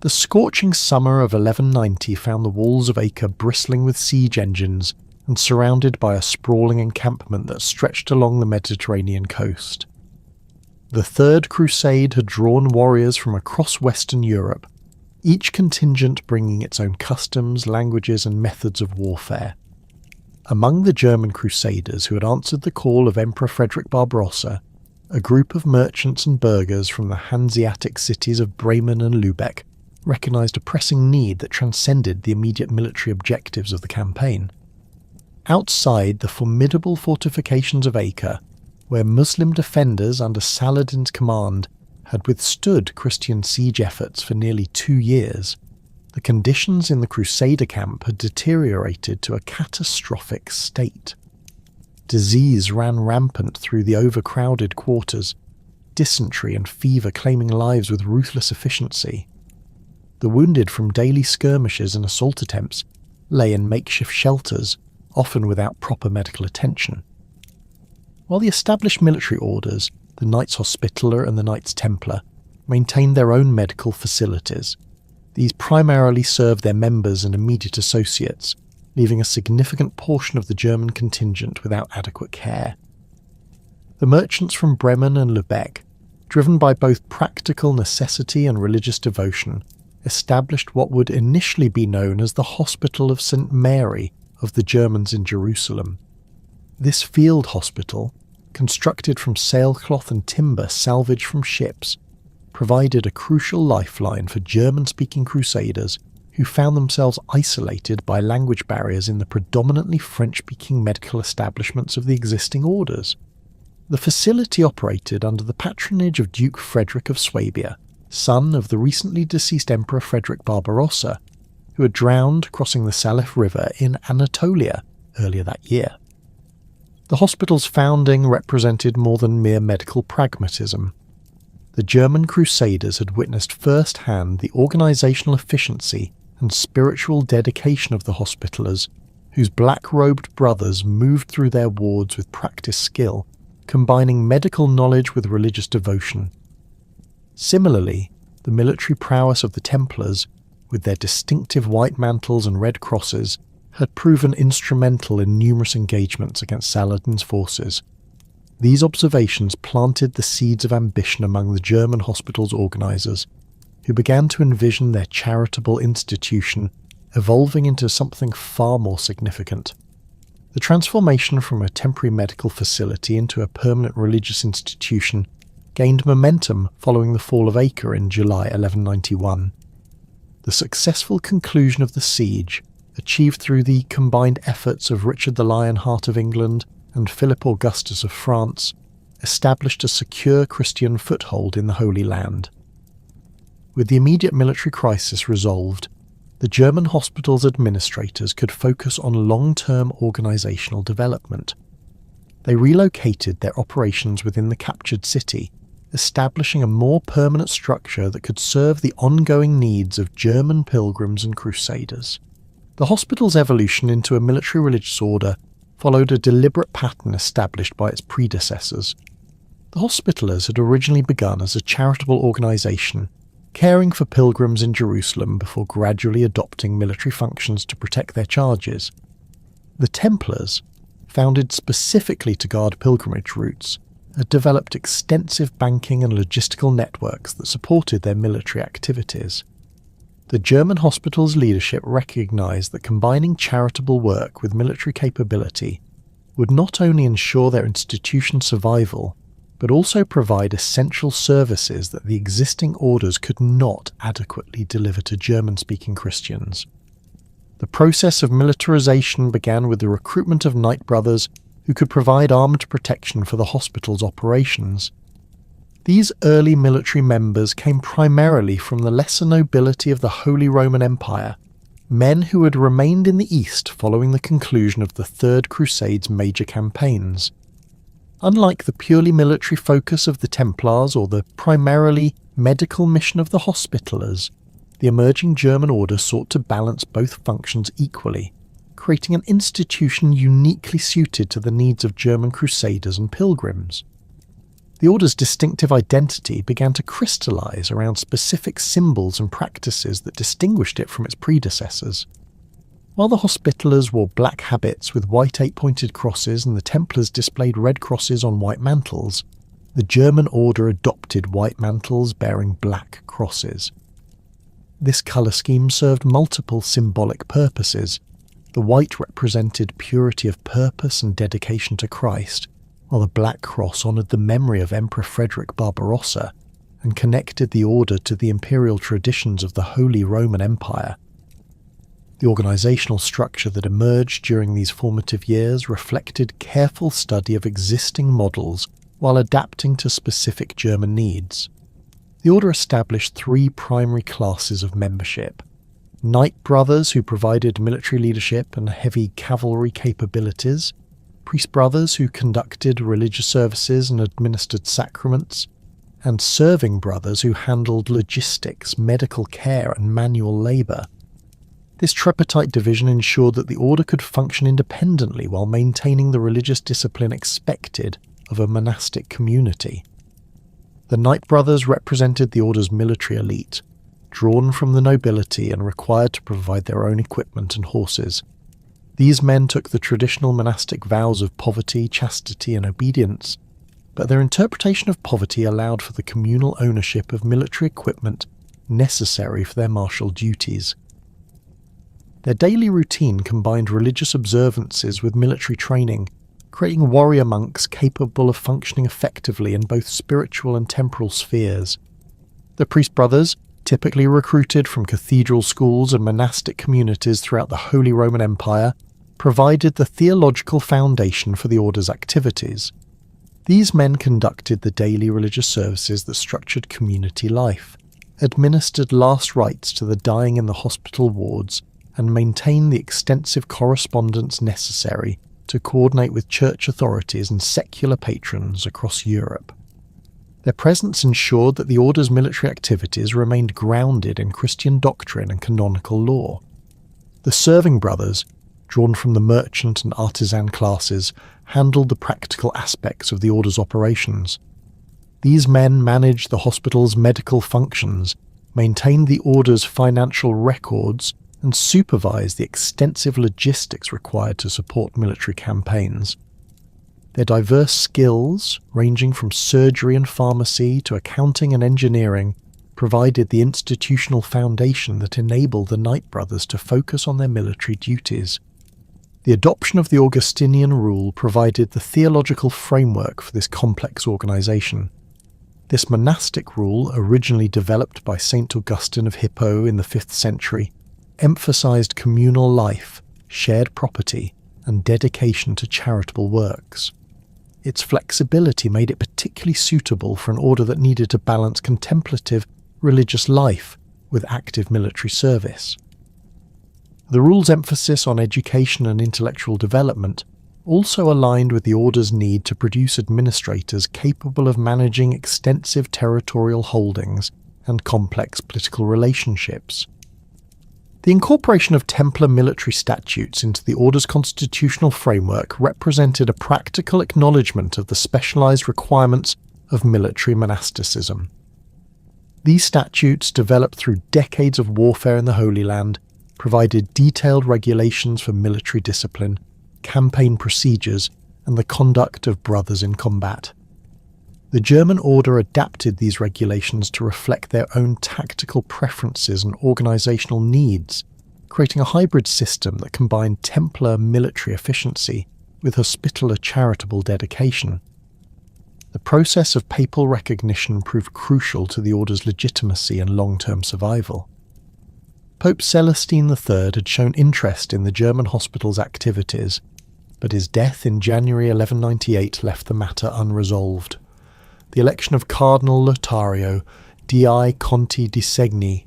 The scorching summer of 1190 found the walls of Acre bristling with siege engines and surrounded by a sprawling encampment that stretched along the Mediterranean coast. The Third Crusade had drawn warriors from across Western Europe, each contingent bringing its own customs, languages and methods of warfare. Among the German crusaders who had answered the call of Emperor Frederick Barbarossa, a group of merchants and burghers from the Hanseatic cities of Bremen and Lübeck recognised a pressing need that transcended the immediate military objectives of the campaign. Outside the formidable fortifications of Acre, where Muslim defenders under Saladin's command had withstood Christian siege efforts for nearly 2 years, the conditions in the Crusader camp had deteriorated to a catastrophic state. Disease ran rampant through the overcrowded quarters, dysentery and fever claiming lives with ruthless efficiency. The wounded from daily skirmishes and assault attempts lay in makeshift shelters, often without proper medical attention. While the established military orders, the Knights Hospitaller and the Knights Templar, maintained their own medical facilities, these primarily served their members and immediate associates, leaving a significant portion of the German contingent without adequate care. The merchants from Bremen and Lübeck, driven by both practical necessity and religious devotion, established what would initially be known as the Hospital of St. Mary of the Germans in Jerusalem. This field hospital, constructed from sailcloth and timber salvaged from ships, provided a crucial lifeline for German-speaking crusaders who found themselves isolated by language barriers in the predominantly French-speaking medical establishments of the existing orders. The facility operated under the patronage of Duke Frederick of Swabia, son of the recently deceased Emperor Frederick Barbarossa, who had drowned crossing the Salif River in Anatolia earlier that year. The hospital's founding represented more than mere medical pragmatism. The German Crusaders had witnessed firsthand the organisational efficiency and spiritual dedication of the Hospitallers, whose black-robed brothers moved through their wards with practised skill, combining medical knowledge with religious devotion. Similarly, the military prowess of the Templars, with their distinctive white mantles and red crosses, had proven instrumental in numerous engagements against Saladin's forces. These observations planted the seeds of ambition among the German hospital's organisers, who began to envision their charitable institution evolving into something far more significant. The transformation from a temporary medical facility into a permanent religious institution gained momentum following the fall of Acre in July 1191. The successful conclusion of the siege, achieved through the combined efforts of Richard the Lionheart of England and Philip Augustus of France, established a secure Christian foothold in the Holy Land. With the immediate military crisis resolved, the German hospital's administrators could focus on long-term organisational development. They relocated their operations within the captured city, establishing a more permanent structure that could serve the ongoing needs of German pilgrims and crusaders. The hospital's evolution into a military religious order followed a deliberate pattern established by its predecessors. The Hospitallers had originally begun as a charitable organisation, caring for pilgrims in Jerusalem before gradually adopting military functions to protect their charges. The Templars, founded specifically to guard pilgrimage routes, had developed extensive banking and logistical networks that supported their military activities. The German hospital's leadership recognised that combining charitable work with military capability would not only ensure their institution's survival, but also provide essential services that the existing orders could not adequately deliver to German-speaking Christians. The process of militarization began with the recruitment of knight brothers who could provide armed protection for the hospital's operations. These early military members came primarily from the lesser nobility of the Holy Roman Empire, men who had remained in the East following the conclusion of the Third Crusade's major campaigns. Unlike the purely military focus of the Templars or the primarily medical mission of the Hospitallers, the emerging German order sought to balance both functions equally, creating an institution uniquely suited to the needs of German crusaders and pilgrims. The order's distinctive identity began to crystallize around specific symbols and practices that distinguished it from its predecessors. While the Hospitallers wore black habits with white 8-pointed crosses and the Templars displayed red crosses on white mantles, the German order adopted white mantles bearing black crosses. This colour scheme served multiple symbolic purposes. The white represented purity of purpose and dedication to Christ, while the black cross honoured the memory of Emperor Frederick Barbarossa and connected the order to the imperial traditions of the Holy Roman Empire. The organisational structure that emerged during these formative years reflected careful study of existing models while adapting to specific German needs. The order established 3 primary classes of membership: Knight Brothers, who provided military leadership and heavy cavalry capabilities; Priest Brothers, who conducted religious services and administered sacraments; and Serving Brothers, who handled logistics, medical care and manual labour. This tripartite division ensured that the order could function independently while maintaining the religious discipline expected of a monastic community. The Knight Brothers represented the order's military elite, drawn from the nobility and required to provide their own equipment and horses. These men took the traditional monastic vows of poverty, chastity and obedience, but their interpretation of poverty allowed for the communal ownership of military equipment necessary for their martial duties. Their daily routine combined religious observances with military training, creating warrior monks capable of functioning effectively in both spiritual and temporal spheres. The Priest Brothers, typically recruited from cathedral schools and monastic communities throughout the Holy Roman Empire, provided the theological foundation for the order's activities. These men conducted the daily religious services that structured community life, administered last rites to the dying in the hospital wards, and maintained the extensive correspondence necessary to coordinate with church authorities and secular patrons across Europe. Their presence ensured that the order's military activities remained grounded in Christian doctrine and canonical law. The Serving Brothers, drawn from the merchant and artisan classes, handled the practical aspects of the order's operations. These men managed the hospital's medical functions, maintained the order's financial records, and supervised the extensive logistics required to support military campaigns. Their diverse skills, ranging from surgery and pharmacy to accounting and engineering, provided the institutional foundation that enabled the Knight Brothers to focus on their military duties. The adoption of the Augustinian rule provided the theological framework for this complex organisation. This monastic rule, originally developed by St. Augustine of Hippo in the 5th century, emphasized communal life, shared property, and dedication to charitable works. Its flexibility made it particularly suitable for an order that needed to balance contemplative religious life with active military service. The rule's emphasis on education and intellectual development also aligned with the order's need to produce administrators capable of managing extensive territorial holdings and complex political relationships. The incorporation of Templar military statutes into the order's constitutional framework represented a practical acknowledgement of the specialized requirements of military monasticism. These statutes, developed through decades of warfare in the Holy Land, provided detailed regulations for military discipline, campaign procedures, and the conduct of brothers in combat. The German order adapted these regulations to reflect their own tactical preferences and organisational needs, creating a hybrid system that combined Templar military efficiency with Hospitaller charitable dedication. The process of papal recognition proved crucial to the order's legitimacy and long-term survival. Pope Celestine III had shown interest in the German hospital's activities, but his death in January 1198 left the matter unresolved. The election of Cardinal Lothario Di Conti di Segni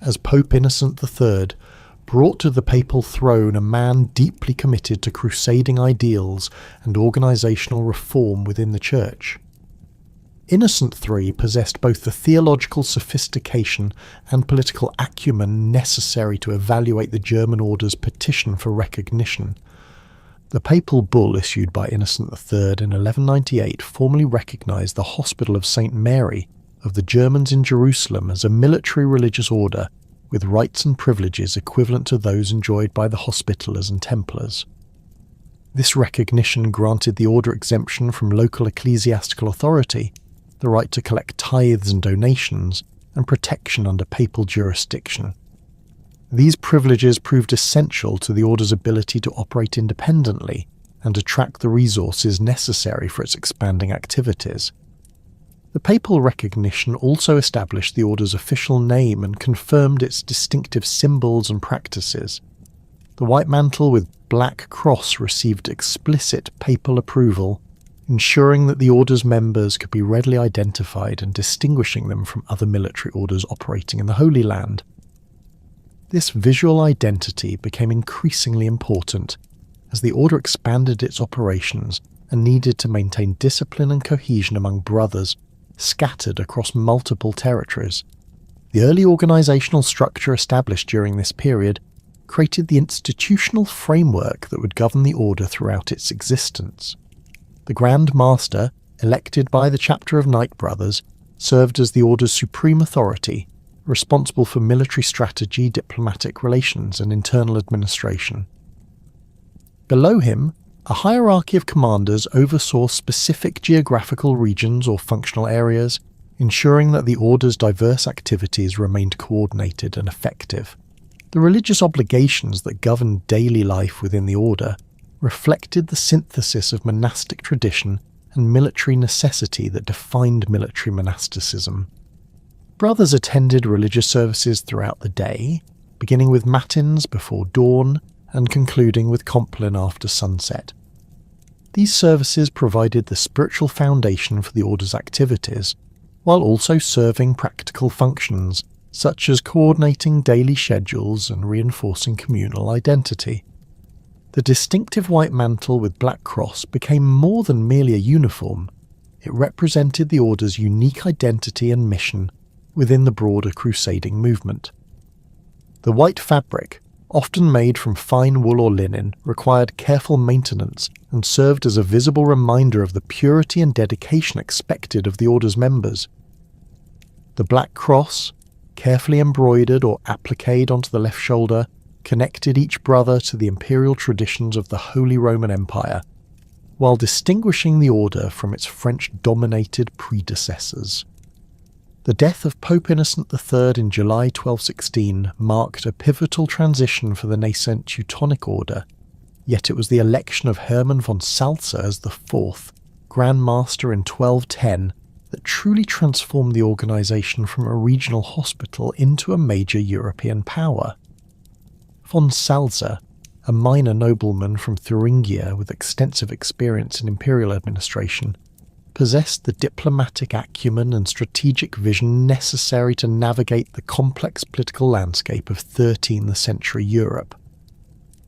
as Pope Innocent III brought to the papal throne a man deeply committed to crusading ideals and organisational reform within the Church. Innocent III possessed both the theological sophistication and political acumen necessary to evaluate the German order's petition for recognition. The papal bull issued by Innocent III in 1198 formally recognised the Hospital of St. Mary of the Germans in Jerusalem as a military religious order with rights and privileges equivalent to those enjoyed by the Hospitallers and Templars. This recognition granted the order exemption from local ecclesiastical authority, the right to collect tithes and donations, and protection under papal jurisdiction. These privileges proved essential to the order's ability to operate independently and attract the resources necessary for its expanding activities. The papal recognition also established the order's official name and confirmed its distinctive symbols and practices. The white mantle with black cross received explicit papal approval, ensuring that the order's members could be readily identified and distinguishing them from other military orders operating in the Holy Land. This visual identity became increasingly important as the order expanded its operations and needed to maintain discipline and cohesion among brothers scattered across multiple territories. The early organisational structure established during this period created the institutional framework that would govern the order throughout its existence. The Grand Master, elected by the chapter of Knight Brothers, served as the order's supreme authority, responsible for military strategy, diplomatic relations, and internal administration. Below him, a hierarchy of commanders oversaw specific geographical regions or functional areas, ensuring that the order's diverse activities remained coordinated and effective. The religious obligations that governed daily life within the order reflected the synthesis of monastic tradition and military necessity that defined military monasticism. Brothers attended religious services throughout the day, beginning with matins before dawn and concluding with compline after sunset. These services provided the spiritual foundation for the order's activities, while also serving practical functions such as coordinating daily schedules and reinforcing communal identity. The distinctive white mantle with black cross became more than merely a uniform. It represented the order's unique identity and mission within the broader crusading movement. The white fabric, often made from fine wool or linen, required careful maintenance and served as a visible reminder of the purity and dedication expected of the order's members. The black cross, carefully embroidered or appliqued onto the left shoulder, connected each brother to the imperial traditions of the Holy Roman Empire, while distinguishing the order from its French-dominated predecessors. The death of Pope Innocent III in July 1216 marked a pivotal transition for the nascent Teutonic Order, yet it was the election of Hermann von Salza as the fourth Grand Master in 1210 that truly transformed the organisation from a regional hospital into a major European power. Von Salza, a minor nobleman from Thuringia with extensive experience in imperial administration, possessed the diplomatic acumen and strategic vision necessary to navigate the complex political landscape of 13th century Europe.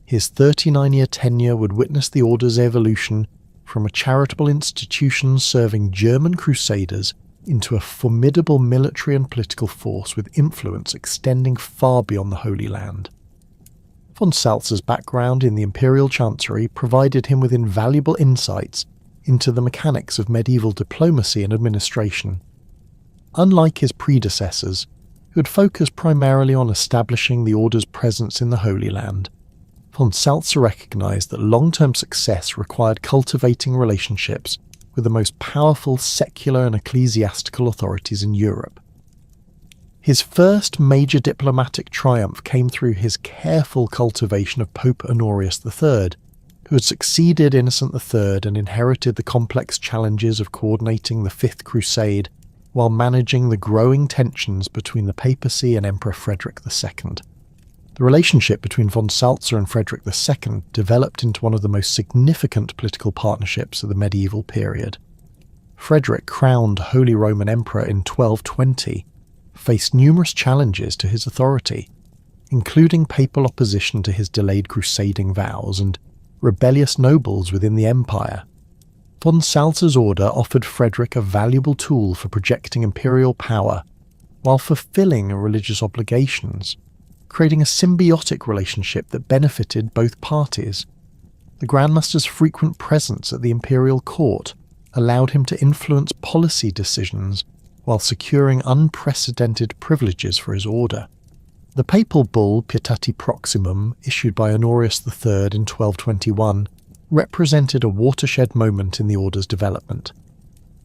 His 39-year tenure would witness the order's evolution from a charitable institution serving German crusaders into a formidable military and political force with influence extending far beyond the Holy Land. Von Salza's background in the imperial chancery provided him with invaluable insights into the mechanics of medieval diplomacy and administration. Unlike his predecessors, who had focused primarily on establishing the order's presence in the Holy Land, von Salza recognized that long-term success required cultivating relationships with the most powerful secular and ecclesiastical authorities in Europe. His first major diplomatic triumph came through his careful cultivation of Pope Honorius III, who had succeeded Innocent III and inherited the complex challenges of coordinating the Fifth Crusade while managing the growing tensions between the papacy and Emperor Frederick II. The relationship between von Salza and Frederick II developed into one of the most significant political partnerships of the medieval period. Frederick, crowned Holy Roman Emperor in 1220, faced numerous challenges to his authority, including papal opposition to his delayed crusading vows and rebellious nobles within the empire. Von Salza's order offered Frederick a valuable tool for projecting imperial power while fulfilling religious obligations, creating a symbiotic relationship that benefited both parties. The Grand Master's frequent presence at the imperial court allowed him to influence policy decisions while securing unprecedented privileges for his order. The papal bull Pietati Proximum, issued by Honorius III in 1221, represented a watershed moment in the order's development.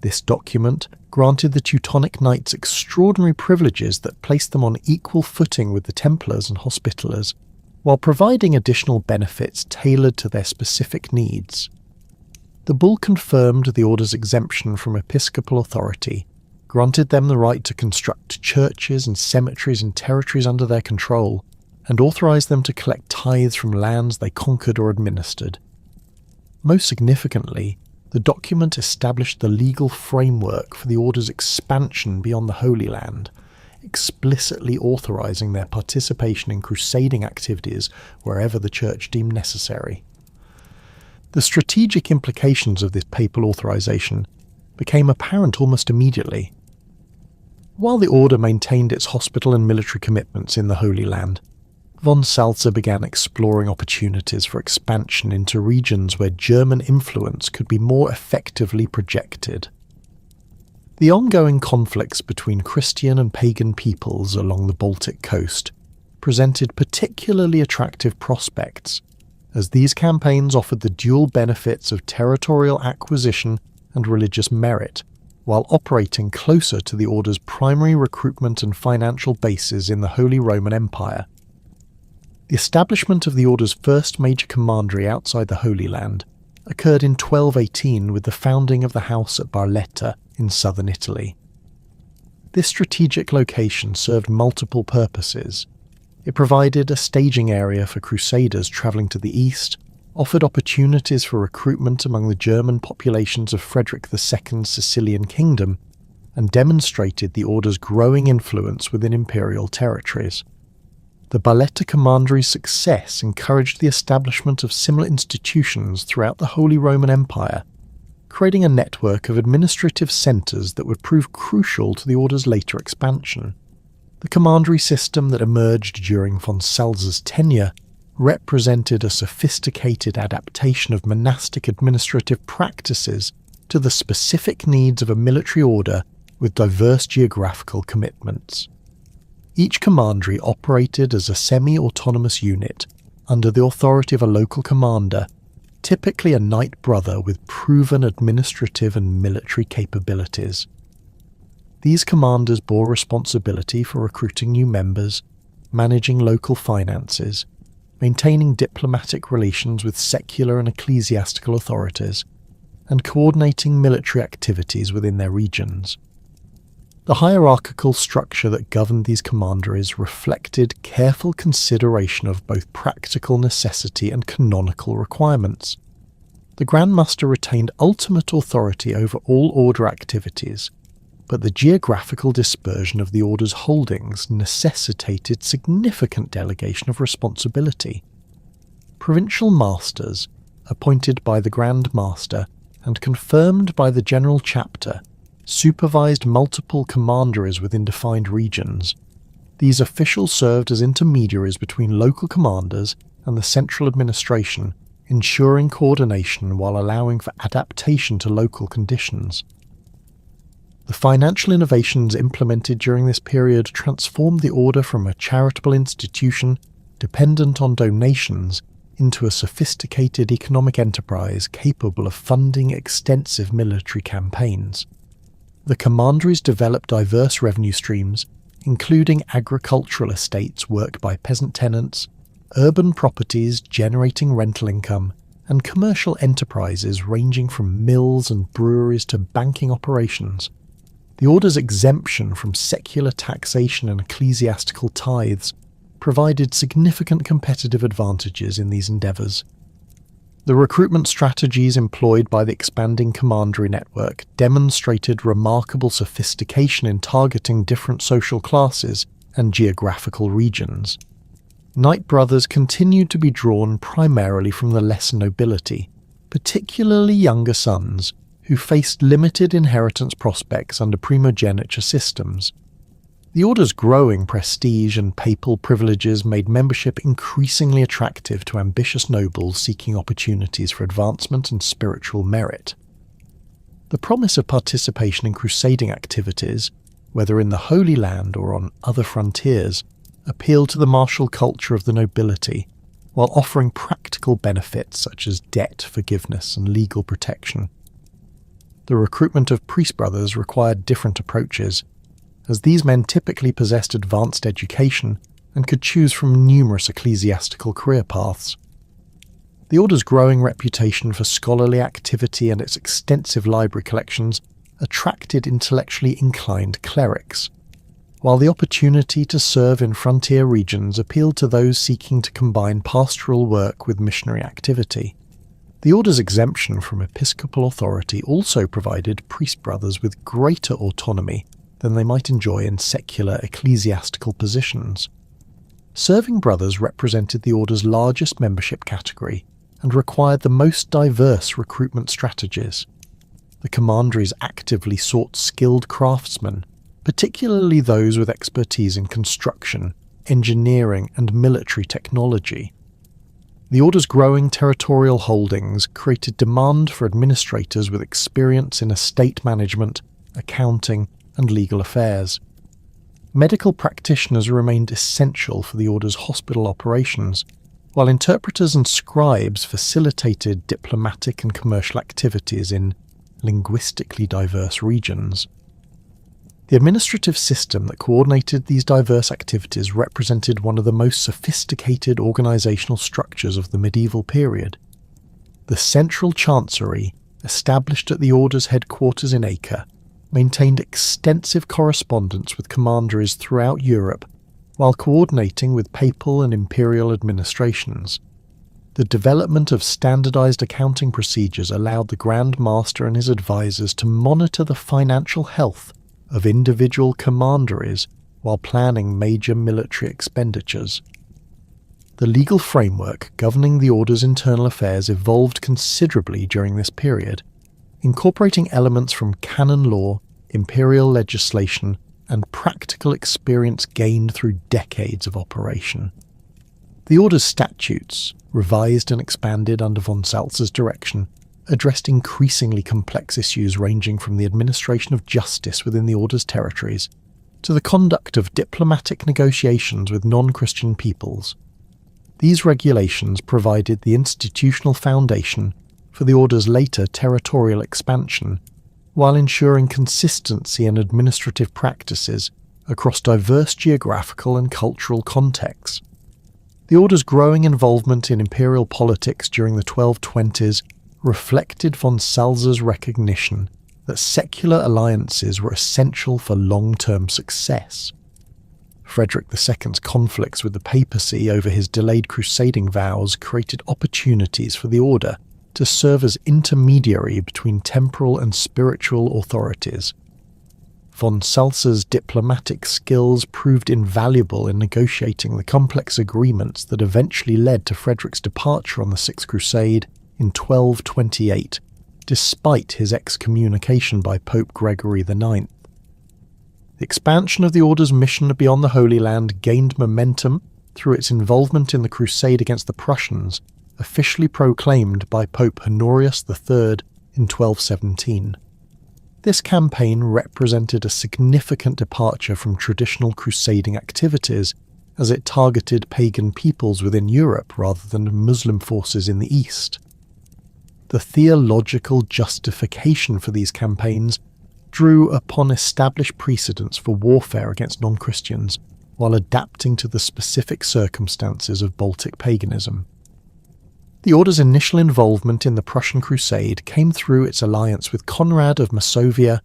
This document granted the Teutonic Knights extraordinary privileges that placed them on equal footing with the Templars and Hospitallers, while providing additional benefits tailored to their specific needs. The bull confirmed the order's exemption from episcopal authority, granted them the right to construct churches and cemeteries in territories under their control, and authorised them to collect tithes from lands they conquered or administered. Most significantly, the document established the legal framework for the order's expansion beyond the Holy Land, explicitly authorising their participation in crusading activities wherever the Church deemed necessary. The strategic implications of this papal authorisation became apparent almost immediately. While the order maintained its hospital and military commitments in the Holy Land, von Salza began exploring opportunities for expansion into regions where German influence could be more effectively projected. The ongoing conflicts between Christian and pagan peoples along the Baltic coast presented particularly attractive prospects, as these campaigns offered the dual benefits of territorial acquisition and religious merit, while operating closer to the order's primary recruitment and financial bases in the Holy Roman Empire. The establishment of the order's first major commandery outside the Holy Land occurred in 1218 with the founding of the house at Barletta in southern Italy. This strategic location served multiple purposes. It provided a staging area for crusaders travelling to the east, offered opportunities for recruitment among the German populations of Frederick II's Sicilian kingdom, and demonstrated the order's growing influence within imperial territories. The Barletta commandery's success encouraged the establishment of similar institutions throughout the Holy Roman Empire, creating a network of administrative centres that would prove crucial to the order's later expansion. The commandery system that emerged during von Salza's tenure represented a sophisticated adaptation of monastic administrative practices to the specific needs of a military order with diverse geographical commitments. Each commandery operated as a semi-autonomous unit under the authority of a local commander, typically a knight brother with proven administrative and military capabilities. These commanders bore responsibility for recruiting new members, managing local finances, maintaining diplomatic relations with secular and ecclesiastical authorities, and coordinating military activities within their regions. The hierarchical structure that governed these commanderies reflected careful consideration of both practical necessity and canonical requirements. The Grand Master retained ultimate authority over all order activities, but the geographical dispersion of the order's holdings necessitated significant delegation of responsibility. Provincial masters, appointed by the Grand Master and confirmed by the General Chapter, supervised multiple commanderies within defined regions. These officials served as intermediaries between local commanders and the central administration, ensuring coordination while allowing for adaptation to local conditions. The financial innovations implemented during this period transformed the order from a charitable institution dependent on donations into a sophisticated economic enterprise capable of funding extensive military campaigns. The commanderies developed diverse revenue streams, including agricultural estates worked by peasant tenants, urban properties generating rental income, and commercial enterprises ranging from mills and breweries to banking operations. The order's exemption from secular taxation and ecclesiastical tithes provided significant competitive advantages in these endeavours. The recruitment strategies employed by the expanding commandery network demonstrated remarkable sophistication in targeting different social classes and geographical regions. Knight brothers continued to be drawn primarily from the lesser nobility, particularly younger sons, who faced limited inheritance prospects under primogeniture systems. The Order's growing prestige and papal privileges made membership increasingly attractive to ambitious nobles seeking opportunities for advancement and spiritual merit. The promise of participation in crusading activities, whether in the Holy Land or on other frontiers, appealed to the martial culture of the nobility, while offering practical benefits such as debt forgiveness and legal protection. The recruitment of priest brothers required different approaches, as these men typically possessed advanced education and could choose from numerous ecclesiastical career paths. The Order's growing reputation for scholarly activity and its extensive library collections attracted intellectually inclined clerics, while the opportunity to serve in frontier regions appealed to those seeking to combine pastoral work with missionary activity. The Order's exemption from episcopal authority also provided priest brothers with greater autonomy than they might enjoy in secular ecclesiastical positions. Serving brothers represented the Order's largest membership category and required the most diverse recruitment strategies. The commanderies actively sought skilled craftsmen, particularly those with expertise in construction, engineering, and military technology. The Order's growing territorial holdings created demand for administrators with experience in estate management, accounting, and legal affairs. Medical practitioners remained essential for the Order's hospital operations, while interpreters and scribes facilitated diplomatic and commercial activities in linguistically diverse regions. The administrative system that coordinated these diverse activities represented one of the most sophisticated organisational structures of the medieval period. The central chancery, established at the Order's headquarters in Acre, maintained extensive correspondence with commanderies throughout Europe while coordinating with papal and imperial administrations. The development of standardized accounting procedures allowed the Grand Master and his advisors to monitor the financial health of individual commanderies while planning major military expenditures. The legal framework governing the Order's internal affairs evolved considerably during this period, incorporating elements from canon law, imperial legislation, and practical experience gained through decades of operation. The Order's statutes, revised and expanded under von Salza's direction, addressed increasingly complex issues ranging from the administration of justice within the Order's territories to the conduct of diplomatic negotiations with non-Christian peoples. These regulations provided the institutional foundation for the Order's later territorial expansion, while ensuring consistency in administrative practices across diverse geographical and cultural contexts. The Order's growing involvement in imperial politics during the 1220s reflected von Salza's recognition that secular alliances were essential for long-term success. Frederick II's conflicts with the papacy over his delayed crusading vows created opportunities for the Order to serve as intermediary between temporal and spiritual authorities. Von Salza's diplomatic skills proved invaluable in negotiating the complex agreements that eventually led to Frederick's departure on the Sixth Crusade in 1228, despite his excommunication by Pope Gregory IX. The expansion of the Order's mission beyond the Holy Land gained momentum through its involvement in the crusade against the Prussians, officially proclaimed by Pope Honorius III in 1217. This campaign represented a significant departure from traditional crusading activities, as it targeted pagan peoples within Europe rather than Muslim forces in the East. The theological justification for these campaigns drew upon established precedents for warfare against non-Christians, while adapting to the specific circumstances of Baltic paganism. The Order's initial involvement in the Prussian Crusade came through its alliance with Conrad of Masovia,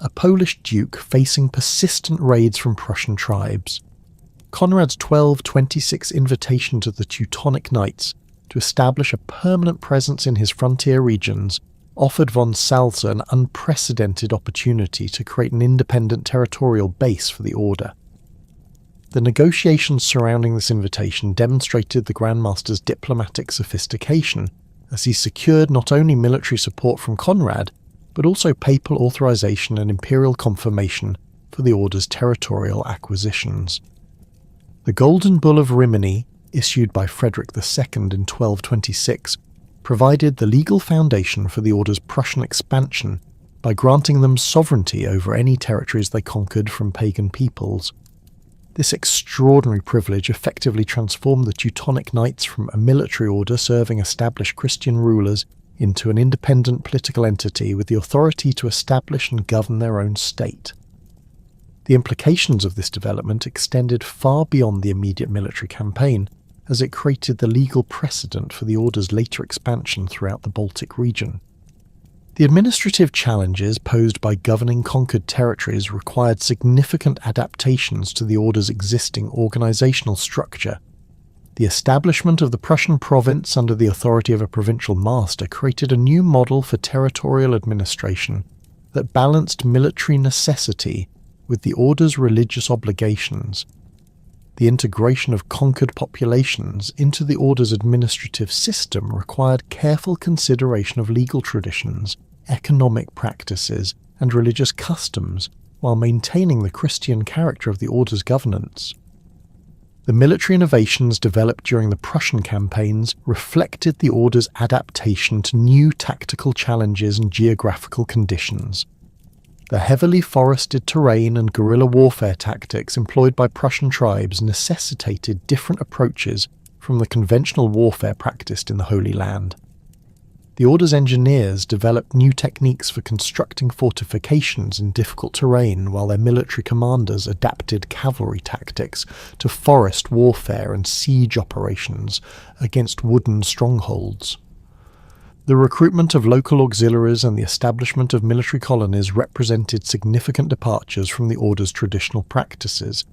a Polish duke facing persistent raids from Prussian tribes. Conrad's 1226 invitation to the Teutonic Knights to establish a permanent presence in his frontier regions offered von Salza an unprecedented opportunity to create an independent territorial base for the Order. The negotiations surrounding this invitation demonstrated the Grand Master's diplomatic sophistication, as he secured not only military support from Conrad, but also papal authorization and imperial confirmation for the Order's territorial acquisitions. The Golden Bull of Rimini, issued by Frederick II in 1226, provided the legal foundation for the Order's Prussian expansion by granting them sovereignty over any territories they conquered from pagan peoples. This extraordinary privilege effectively transformed the Teutonic Knights from a military order serving established Christian rulers into an independent political entity with the authority to establish and govern their own state. The implications of this development extended far beyond the immediate military campaign, as it created the legal precedent for the Order's later expansion throughout the Baltic region. The administrative challenges posed by governing conquered territories required significant adaptations to the Order's existing organisational structure. The establishment of the Prussian province under the authority of a provincial master created a new model for territorial administration that balanced military necessity with the Order's religious obligations. The integration of conquered populations into the Order's administrative system required careful consideration of legal traditions, economic practices, and religious customs, while maintaining the Christian character of the Order's governance. The military innovations developed during the Prussian campaigns reflected the Order's adaptation to new tactical challenges and geographical conditions. The heavily forested terrain and guerrilla warfare tactics employed by Prussian tribes necessitated different approaches from the conventional warfare practiced in the Holy Land. The Order's engineers developed new techniques for constructing fortifications in difficult terrain, while their military commanders adapted cavalry tactics to forest warfare and siege operations against wooden strongholds. The recruitment of local auxiliaries and the establishment of military colonies represented significant departures from the Order's traditional practices.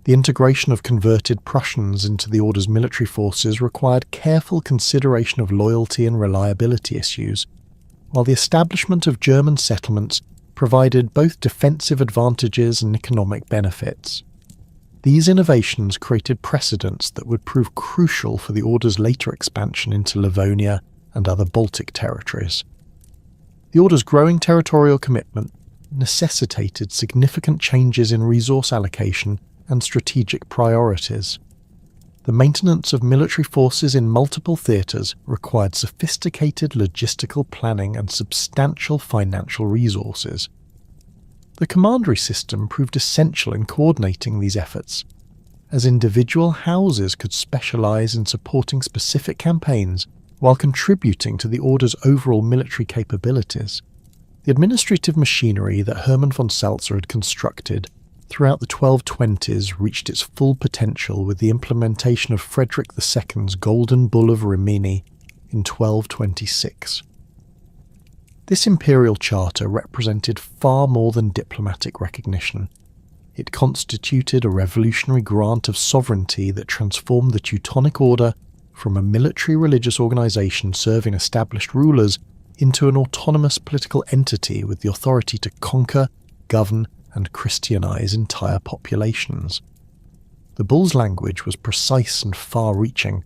The integration of converted Prussians into the Order's military forces required careful consideration of loyalty and reliability issues, while the establishment of German settlements provided both defensive advantages and economic benefits. These innovations created precedents that would prove crucial for the Order's later expansion into Livonia and other Baltic territories. The Order's growing territorial commitment necessitated significant changes in resource allocation and strategic priorities. The maintenance of military forces in multiple theatres required sophisticated logistical planning and substantial financial resources. The commandery system proved essential in coordinating these efforts, as individual houses could specialise in supporting specific campaigns while contributing to the Order's overall military capabilities. The administrative machinery that Hermann von Salza had constructed throughout the 1220s reached its full potential with the implementation of Frederick II's Golden Bull of Rimini in 1226. This imperial charter represented far more than diplomatic recognition. It constituted a revolutionary grant of sovereignty that transformed the Teutonic Order from a military religious organisation serving established rulers into an autonomous political entity with the authority to conquer, govern, and Christianise entire populations. The bull's language was precise and far-reaching,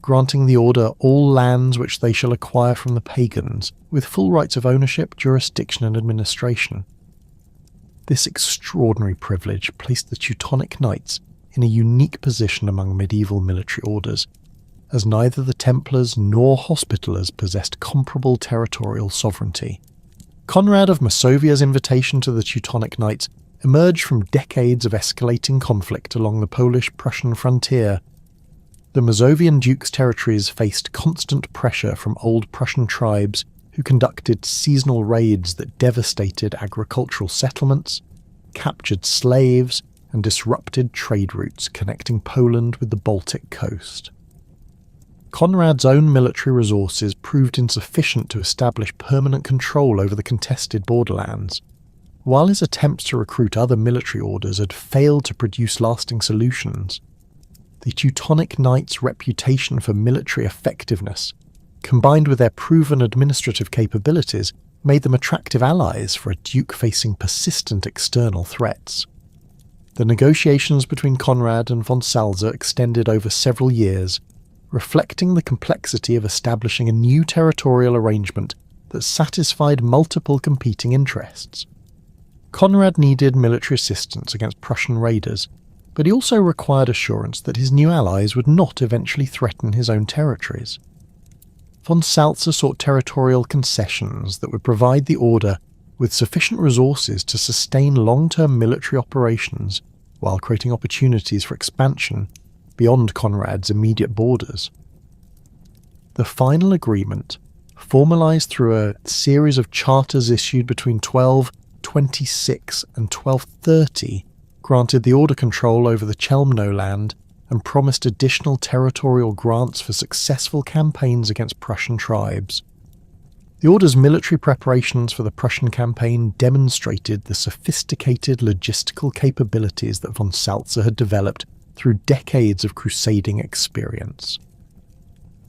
granting the Order all lands which they shall acquire from the pagans, with full rights of ownership, jurisdiction, and administration. This extraordinary privilege placed the Teutonic Knights in a unique position among medieval military orders, as neither the Templars nor Hospitallers possessed comparable territorial sovereignty. Conrad of Masovia's invitation to the Teutonic Knights emerged from decades of escalating conflict along the Polish-Prussian frontier. The Masovian dukes' territories faced constant pressure from old Prussian tribes who conducted seasonal raids that devastated agricultural settlements, captured slaves, and disrupted trade routes connecting Poland with the Baltic coast. Conrad's own military resources proved insufficient to establish permanent control over the contested borderlands. While his attempts to recruit other military orders had failed to produce lasting solutions, the Teutonic Knights' reputation for military effectiveness, combined with their proven administrative capabilities, made them attractive allies for a duke facing persistent external threats. The negotiations between Conrad and von Salza extended over several years, reflecting the complexity of establishing a new territorial arrangement that satisfied multiple competing interests. Conrad needed military assistance against Prussian raiders, but he also required assurance that his new allies would not eventually threaten his own territories. Von Salza sought territorial concessions that would provide the Order with sufficient resources to sustain long-term military operations while creating opportunities for expansion beyond Conrad's immediate borders. The final agreement, formalised through a series of charters issued between 1226 and 1230, granted the Order control over the Chelmno land and promised additional territorial grants for successful campaigns against Prussian tribes. The Order's military preparations for the Prussian campaign demonstrated the sophisticated logistical capabilities that von Salza had developed through decades of crusading experience.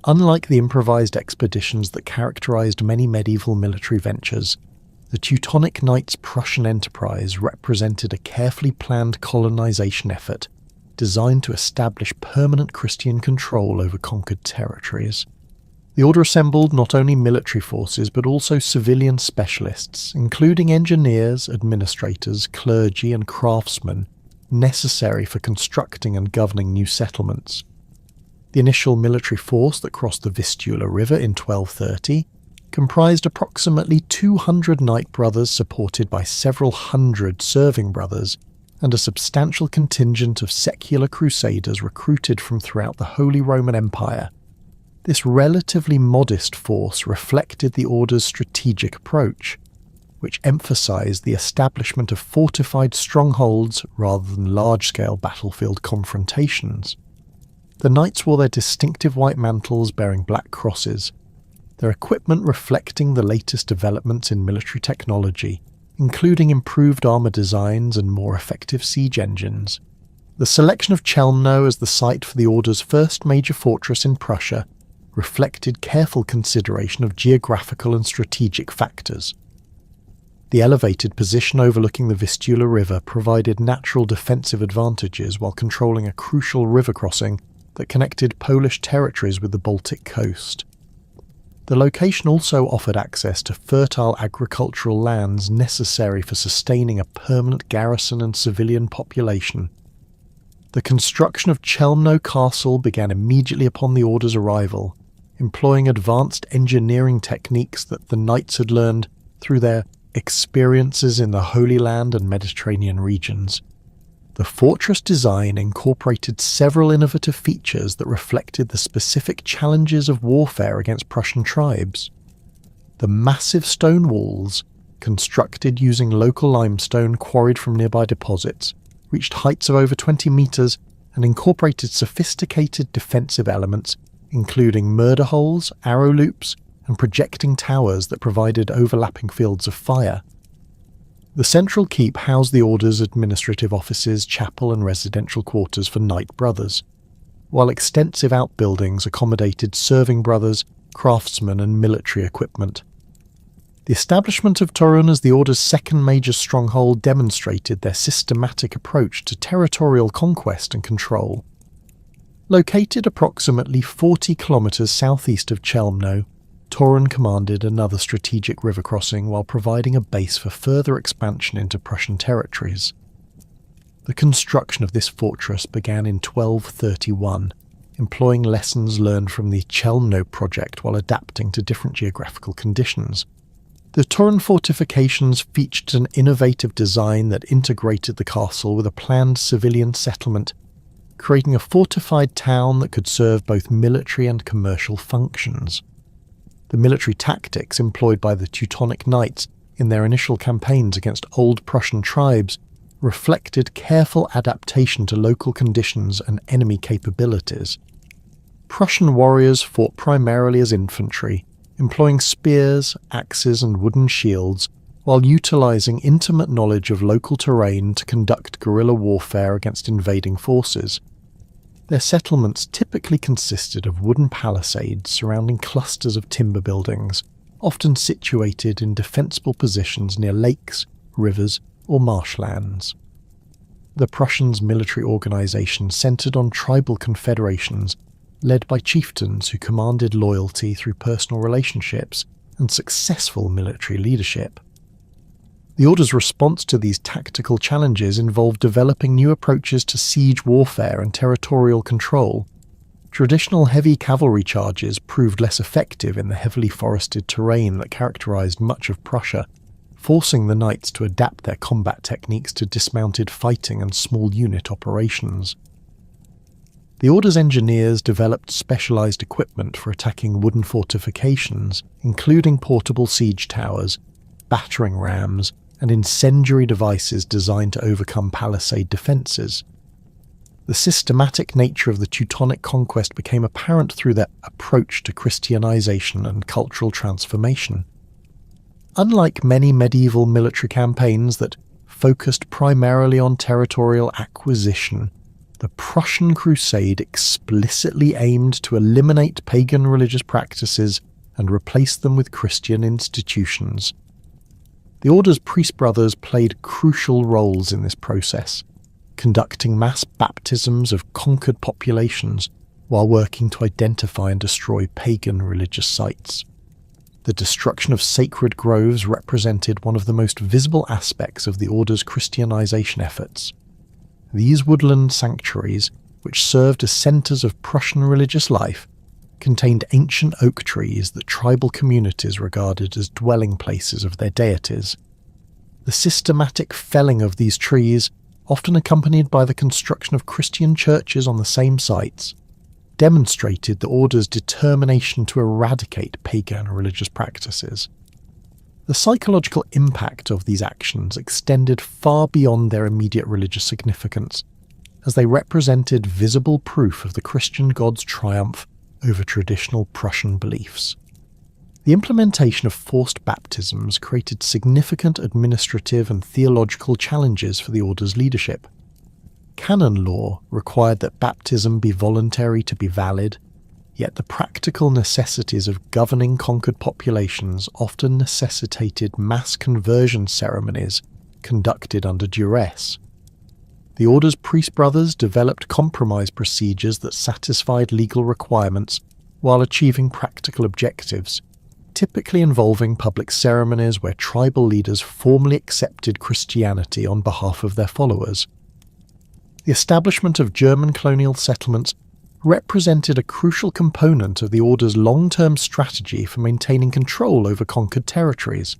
Unlike the improvised expeditions that characterized many medieval military ventures, the Teutonic Knights' Prussian enterprise represented a carefully planned colonization effort designed to establish permanent Christian control over conquered territories. The Order assembled not only military forces but also civilian specialists, including engineers, administrators, clergy and craftsmen, necessary for constructing and governing new settlements. The initial military force that crossed the Vistula River in 1230 comprised approximately 200 knight brothers supported by several hundred serving brothers and a substantial contingent of secular crusaders recruited from throughout the Holy Roman Empire. This relatively modest force reflected the Order's strategic approach, which emphasized the establishment of fortified strongholds rather than large-scale battlefield confrontations. The knights wore their distinctive white mantles bearing black crosses, their equipment reflecting the latest developments in military technology, including improved armour designs and more effective siege engines. The selection of Chelmno as the site for the Order's first major fortress in Prussia reflected careful consideration of geographical and strategic factors. The elevated position overlooking the Vistula River provided natural defensive advantages while controlling a crucial river crossing that connected Polish territories with the Baltic coast. The location also offered access to fertile agricultural lands necessary for sustaining a permanent garrison and civilian population. The construction of Chelmno Castle began immediately upon the Order's arrival, employing advanced engineering techniques that the knights had learned through their experiences in the Holy Land and Mediterranean regions. The fortress design incorporated several innovative features that reflected the specific challenges of warfare against Prussian tribes. The massive stone walls, constructed using local limestone quarried from nearby deposits, reached heights of over 20 metres and incorporated sophisticated defensive elements including murder holes, arrow loops, and projecting towers that provided overlapping fields of fire. The central keep housed the Order's administrative offices, chapel and residential quarters for knight brothers, while extensive outbuildings accommodated serving brothers, craftsmen and military equipment. The establishment of Torun as the Order's second major stronghold demonstrated their systematic approach to territorial conquest and control. Located approximately 40 kilometres southeast of Chelmno, Torun commanded another strategic river crossing while providing a base for further expansion into Prussian territories. The construction of this fortress began in 1231, employing lessons learned from the Chelmno project while adapting to different geographical conditions. The Torun fortifications featured an innovative design that integrated the castle with a planned civilian settlement, creating a fortified town that could serve both military and commercial functions. The military tactics employed by the Teutonic Knights in their initial campaigns against old Prussian tribes reflected careful adaptation to local conditions and enemy capabilities. Prussian warriors fought primarily as infantry, employing spears, axes and wooden shields, while utilising intimate knowledge of local terrain to conduct guerrilla warfare against invading forces. Their settlements typically consisted of wooden palisades surrounding clusters of timber buildings, often situated in defensible positions near lakes, rivers, or marshlands. The Prussians' military organisation centred on tribal confederations led by chieftains who commanded loyalty through personal relationships and successful military leadership. The Order's response to these tactical challenges involved developing new approaches to siege warfare and territorial control. Traditional heavy cavalry charges proved less effective in the heavily forested terrain that characterized much of Prussia, forcing the knights to adapt their combat techniques to dismounted fighting and small unit operations. The Order's engineers developed specialized equipment for attacking wooden fortifications, including portable siege towers, battering rams, and incendiary devices designed to overcome palisade defences. The systematic nature of the Teutonic conquest became apparent through their approach to Christianization and cultural transformation. Unlike many medieval military campaigns that focused primarily on territorial acquisition, the Prussian Crusade explicitly aimed to eliminate pagan religious practices and replace them with Christian institutions. The Order's priest brothers played crucial roles in this process, conducting mass baptisms of conquered populations while working to identify and destroy pagan religious sites. The destruction of sacred groves represented one of the most visible aspects of the Order's Christianization efforts. These woodland sanctuaries, which served as centres of Prussian religious life, contained ancient oak trees that tribal communities regarded as dwelling places of their deities. The systematic felling of these trees, often accompanied by the construction of Christian churches on the same sites, demonstrated the Order's determination to eradicate pagan religious practices. The psychological impact of these actions extended far beyond their immediate religious significance, as they represented visible proof of the Christian God's triumph over traditional Prussian beliefs. The implementation of forced baptisms created significant administrative and theological challenges for the Order's leadership. Canon law required that baptism be voluntary to be valid, yet the practical necessities of governing conquered populations often necessitated mass conversion ceremonies conducted under duress. The Order's priest brothers developed compromise procedures that satisfied legal requirements while achieving practical objectives, typically involving public ceremonies where tribal leaders formally accepted Christianity on behalf of their followers. The establishment of German colonial settlements represented a crucial component of the Order's long-term strategy for maintaining control over conquered territories.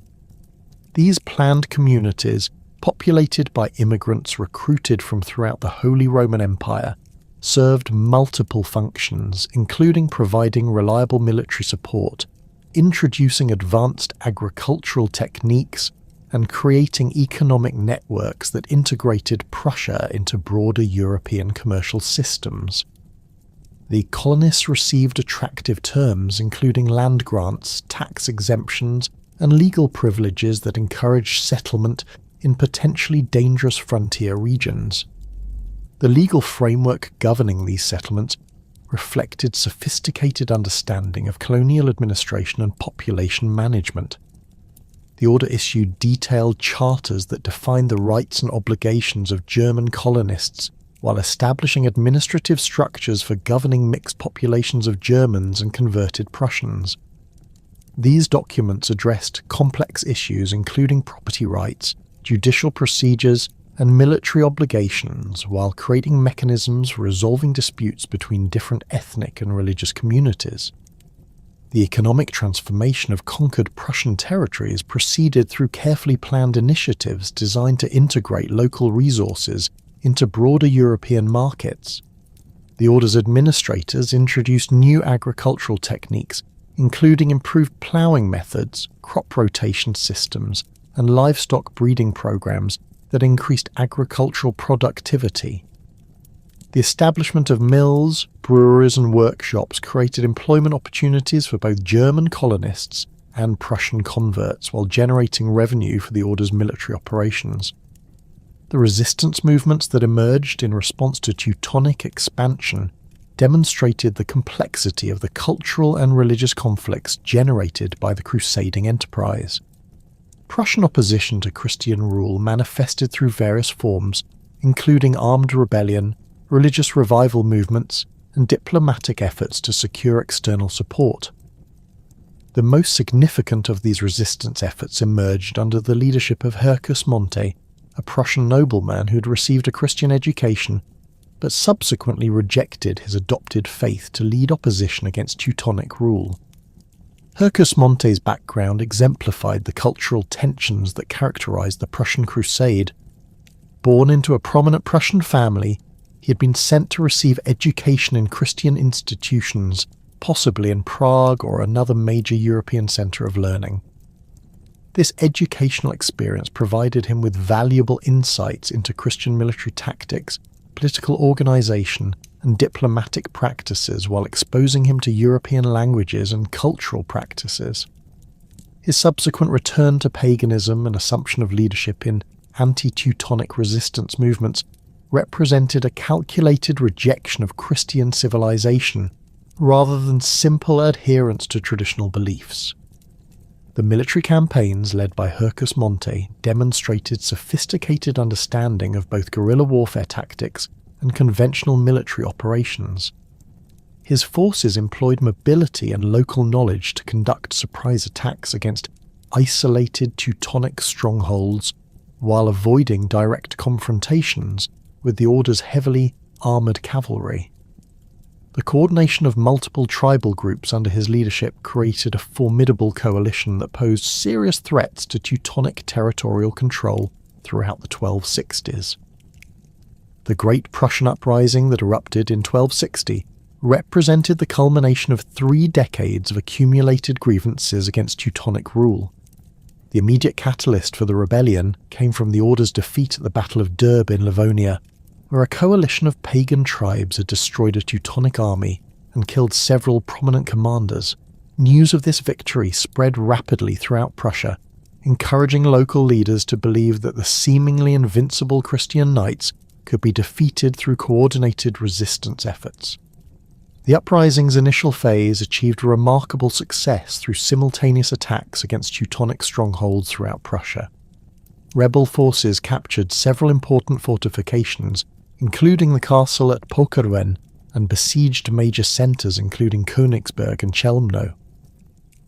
These planned communities, populated by immigrants recruited from throughout the Holy Roman Empire, served multiple functions, including providing reliable military support, introducing advanced agricultural techniques, and creating economic networks that integrated Prussia into broader European commercial systems. The colonists received attractive terms, including land grants, tax exemptions, and legal privileges that encouraged settlement in potentially dangerous frontier regions. The legal framework governing these settlements reflected sophisticated understanding of colonial administration and population management. The Order issued detailed charters that defined the rights and obligations of German colonists while establishing administrative structures for governing mixed populations of Germans and converted Prussians. These documents addressed complex issues including property rights, judicial procedures, and military obligations, while creating mechanisms for resolving disputes between different ethnic and religious communities. The economic transformation of conquered Prussian territories proceeded through carefully planned initiatives designed to integrate local resources into broader European markets. The Order's administrators introduced new agricultural techniques, including improved ploughing methods, crop rotation systems, and livestock breeding programs that increased agricultural productivity. The establishment of mills, breweries, and workshops created employment opportunities for both German colonists and Prussian converts while generating revenue for the Order's military operations. The resistance movements that emerged in response to Teutonic expansion demonstrated the complexity of the cultural and religious conflicts generated by the crusading enterprise. Prussian opposition to Christian rule manifested through various forms, including armed rebellion, religious revival movements, and diplomatic efforts to secure external support. The most significant of these resistance efforts emerged under the leadership of Hercus Monte, a Prussian nobleman who had received a Christian education but subsequently rejected his adopted faith to lead opposition against Teutonic rule. Hercus Monte's background exemplified the cultural tensions that characterized the Prussian Crusade. Born into a prominent Prussian family, he had been sent to receive education in Christian institutions, possibly in Prague or another major European centre of learning. This educational experience provided him with valuable insights into Christian military tactics, political organisation, and diplomatic practices, while exposing him to European languages and cultural practices. His subsequent return to paganism and assumption of leadership in anti-Teutonic resistance movements represented a calculated rejection of Christian civilization rather than simple adherence to traditional beliefs. The military campaigns led by Hercus Monte demonstrated sophisticated understanding of both guerrilla warfare tactics and conventional military operations. His forces employed mobility and local knowledge to conduct surprise attacks against isolated Teutonic strongholds while avoiding direct confrontations with the Order's heavily armoured cavalry. The coordination of multiple tribal groups under his leadership created a formidable coalition that posed serious threats to Teutonic territorial control throughout the 1260s. The Great Prussian Uprising that erupted in 1260 represented the culmination of 3 decades of accumulated grievances against Teutonic rule. The immediate catalyst for the rebellion came from the Order's defeat at the Battle of Derb in Livonia, where a coalition of pagan tribes had destroyed a Teutonic army and killed several prominent commanders. News of this victory spread rapidly throughout Prussia, encouraging local leaders to believe that the seemingly invincible Christian knights could be defeated through coordinated resistance efforts. The uprising's initial phase achieved remarkable success through simultaneous attacks against Teutonic strongholds throughout Prussia. Rebel forces captured several important fortifications, including the castle at Pokerwen, and besieged major centres including Königsberg and Chelmno.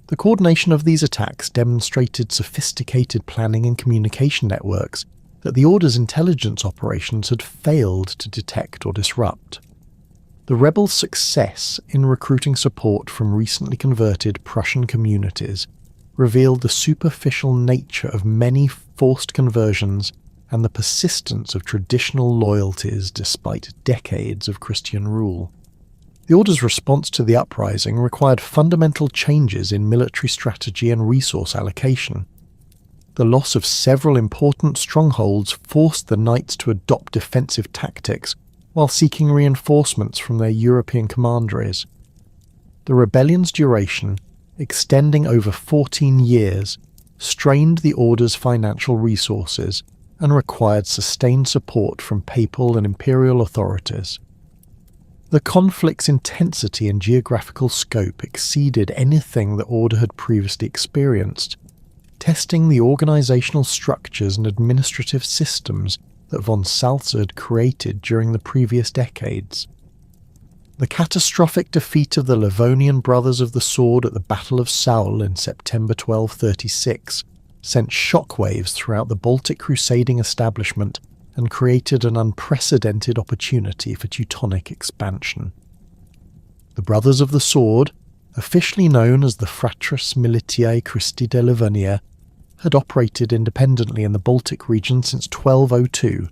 The coordination of these attacks demonstrated sophisticated planning and communication networks that the Order's intelligence operations had failed to detect or disrupt. The rebels' success in recruiting support from recently converted Prussian communities revealed the superficial nature of many forced conversions and the persistence of traditional loyalties despite decades of Christian rule. The Order's response to the uprising required fundamental changes in military strategy and resource allocation. The loss of several important strongholds forced the Knights to adopt defensive tactics while seeking reinforcements from their European commanderies. The rebellion's duration, extending over 14 years, strained the Order's financial resources and required sustained support from papal and imperial authorities. The conflict's intensity and geographical scope exceeded anything the Order had previously experienced, testing the organisational structures and administrative systems that von Salza had created during the previous decades. The catastrophic defeat of the Livonian Brothers of the Sword at the Battle of Saul in September 1236 sent shockwaves throughout the Baltic crusading establishment and created an unprecedented opportunity for Teutonic expansion. The Brothers of the Sword, officially known as the Fratres Militiae Christi de Livonia, had operated independently in the Baltic region since 1202,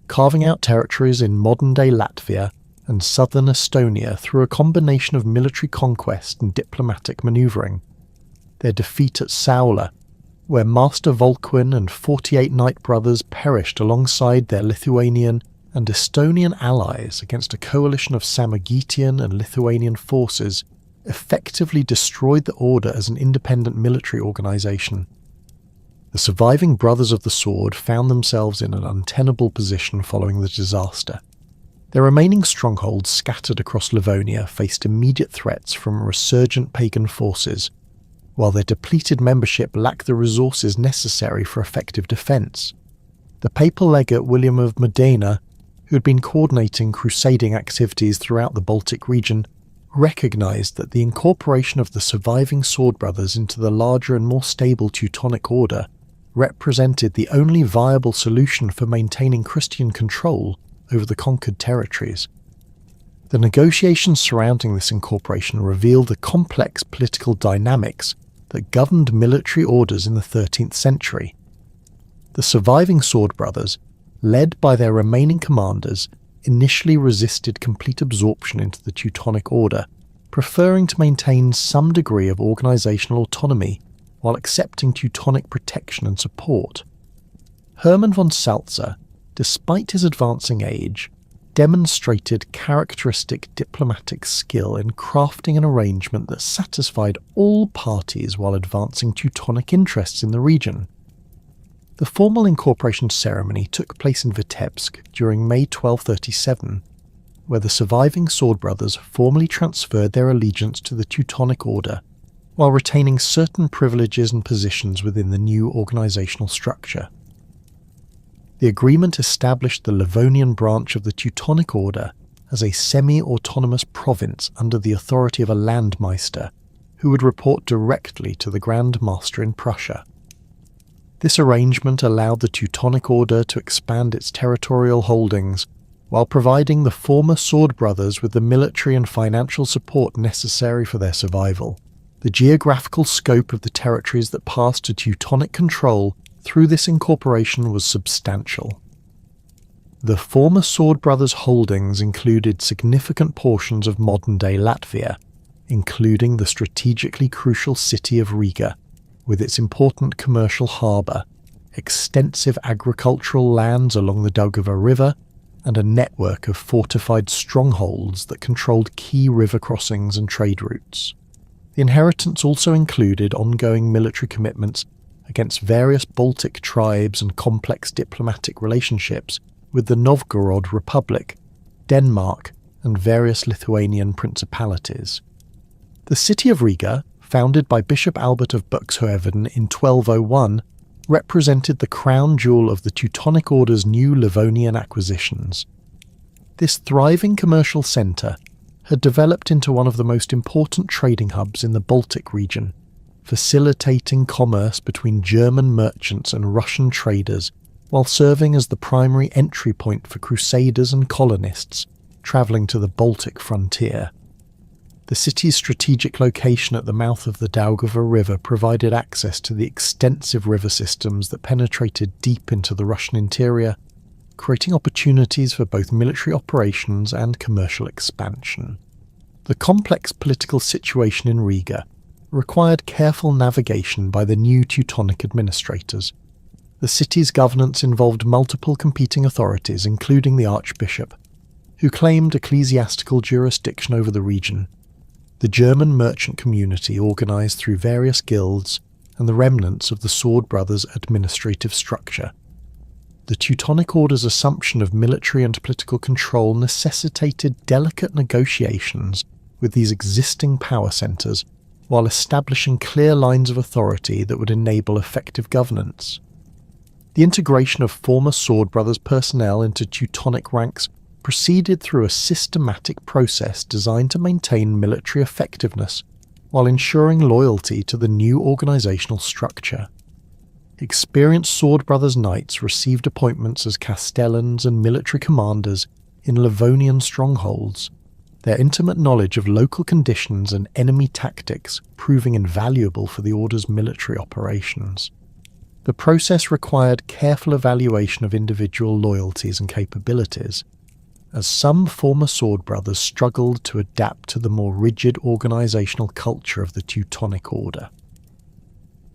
carving out territories in modern-day Latvia and southern Estonia through a combination of military conquest and diplomatic manoeuvring. Their defeat at Saula, where Master Volquin and 48 Knight brothers perished alongside their Lithuanian and Estonian allies against a coalition of Samogitian and Lithuanian forces, effectively destroyed the Order as an independent military organisation. The surviving Brothers of the Sword found themselves in an untenable position following the disaster. Their remaining strongholds scattered across Livonia faced immediate threats from resurgent pagan forces, while their depleted membership lacked the resources necessary for effective defence. The papal legate William of Modena, who had been coordinating crusading activities throughout the Baltic region, recognised that the incorporation of the surviving sword brothers into the larger and more stable Teutonic Order represented the only viable solution for maintaining Christian control over the conquered territories. The negotiations surrounding this incorporation reveal the complex political dynamics that governed military orders in the 13th century. The surviving sword brothers, led by their remaining commanders, initially resisted complete absorption into the Teutonic Order, preferring to maintain some degree of organisational autonomy while accepting Teutonic protection and support. Hermann von Salza, despite his advancing age, demonstrated characteristic diplomatic skill in crafting an arrangement that satisfied all parties while advancing Teutonic interests in the region. The formal incorporation ceremony took place in Vitebsk during May 1237, where the surviving sword brothers formally transferred their allegiance to the Teutonic Order, while retaining certain privileges and positions within the new organisational structure. The agreement established the Livonian branch of the Teutonic Order as a semi-autonomous province under the authority of a Landmeister, who would report directly to the Grand Master in Prussia. This arrangement allowed the Teutonic Order to expand its territorial holdings, while providing the former sword brothers with the military and financial support necessary for their survival. The geographical scope of the territories that passed to Teutonic control through this incorporation was substantial. The former sword brothers' holdings included significant portions of modern-day Latvia, including the strategically crucial city of Riga, with its important commercial harbour, extensive agricultural lands along the Daugava River, and a network of fortified strongholds that controlled key river crossings and trade routes. The inheritance also included ongoing military commitments against various Baltic tribes and complex diplomatic relationships with the Novgorod Republic, Denmark, and various Lithuanian principalities. The city of Riga, founded by Bishop Albert of Buxhoeveden in 1201, represented the crown jewel of the Teutonic Order's new Livonian acquisitions. This thriving commercial centre had developed into one of the most important trading hubs in the Baltic region, facilitating commerce between German merchants and Russian traders, while serving as the primary entry point for crusaders and colonists travelling to the Baltic frontier. The city's strategic location at the mouth of the Daugava River provided access to the extensive river systems that penetrated deep into the Russian interior, creating opportunities for both military operations and commercial expansion. The complex political situation in Riga required careful navigation by the new Teutonic administrators. The city's governance involved multiple competing authorities, including the archbishop, who claimed ecclesiastical jurisdiction over the region, the German merchant community organised through various guilds, and the remnants of the Sword Brothers' administrative structure. The Teutonic Order's assumption of military and political control necessitated delicate negotiations with these existing power centres, while establishing clear lines of authority that would enable effective governance. The integration of former Sword Brothers personnel into Teutonic ranks proceeded through a systematic process designed to maintain military effectiveness while ensuring loyalty to the new organisational structure. Experienced Sword Brothers Knights received appointments as castellans and military commanders in Livonian strongholds, their intimate knowledge of local conditions and enemy tactics proving invaluable for the Order's military operations. The process required careful evaluation of individual loyalties and capabilities, as some former Sword Brothers struggled to adapt to the more rigid organisational culture of the Teutonic Order.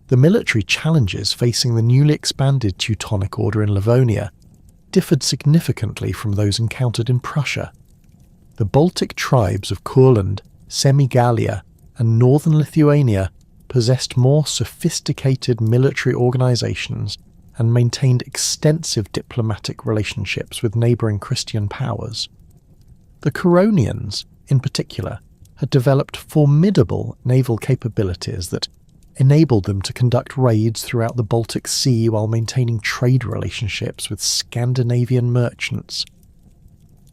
The military challenges facing the newly expanded Teutonic Order in Livonia differed significantly from those encountered in Prussia. The Baltic tribes of Courland, Semigalia, and northern Lithuania possessed more sophisticated military organisations and maintained extensive diplomatic relationships with neighbouring Christian powers. The Curonians, in particular, had developed formidable naval capabilities that enabled them to conduct raids throughout the Baltic Sea while maintaining trade relationships with Scandinavian merchants.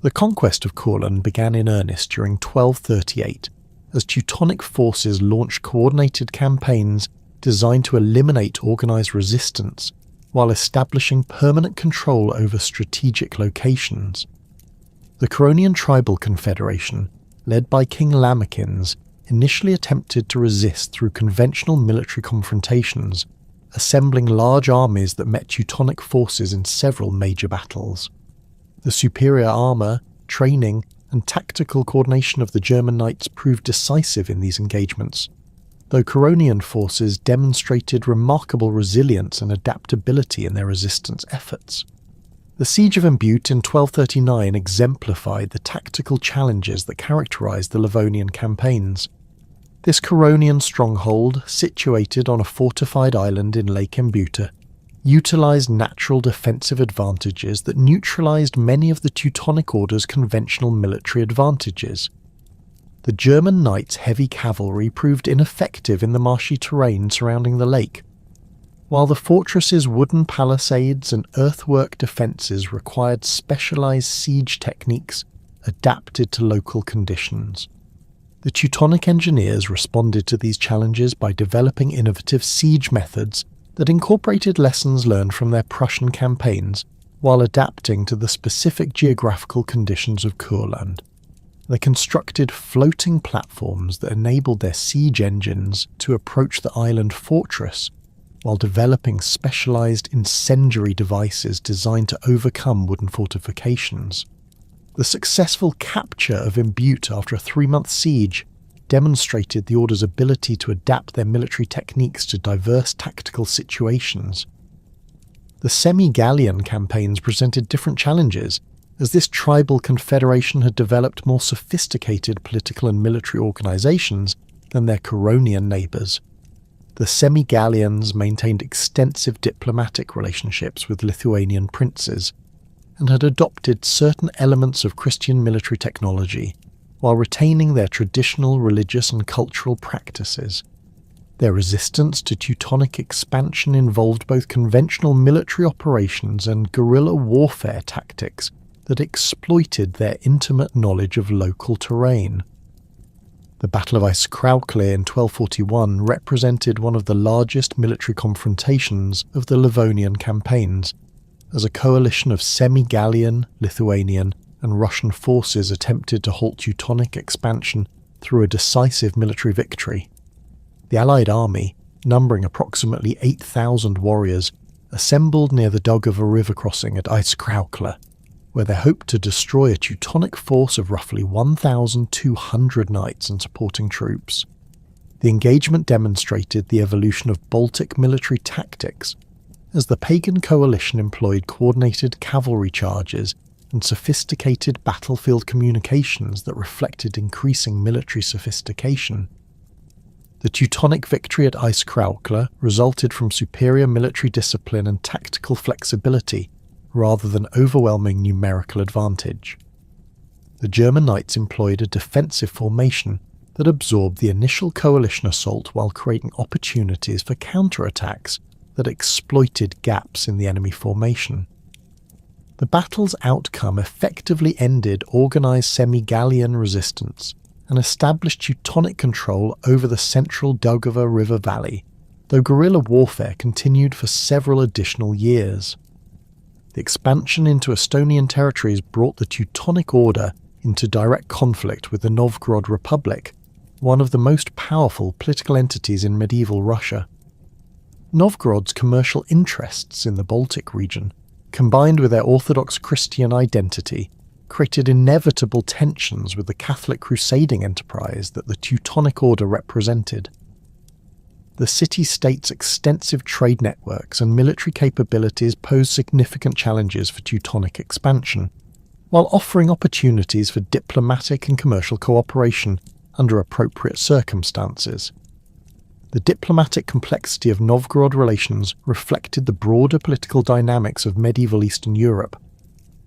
The conquest of Courland began in earnest during 1238 as Teutonic forces launched coordinated campaigns designed to eliminate organised resistance while establishing permanent control over strategic locations. The Curonian Tribal Confederation, led by King Lamachins, initially attempted to resist through conventional military confrontations, assembling large armies that met Teutonic forces in several major battles. The superior armour, training, and tactical coordination of the German knights proved decisive in these engagements, though Curonian forces demonstrated remarkable resilience and adaptability in their resistance efforts. The Siege of Embute in 1239 exemplified the tactical challenges that characterised the Livonian campaigns. This Curonian stronghold, situated on a fortified island in Lake Embute, utilised natural defensive advantages that neutralised many of the Teutonic Order's conventional military advantages. The German knights' heavy cavalry proved ineffective in the marshy terrain surrounding the lake, while the fortress's wooden palisades and earthwork defences required specialised siege techniques adapted to local conditions. The Teutonic engineers responded to these challenges by developing innovative siege methods that incorporated lessons learned from their Prussian campaigns while adapting to the specific geographical conditions of Kurland. They constructed floating platforms that enabled their siege engines to approach the island fortress while developing specialised incendiary devices designed to overcome wooden fortifications. The successful capture of Embute after a 3-month siege demonstrated the Order's ability to adapt their military techniques to diverse tactical situations. The semi-Gallian campaigns presented different challenges, as this tribal confederation had developed more sophisticated political and military organisations than their Curonian neighbours. The semi-Gallians maintained extensive diplomatic relationships with Lithuanian princes, and had adopted certain elements of Christian military technology, while retaining their traditional religious and cultural practices. Their resistance to Teutonic expansion involved both conventional military operations and guerrilla warfare tactics that exploited their intimate knowledge of local terrain. The Battle of Eiskraukle in 1241 represented one of the largest military confrontations of the Livonian campaigns, as a coalition of semi-Gallian, Lithuanian, and Russian forces attempted to halt Teutonic expansion through a decisive military victory. The Allied army, numbering approximately 8,000 warriors, assembled near the Daugava river crossing at Eiskraukle, where they hoped to destroy a Teutonic force of roughly 1,200 knights and supporting troops. The engagement demonstrated the evolution of Baltic military tactics, as the pagan coalition employed coordinated cavalry charges and sophisticated battlefield communications that reflected increasing military sophistication. The Teutonic victory at Eiskraukle resulted from superior military discipline and tactical flexibility rather than overwhelming numerical advantage. The German knights employed a defensive formation that absorbed the initial coalition assault while creating opportunities for counterattacks that exploited gaps in the enemy formation. The battle's outcome effectively ended organised semi-Gallian resistance and established Teutonic control over the central Daugava River valley, though guerrilla warfare continued for several additional years. The expansion into Estonian territories brought the Teutonic Order into direct conflict with the Novgorod Republic, one of the most powerful political entities in medieval Russia. Novgorod's commercial interests in the Baltic region, combined with their Orthodox Christian identity, created inevitable tensions with the Catholic crusading enterprise that the Teutonic Order represented. The city-state's extensive trade networks and military capabilities posed significant challenges for Teutonic expansion, while offering opportunities for diplomatic and commercial cooperation under appropriate circumstances. The diplomatic complexity of Novgorod relations reflected the broader political dynamics of medieval Eastern Europe,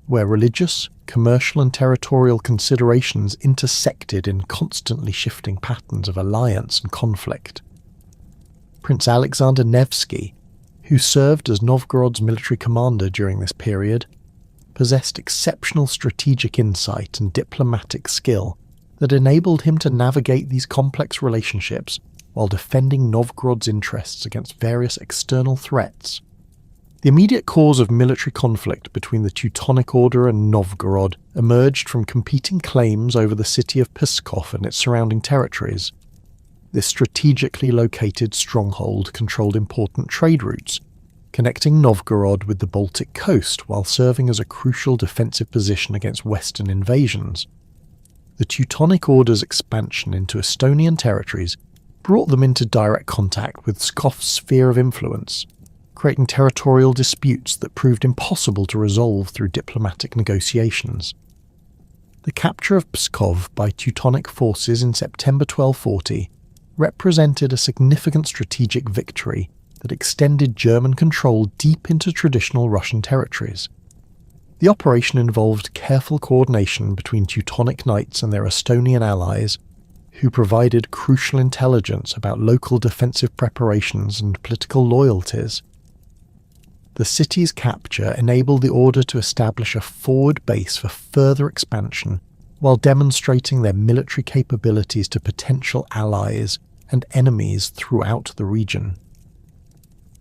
where religious, commercial and territorial considerations intersected in constantly shifting patterns of alliance and conflict. Prince Alexander Nevsky, who served as Novgorod's military commander during this period, possessed exceptional strategic insight and diplomatic skill that enabled him to navigate these complex relationships while defending Novgorod's interests against various external threats. The immediate cause of military conflict between the Teutonic Order and Novgorod emerged from competing claims over the city of Pskov and its surrounding territories. This strategically located stronghold controlled important trade routes, connecting Novgorod with the Baltic coast while serving as a crucial defensive position against Western invasions. The Teutonic Order's expansion into Estonian territories brought them into direct contact with Pskov's sphere of influence, creating territorial disputes that proved impossible to resolve through diplomatic negotiations. The capture of Pskov by Teutonic forces in September 1240 represented a significant strategic victory that extended German control deep into traditional Russian territories. The operation involved careful coordination between Teutonic Knights and their Estonian allies, who provided crucial intelligence about local defensive preparations and political loyalties. The city's capture enabled the Order to establish a forward base for further expansion while demonstrating their military capabilities to potential allies and enemies throughout the region.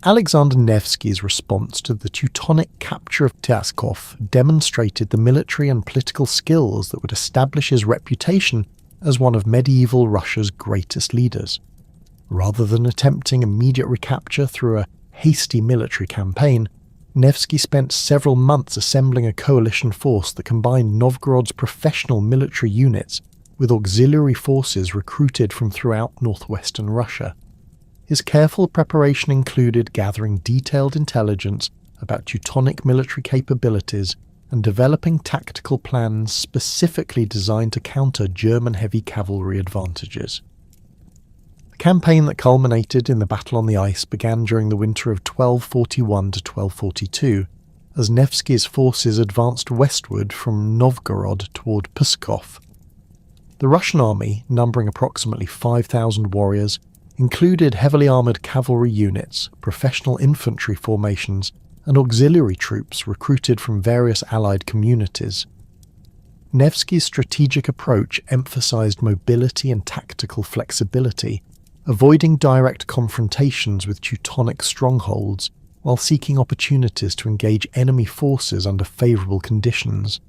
Alexander Nevsky's response to the Teutonic capture of Pskov demonstrated the military and political skills that would establish his reputation as one of medieval Russia's greatest leaders. Rather than attempting immediate recapture through a hasty military campaign, Nevsky spent several months assembling a coalition force that combined Novgorod's professional military units with auxiliary forces recruited from throughout northwestern Russia. His careful preparation included gathering detailed intelligence about Teutonic military capabilities and developing tactical plans specifically designed to counter German heavy cavalry advantages. The campaign that culminated in the Battle on the Ice began during the winter of 1241 to 1242, as Nevsky's forces advanced westward from Novgorod toward Pskov. The Russian army, numbering approximately 5,000 warriors, included heavily armoured cavalry units, professional infantry formations, and auxiliary troops recruited from various allied communities. Nevsky's strategic approach emphasised mobility and tactical flexibility, avoiding direct confrontations with Teutonic strongholds while seeking opportunities to engage enemy forces under favourable conditions.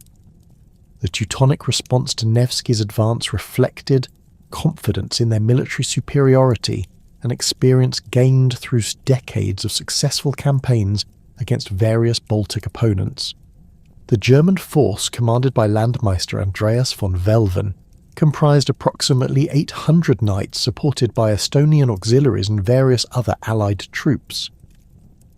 The Teutonic response to Nevsky's advance reflected confidence in their military superiority and experience gained through decades of successful campaigns against various Baltic opponents. The German force, commanded by Landmeister Andreas von Velven, comprised approximately 800 knights supported by Estonian auxiliaries and various other allied troops.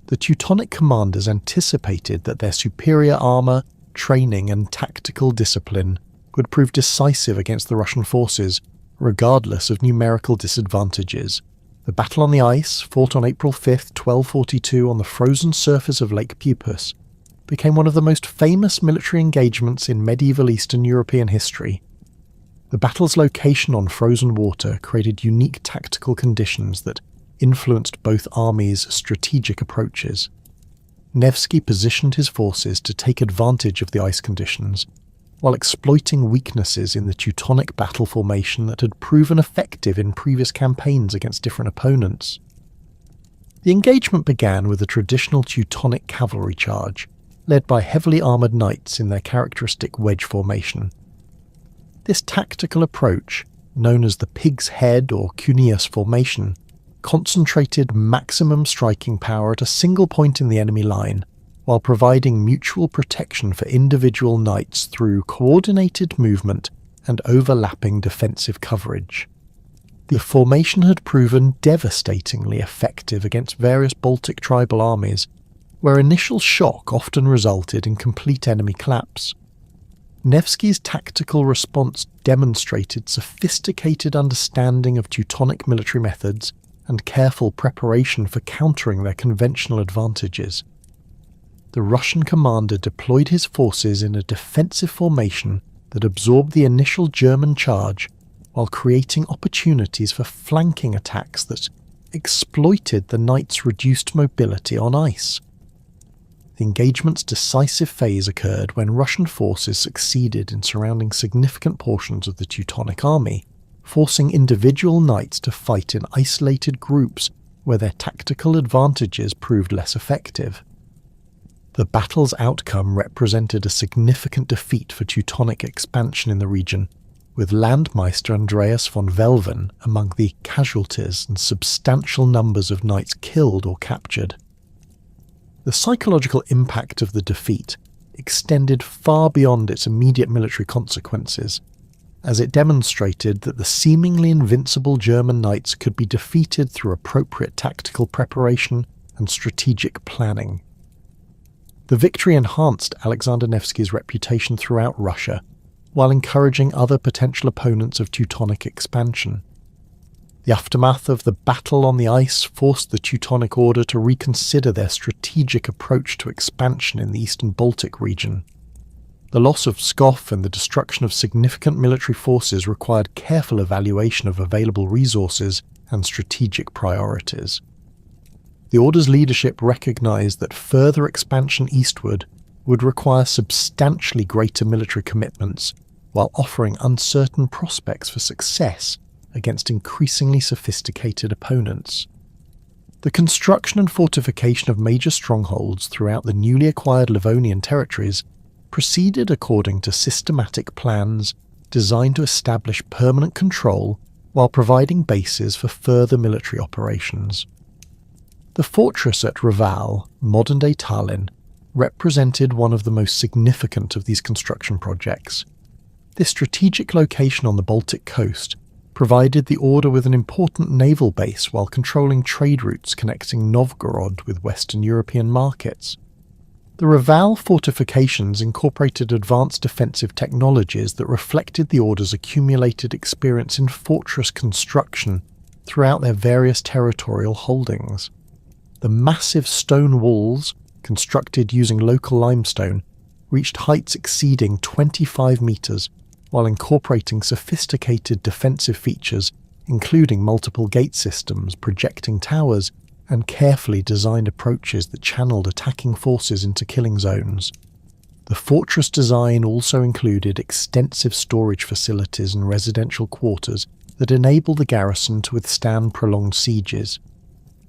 The Teutonic commanders anticipated that their superior armour, training and tactical discipline would prove decisive against the Russian forces, regardless of numerical disadvantages. The Battle on the Ice, fought on April 5, 1242 on the frozen surface of Lake Peipus, became one of the most famous military engagements in medieval Eastern European history. The battle's location on frozen water created unique tactical conditions that influenced both armies' strategic approaches. Nevsky positioned his forces to take advantage of the ice conditions, while exploiting weaknesses in the Teutonic battle formation that had proven effective in previous campaigns against different opponents. The engagement began with a traditional Teutonic cavalry charge, led by heavily armoured knights in their characteristic wedge formation. This tactical approach, known as the Pig's Head or Cuneus formation, concentrated maximum striking power at a single point in the enemy line, while providing mutual protection for individual knights through coordinated movement and overlapping defensive coverage. The formation had proven devastatingly effective against various Baltic tribal armies, where initial shock often resulted in complete enemy collapse. Nevsky's tactical response demonstrated sophisticated understanding of Teutonic military methods and careful preparation for countering their conventional advantages. The Russian commander deployed his forces in a defensive formation that absorbed the initial German charge while creating opportunities for flanking attacks that exploited the knights' reduced mobility on ice. The engagement's decisive phase occurred when Russian forces succeeded in surrounding significant portions of the Teutonic army, forcing individual knights to fight in isolated groups where their tactical advantages proved less effective. The battle's outcome represented a significant defeat for Teutonic expansion in the region, with Landmeister Andreas von Welven among the casualties and substantial numbers of knights killed or captured. The psychological impact of the defeat extended far beyond its immediate military consequences, as it demonstrated that the seemingly invincible German knights could be defeated through appropriate tactical preparation and strategic planning. The victory enhanced Alexander Nevsky's reputation throughout Russia, while encouraging other potential opponents of Teutonic expansion. The aftermath of the battle on the ice forced the Teutonic Order to reconsider their strategic approach to expansion in the eastern Baltic region. The loss of Pskov and the destruction of significant military forces required careful evaluation of available resources and strategic priorities. The Order's leadership recognized that further expansion eastward would require substantially greater military commitments, while offering uncertain prospects for success against increasingly sophisticated opponents. The construction and fortification of major strongholds throughout the newly acquired Livonian territories proceeded according to systematic plans designed to establish permanent control while providing bases for further military operations. The fortress at Reval, modern-day Tallinn, represented one of the most significant of these construction projects. This strategic location on the Baltic coast provided the Order with an important naval base while controlling trade routes connecting Novgorod with Western European markets. The Reval fortifications incorporated advanced defensive technologies that reflected the Order's accumulated experience in fortress construction throughout their various territorial holdings. The massive stone walls, constructed using local limestone, reached heights exceeding 25 metres, while incorporating sophisticated defensive features including multiple gate systems, projecting towers, and carefully designed approaches that channeled attacking forces into killing zones. The fortress design also included extensive storage facilities and residential quarters that enabled the garrison to withstand prolonged sieges.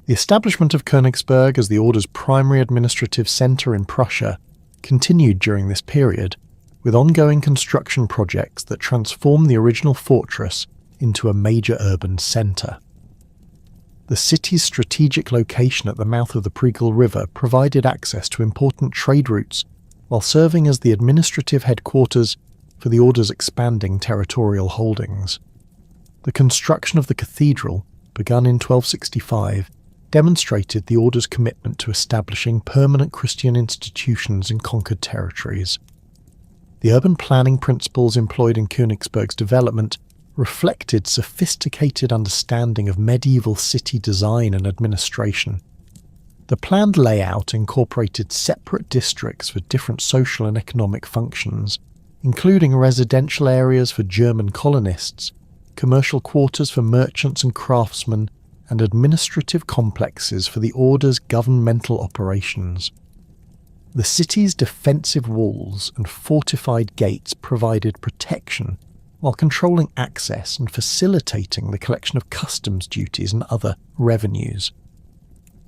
The establishment of Königsberg as the Order's primary administrative centre in Prussia continued during this period, with ongoing construction projects that transformed the original fortress into a major urban centre. The city's strategic location at the mouth of the Pregel River provided access to important trade routes, while serving as the administrative headquarters for the Order's expanding territorial holdings. The construction of the cathedral, begun in 1265, demonstrated the Order's commitment to establishing permanent Christian institutions in conquered territories. The urban planning principles employed in Königsberg's development reflected sophisticated understanding of medieval city design and administration. The planned layout incorporated separate districts for different social and economic functions, including residential areas for German colonists, commercial quarters for merchants and craftsmen, and administrative complexes for the Order's governmental operations. The city's defensive walls and fortified gates provided protection while controlling access and facilitating the collection of customs duties and other revenues.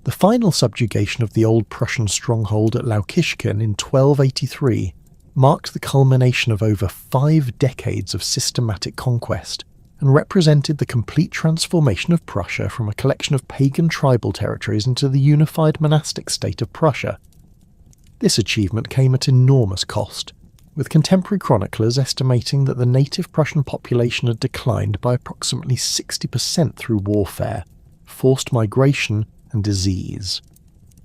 The final subjugation of the old Prussian stronghold at Laukishkin in 1283 marked the culmination of over 5 decades of systematic conquest and represented the complete transformation of Prussia from a collection of pagan tribal territories into the unified monastic state of Prussia. This achievement came at enormous cost, with contemporary chroniclers estimating that the native Prussian population had declined by approximately 60% through warfare, forced migration, and disease.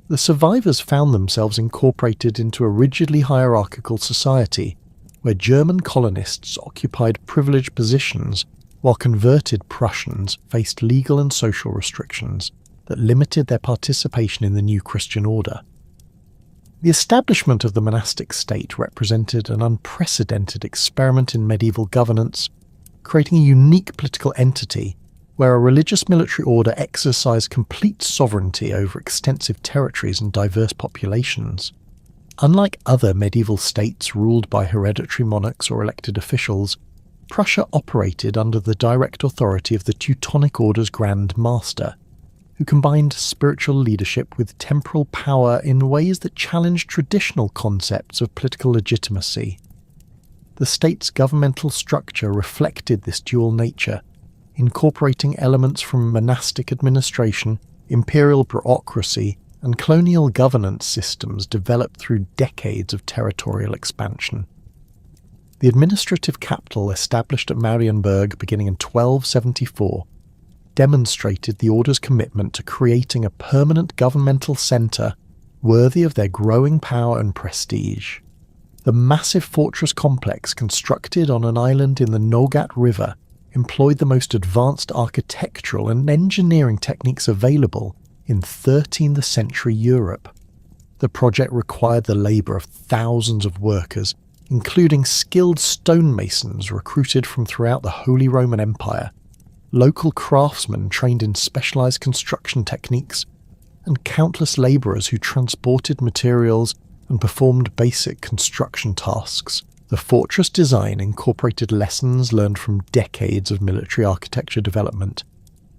The survivors found themselves incorporated into a rigidly hierarchical society, where German colonists occupied privileged positions, while converted Prussians faced legal and social restrictions that limited their participation in the new Christian order. The establishment of the monastic state represented an unprecedented experiment in medieval governance, creating a unique political entity where a religious military order exercised complete sovereignty over extensive territories and diverse populations. Unlike other medieval states ruled by hereditary monarchs or elected officials, Prussia operated under the direct authority of the Teutonic Order's Grand Master, who combined spiritual leadership with temporal power in ways that challenged traditional concepts of political legitimacy. The state's governmental structure reflected this dual nature, incorporating elements from monastic administration, imperial bureaucracy, and colonial governance systems developed through decades of territorial expansion. The administrative capital established at Marienburg beginning in 1274 demonstrated the Order's commitment to creating a permanent governmental centre worthy of their growing power and prestige. The massive fortress complex constructed on an island in the Nogat River employed the most advanced architectural and engineering techniques available in 13th century Europe. The project required the labour of thousands of workers, including skilled stonemasons recruited from throughout the Holy Roman Empire, local craftsmen trained in specialised construction techniques, and countless labourers who transported materials and performed basic construction tasks. The fortress design incorporated lessons learned from decades of military architecture development,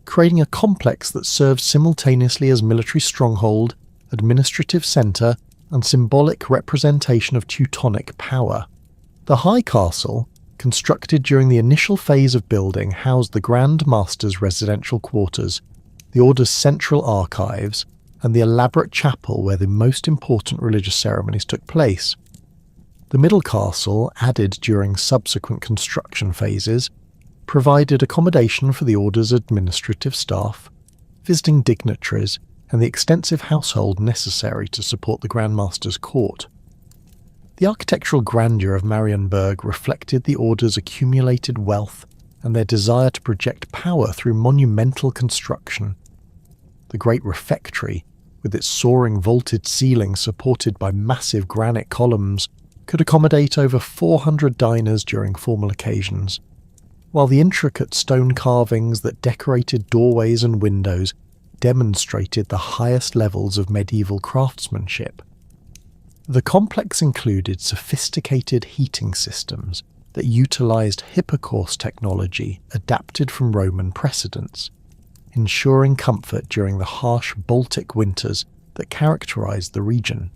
creating a complex that served simultaneously as military stronghold, administrative centre, and symbolic representation of Teutonic power. The High Castle, constructed during the initial phase of building, housed the Grand Master's residential quarters, the Order's central archives, and the elaborate chapel where the most important religious ceremonies took place. The Middle Castle, added during subsequent construction phases, provided accommodation for the Order's administrative staff, visiting dignitaries, and the extensive household necessary to support the Grand Master's court. The architectural grandeur of Marienburg reflected the Order's accumulated wealth and their desire to project power through monumental construction. The Great Refectory, with its soaring vaulted ceiling supported by massive granite columns, could accommodate over 400 diners during formal occasions, while the intricate stone carvings that decorated doorways and windows demonstrated the highest levels of medieval craftsmanship. The complex included sophisticated heating systems that utilised hypocaust technology adapted from Roman precedents, ensuring comfort during the harsh Baltic winters that characterised the region.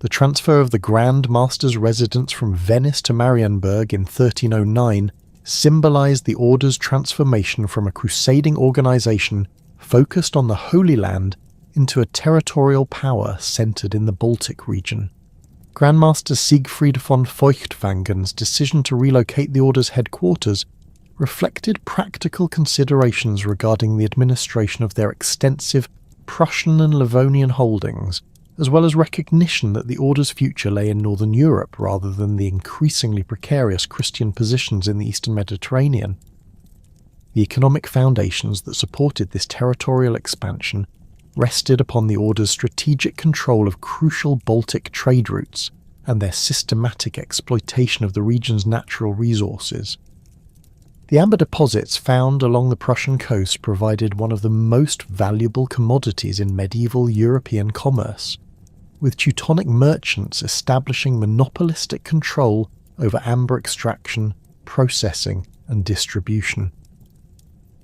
The transfer of the Grand Master's residence from Venice to Marienburg in 1309 symbolised the Order's transformation from a crusading organisation focused on the Holy Land into a territorial power centred in the Baltic region. Grand Master Siegfried von Feuchtwangen's decision to relocate the Order's headquarters reflected practical considerations regarding the administration of their extensive Prussian and Livonian holdings, as well as recognition that the Order's future lay in Northern Europe rather than the increasingly precarious Christian positions in the Eastern Mediterranean. The economic foundations that supported this territorial expansion rested upon the Order's strategic control of crucial Baltic trade routes and their systematic exploitation of the region's natural resources. The amber deposits found along the Prussian coast provided one of the most valuable commodities in medieval European commerce, with Teutonic merchants establishing monopolistic control over amber extraction, processing, and distribution.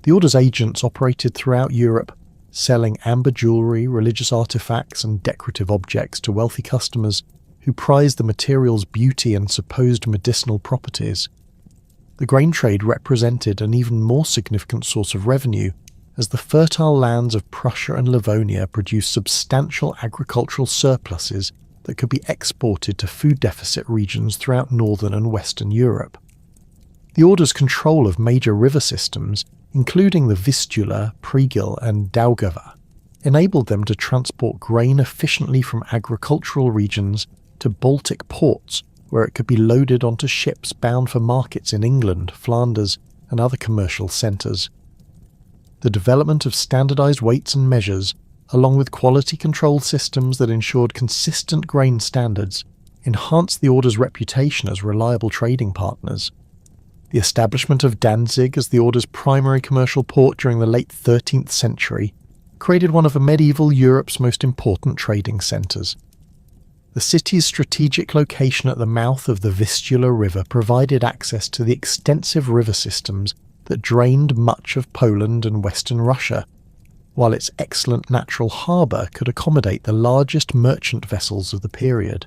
The Order's agents operated throughout Europe, selling amber jewellery, religious artefacts, and decorative objects to wealthy customers who prized the material's beauty and supposed medicinal properties. The grain trade represented an even more significant source of revenue, as the fertile lands of Prussia and Livonia produced substantial agricultural surpluses that could be exported to food deficit regions throughout northern and western Europe. The Order's control of major river systems, including the Vistula, Pregil, and Daugava, enabled them to transport grain efficiently from agricultural regions to Baltic ports, where it could be loaded onto ships bound for markets in England, Flanders, and other commercial centres. The development of standardised weights and measures, along with quality control systems that ensured consistent grain standards, enhanced the Order's reputation as reliable trading partners. The establishment of Danzig as the Order's primary commercial port during the late 13th century created one of medieval Europe's most important trading centres. The The city's strategic location at the mouth of the Vistula River provided access to the extensive river systems that drained much of Poland and western Russia, while its excellent natural harbour could accommodate the largest merchant vessels of the period.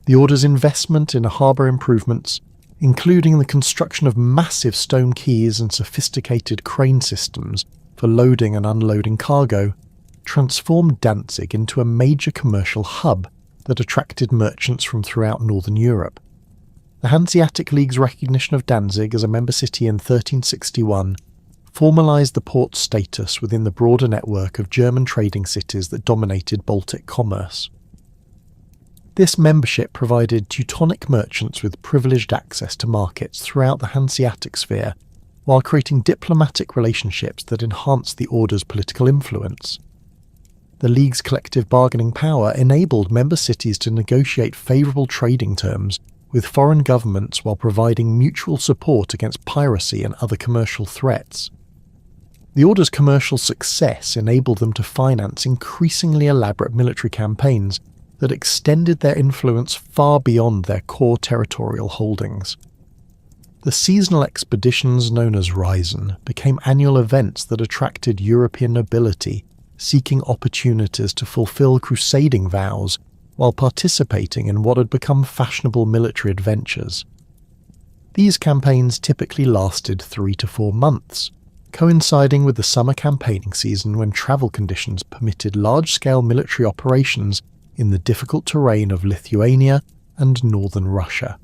The Order's investment in harbour improvements, including the construction of massive stone quays and sophisticated crane systems for loading and unloading cargo, transformed Danzig into a major commercial hub that attracted merchants from throughout northern Europe. The Hanseatic League's recognition of Danzig as a member city in 1361 formalised the port's status within the broader network of German trading cities that dominated Baltic commerce. This membership provided Teutonic merchants with privileged access to markets throughout the Hanseatic sphere, while creating diplomatic relationships that enhanced the Order's political influence. The League's collective bargaining power enabled member cities to negotiate favourable trading terms with foreign governments while providing mutual support against piracy and other commercial threats. The Order's commercial success enabled them to finance increasingly elaborate military campaigns that extended their influence far beyond their core territorial holdings. The seasonal expeditions known as Reisen became annual events that attracted European nobility seeking opportunities to fulfill crusading vows while participating in what had become fashionable military adventures. These campaigns typically lasted 3 to 4 months, coinciding with the summer campaigning season when travel conditions permitted large-scale military operations in the difficult terrain of Lithuania and northern Russia.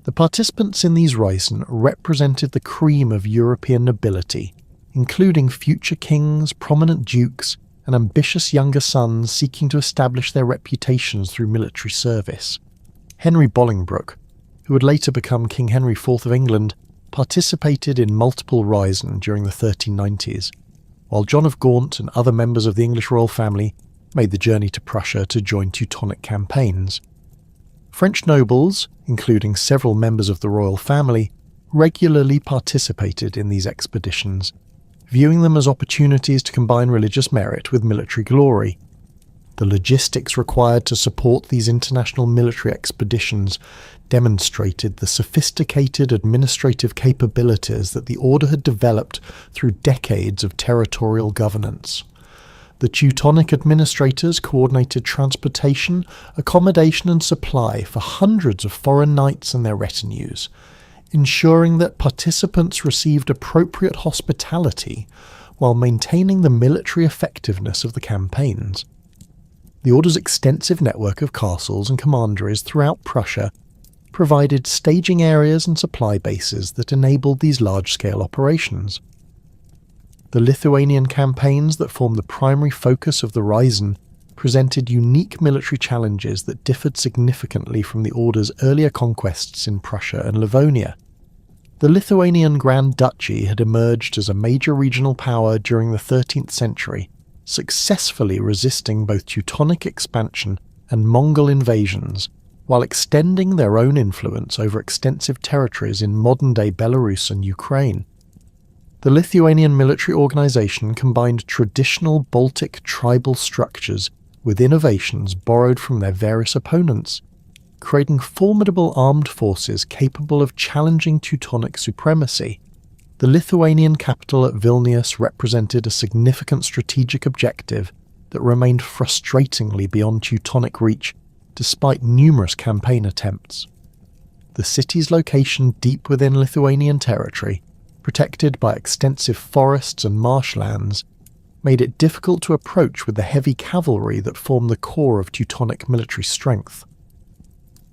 The participants in these Reisen represented the cream of European nobility, including future kings, prominent dukes, and ambitious younger sons seeking to establish their reputations through military service. Henry Bolingbroke, who would later become King Henry IV of England, participated in multiple Reisen during the 1390s, while John of Gaunt and other members of the English royal family made the journey to Prussia to join Teutonic campaigns. French nobles, including several members of the royal family, regularly participated in these expeditions, viewing them as opportunities to combine religious merit with military glory. The logistics required to support these international military expeditions demonstrated the sophisticated administrative capabilities that the Order had developed through decades of territorial governance. The Teutonic administrators coordinated transportation, accommodation and supply for hundreds of foreign knights and their retinues, ensuring that participants received appropriate hospitality while maintaining the military effectiveness of the campaigns. The Order's extensive network of castles and commanderies throughout Prussia provided staging areas and supply bases that enabled these large-scale operations. The Lithuanian campaigns that formed the primary focus of the Reisen presented unique military challenges that differed significantly from the Order's earlier conquests in Prussia and Livonia. The Lithuanian Grand Duchy had emerged as a major regional power during the 13th century, successfully resisting both Teutonic expansion and Mongol invasions, while extending their own influence over extensive territories in modern-day Belarus and Ukraine. The Lithuanian military organization combined traditional Baltic tribal structures with innovations borrowed from their various opponents, creating formidable armed forces capable of challenging Teutonic supremacy. The Lithuanian capital at Vilnius represented a significant strategic objective that remained frustratingly beyond Teutonic reach despite numerous campaign attempts. The city's location deep within Lithuanian territory, protected by extensive forests and marshlands, made it difficult to approach with the heavy cavalry that formed the core of Teutonic military strength.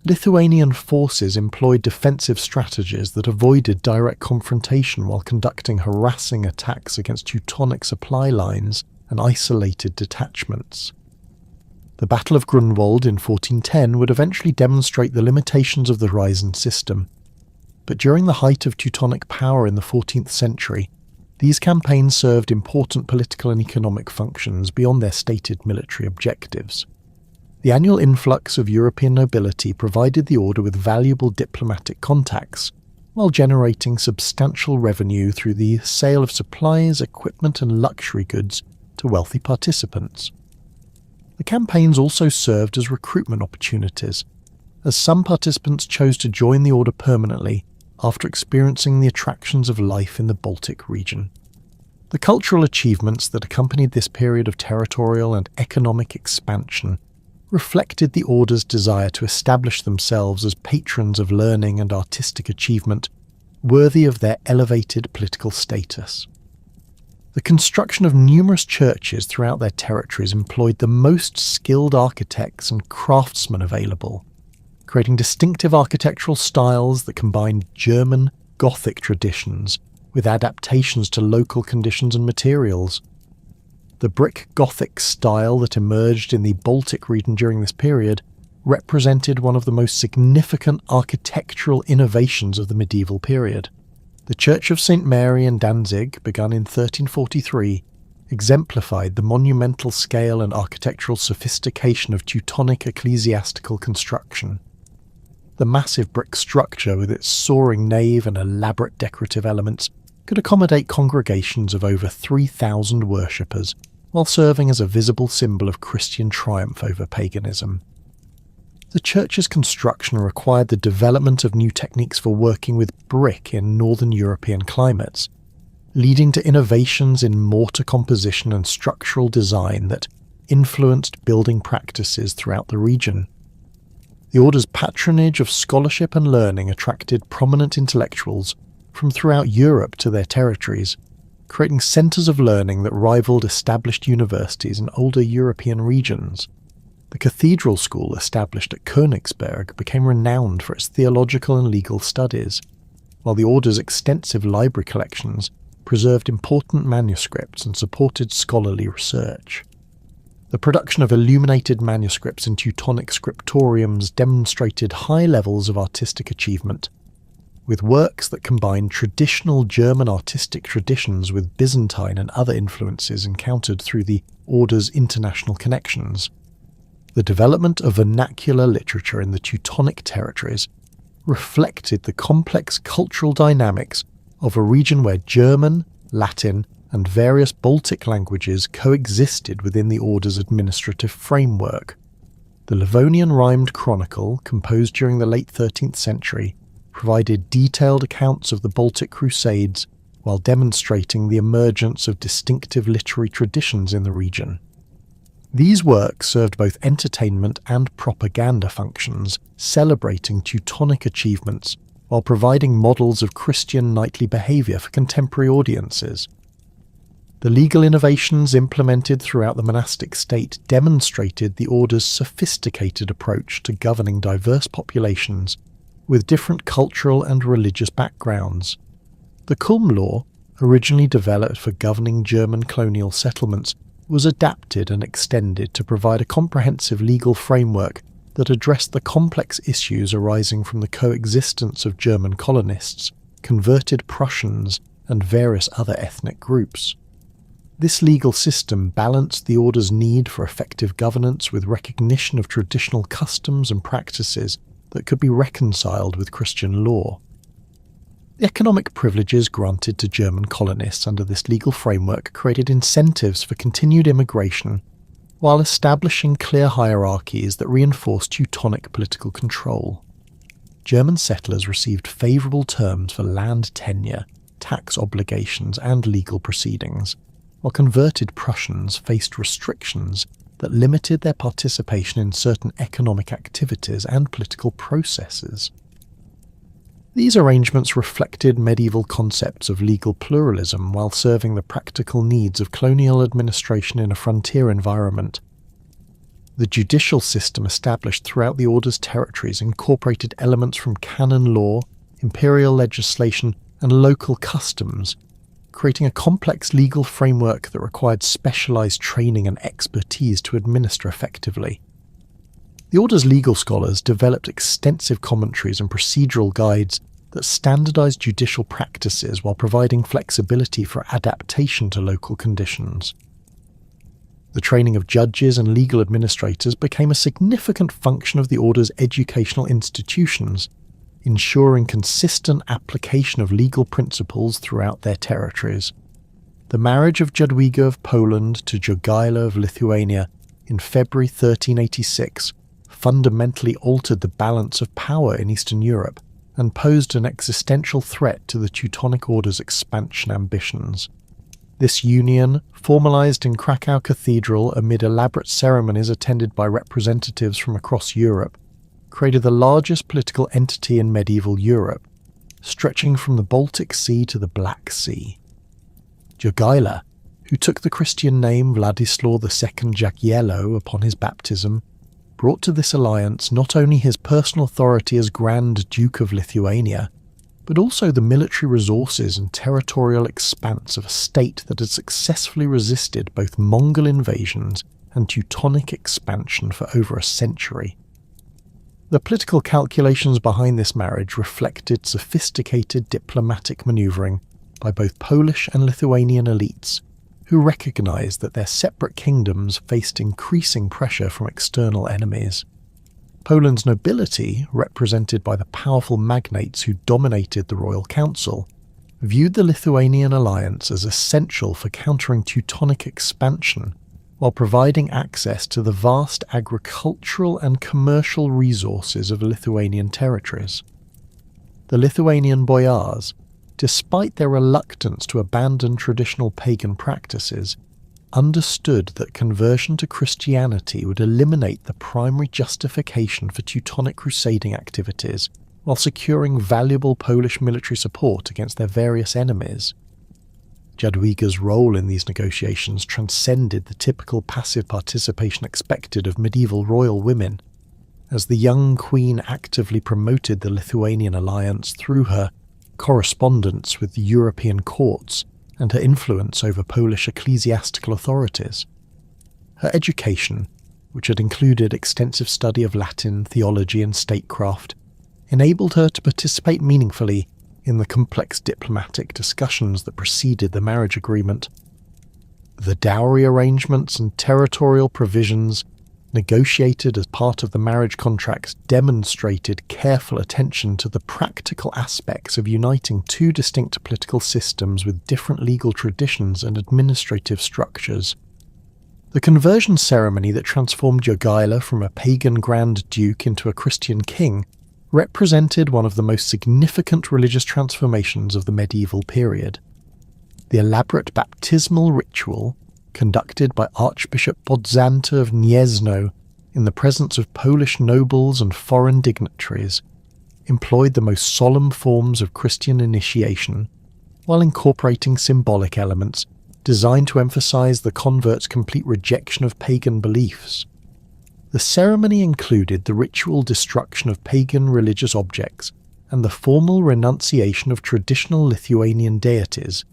Lithuanian forces employed defensive strategies that avoided direct confrontation while conducting harassing attacks against Teutonic supply lines and isolated detachments. The Battle of Grunwald in 1410 would eventually demonstrate the limitations of the Reisen system, but during the height of Teutonic power in the 14th century, these campaigns served important political and economic functions beyond their stated military objectives. The annual influx of European nobility provided the Order with valuable diplomatic contacts, while generating substantial revenue through the sale of supplies, equipment and luxury goods to wealthy participants. The campaigns also served as recruitment opportunities, as some participants chose to join the order permanently after experiencing the attractions of life in the Baltic region. The cultural achievements that accompanied this period of territorial and economic expansion reflected the order's desire to establish themselves as patrons of learning and artistic achievement worthy of their elevated political status. The construction of numerous churches throughout their territories employed the most skilled architects and craftsmen available, creating distinctive architectural styles that combined German Gothic traditions with adaptations to local conditions and materials. The brick Gothic style that emerged in the Baltic region during this period represented one of the most significant architectural innovations of the medieval period. The Church of St. Mary in Danzig, begun in 1343, exemplified the monumental scale and architectural sophistication of Teutonic ecclesiastical construction. The massive brick structure, with its soaring nave and elaborate decorative elements, could accommodate congregations of over 3,000 worshippers, while serving as a visible symbol of Christian triumph over paganism. The church's construction required the development of new techniques for working with brick in northern European climates, leading to innovations in mortar composition and structural design that influenced building practices throughout the region. The order's patronage of scholarship and learning attracted prominent intellectuals from throughout Europe to their territories, creating centres of learning that rivaled established universities in older European regions. The cathedral school established at Königsberg became renowned for its theological and legal studies, while the order's extensive library collections preserved important manuscripts and supported scholarly research. The production of illuminated manuscripts in Teutonic scriptoriums demonstrated high levels of artistic achievement, with works that combined traditional German artistic traditions with Byzantine and other influences encountered through the order's international connections. The development of vernacular literature in the Teutonic territories reflected the complex cultural dynamics of a region where German, Latin, and various Baltic languages coexisted within the order's administrative framework. The Livonian rhymed chronicle, composed during the late 13th century, provided detailed accounts of the Baltic Crusades while demonstrating the emergence of distinctive literary traditions in the region. These works served both entertainment and propaganda functions, celebrating Teutonic achievements while providing models of Christian knightly behaviour for contemporary audiences. The legal innovations implemented throughout the monastic state demonstrated the order's sophisticated approach to governing diverse populations with different cultural and religious backgrounds. The Kulm law, originally developed for governing German colonial settlements, was adapted and extended to provide a comprehensive legal framework that addressed the complex issues arising from the coexistence of German colonists, converted Prussians, and various other ethnic groups. This legal system balanced the order's need for effective governance with recognition of traditional customs and practices that could be reconciled with Christian law. The economic privileges granted to German colonists under this legal framework created incentives for continued immigration, while establishing clear hierarchies that reinforced Teutonic political control. German settlers received favourable terms for land tenure, tax obligations, and legal proceedings, while converted Prussians faced restrictions that limited their participation in certain economic activities and political processes. These arrangements reflected medieval concepts of legal pluralism while serving the practical needs of colonial administration in a frontier environment. The judicial system established throughout the order's territories incorporated elements from canon law, imperial legislation, and local customs, creating a complex legal framework that required specialised training and expertise to administer effectively. The order's legal scholars developed extensive commentaries and procedural guides that standardised judicial practices while providing flexibility for adaptation to local conditions. The training of judges and legal administrators became a significant function of the order's educational institutions, ensuring consistent application of legal principles throughout their territories. The marriage of Jadwiga of Poland to Jogaila of Lithuania in February 1386 fundamentally altered the balance of power in Eastern Europe and posed an existential threat to the Teutonic Order's expansion ambitions. This union, formalized in Krakow Cathedral amid elaborate ceremonies attended by representatives from across Europe, created the largest political entity in medieval Europe, stretching from the Baltic Sea to the Black Sea. Jogaila, who took the Christian name Władysław II Jagiello upon his baptism, brought to this alliance not only his personal authority as Grand Duke of Lithuania, but also the military resources and territorial expanse of a state that had successfully resisted both Mongol invasions and Teutonic expansion for over a century. The political calculations behind this marriage reflected sophisticated diplomatic manoeuvring by both Polish and Lithuanian elites, who recognised that their separate kingdoms faced increasing pressure from external enemies. Poland's nobility, represented by the powerful magnates who dominated the royal council, viewed the Lithuanian alliance as essential for countering Teutonic expansion while providing access to the vast agricultural and commercial resources of Lithuanian territories. The Lithuanian boyars, despite their reluctance to abandon traditional pagan practices, understood that conversion to Christianity would eliminate the primary justification for Teutonic crusading activities while securing valuable Polish military support against their various enemies. Jadwiga's role in these negotiations transcended the typical passive participation expected of medieval royal women, as the young queen actively promoted the Lithuanian alliance through her correspondence with the European courts and her influence over Polish ecclesiastical authorities. Her education, which had included extensive study of Latin, theology and statecraft, enabled her to participate meaningfully in the complex diplomatic discussions that preceded the marriage agreement. The dowry arrangements and territorial provisions negotiated as part of the marriage contracts demonstrated careful attention to the practical aspects of uniting two distinct political systems with different legal traditions and administrative structures. The conversion ceremony that transformed Jogaila from a pagan Grand Duke into a Christian king represented one of the most significant religious transformations of the medieval period. The elaborate baptismal ritual, conducted by Archbishop Bodzanta of Gniezno in the presence of Polish nobles and foreign dignitaries, employed the most solemn forms of Christian initiation, while incorporating symbolic elements designed to emphasize the convert's complete rejection of pagan beliefs. The ceremony included the ritual destruction of pagan religious objects and the formal renunciation of traditional Lithuanian deities,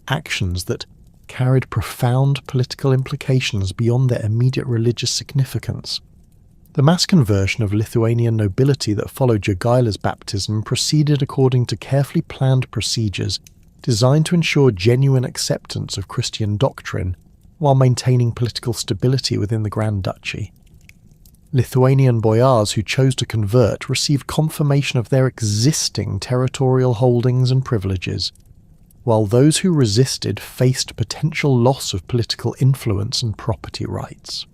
actions that carried profound political implications beyond their immediate religious significance. The mass conversion of Lithuanian nobility that followed Jogaila's baptism proceeded according to carefully planned procedures designed to ensure genuine acceptance of Christian doctrine while maintaining political stability within the Grand Duchy. Lithuanian boyars who chose to convert received confirmation of their existing territorial holdings and privileges, while those who resisted faced potential loss of political influence and property rights.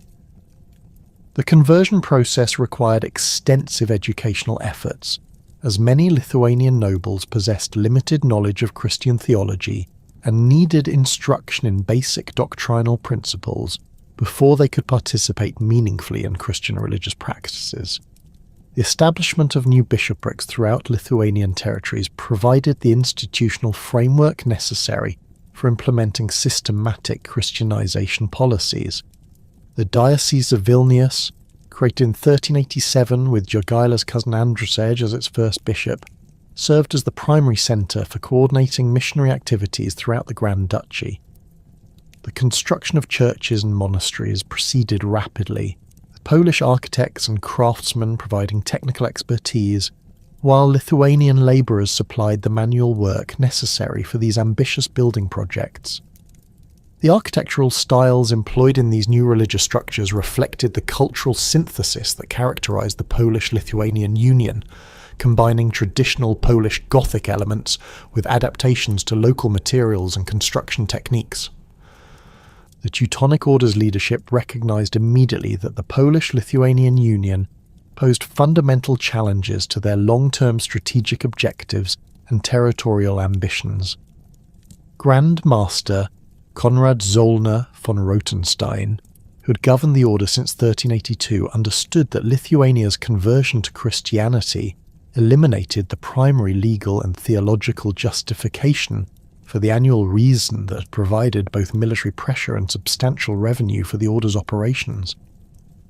The conversion process required extensive educational efforts, as many Lithuanian nobles possessed limited knowledge of Christian theology and needed instruction in basic doctrinal principles before they could participate meaningfully in Christian religious practices. The establishment of new bishoprics throughout Lithuanian territories provided the institutional framework necessary for implementing systematic Christianization policies. The Diocese of Vilnius, created in 1387 with Jogaila's cousin Andrzej as its first bishop, served as the primary centre for coordinating missionary activities throughout the Grand Duchy. The construction of churches and monasteries proceeded rapidly, Polish architects and craftsmen providing technical expertise, while Lithuanian labourers supplied the manual work necessary for these ambitious building projects. The architectural styles employed in these new religious structures reflected the cultural synthesis that characterised the Polish-Lithuanian Union, combining traditional Polish Gothic elements with adaptations to local materials and construction techniques. The Teutonic Order's leadership recognised immediately that the Polish-Lithuanian Union posed fundamental challenges to their long-term strategic objectives and territorial ambitions. Grand Master Konrad Zollner von Rothenstein, who had governed the order since 1382, understood that Lithuania's conversion to Christianity eliminated the primary legal and theological justification for the annual reason that provided both military pressure and substantial revenue for the order's operations.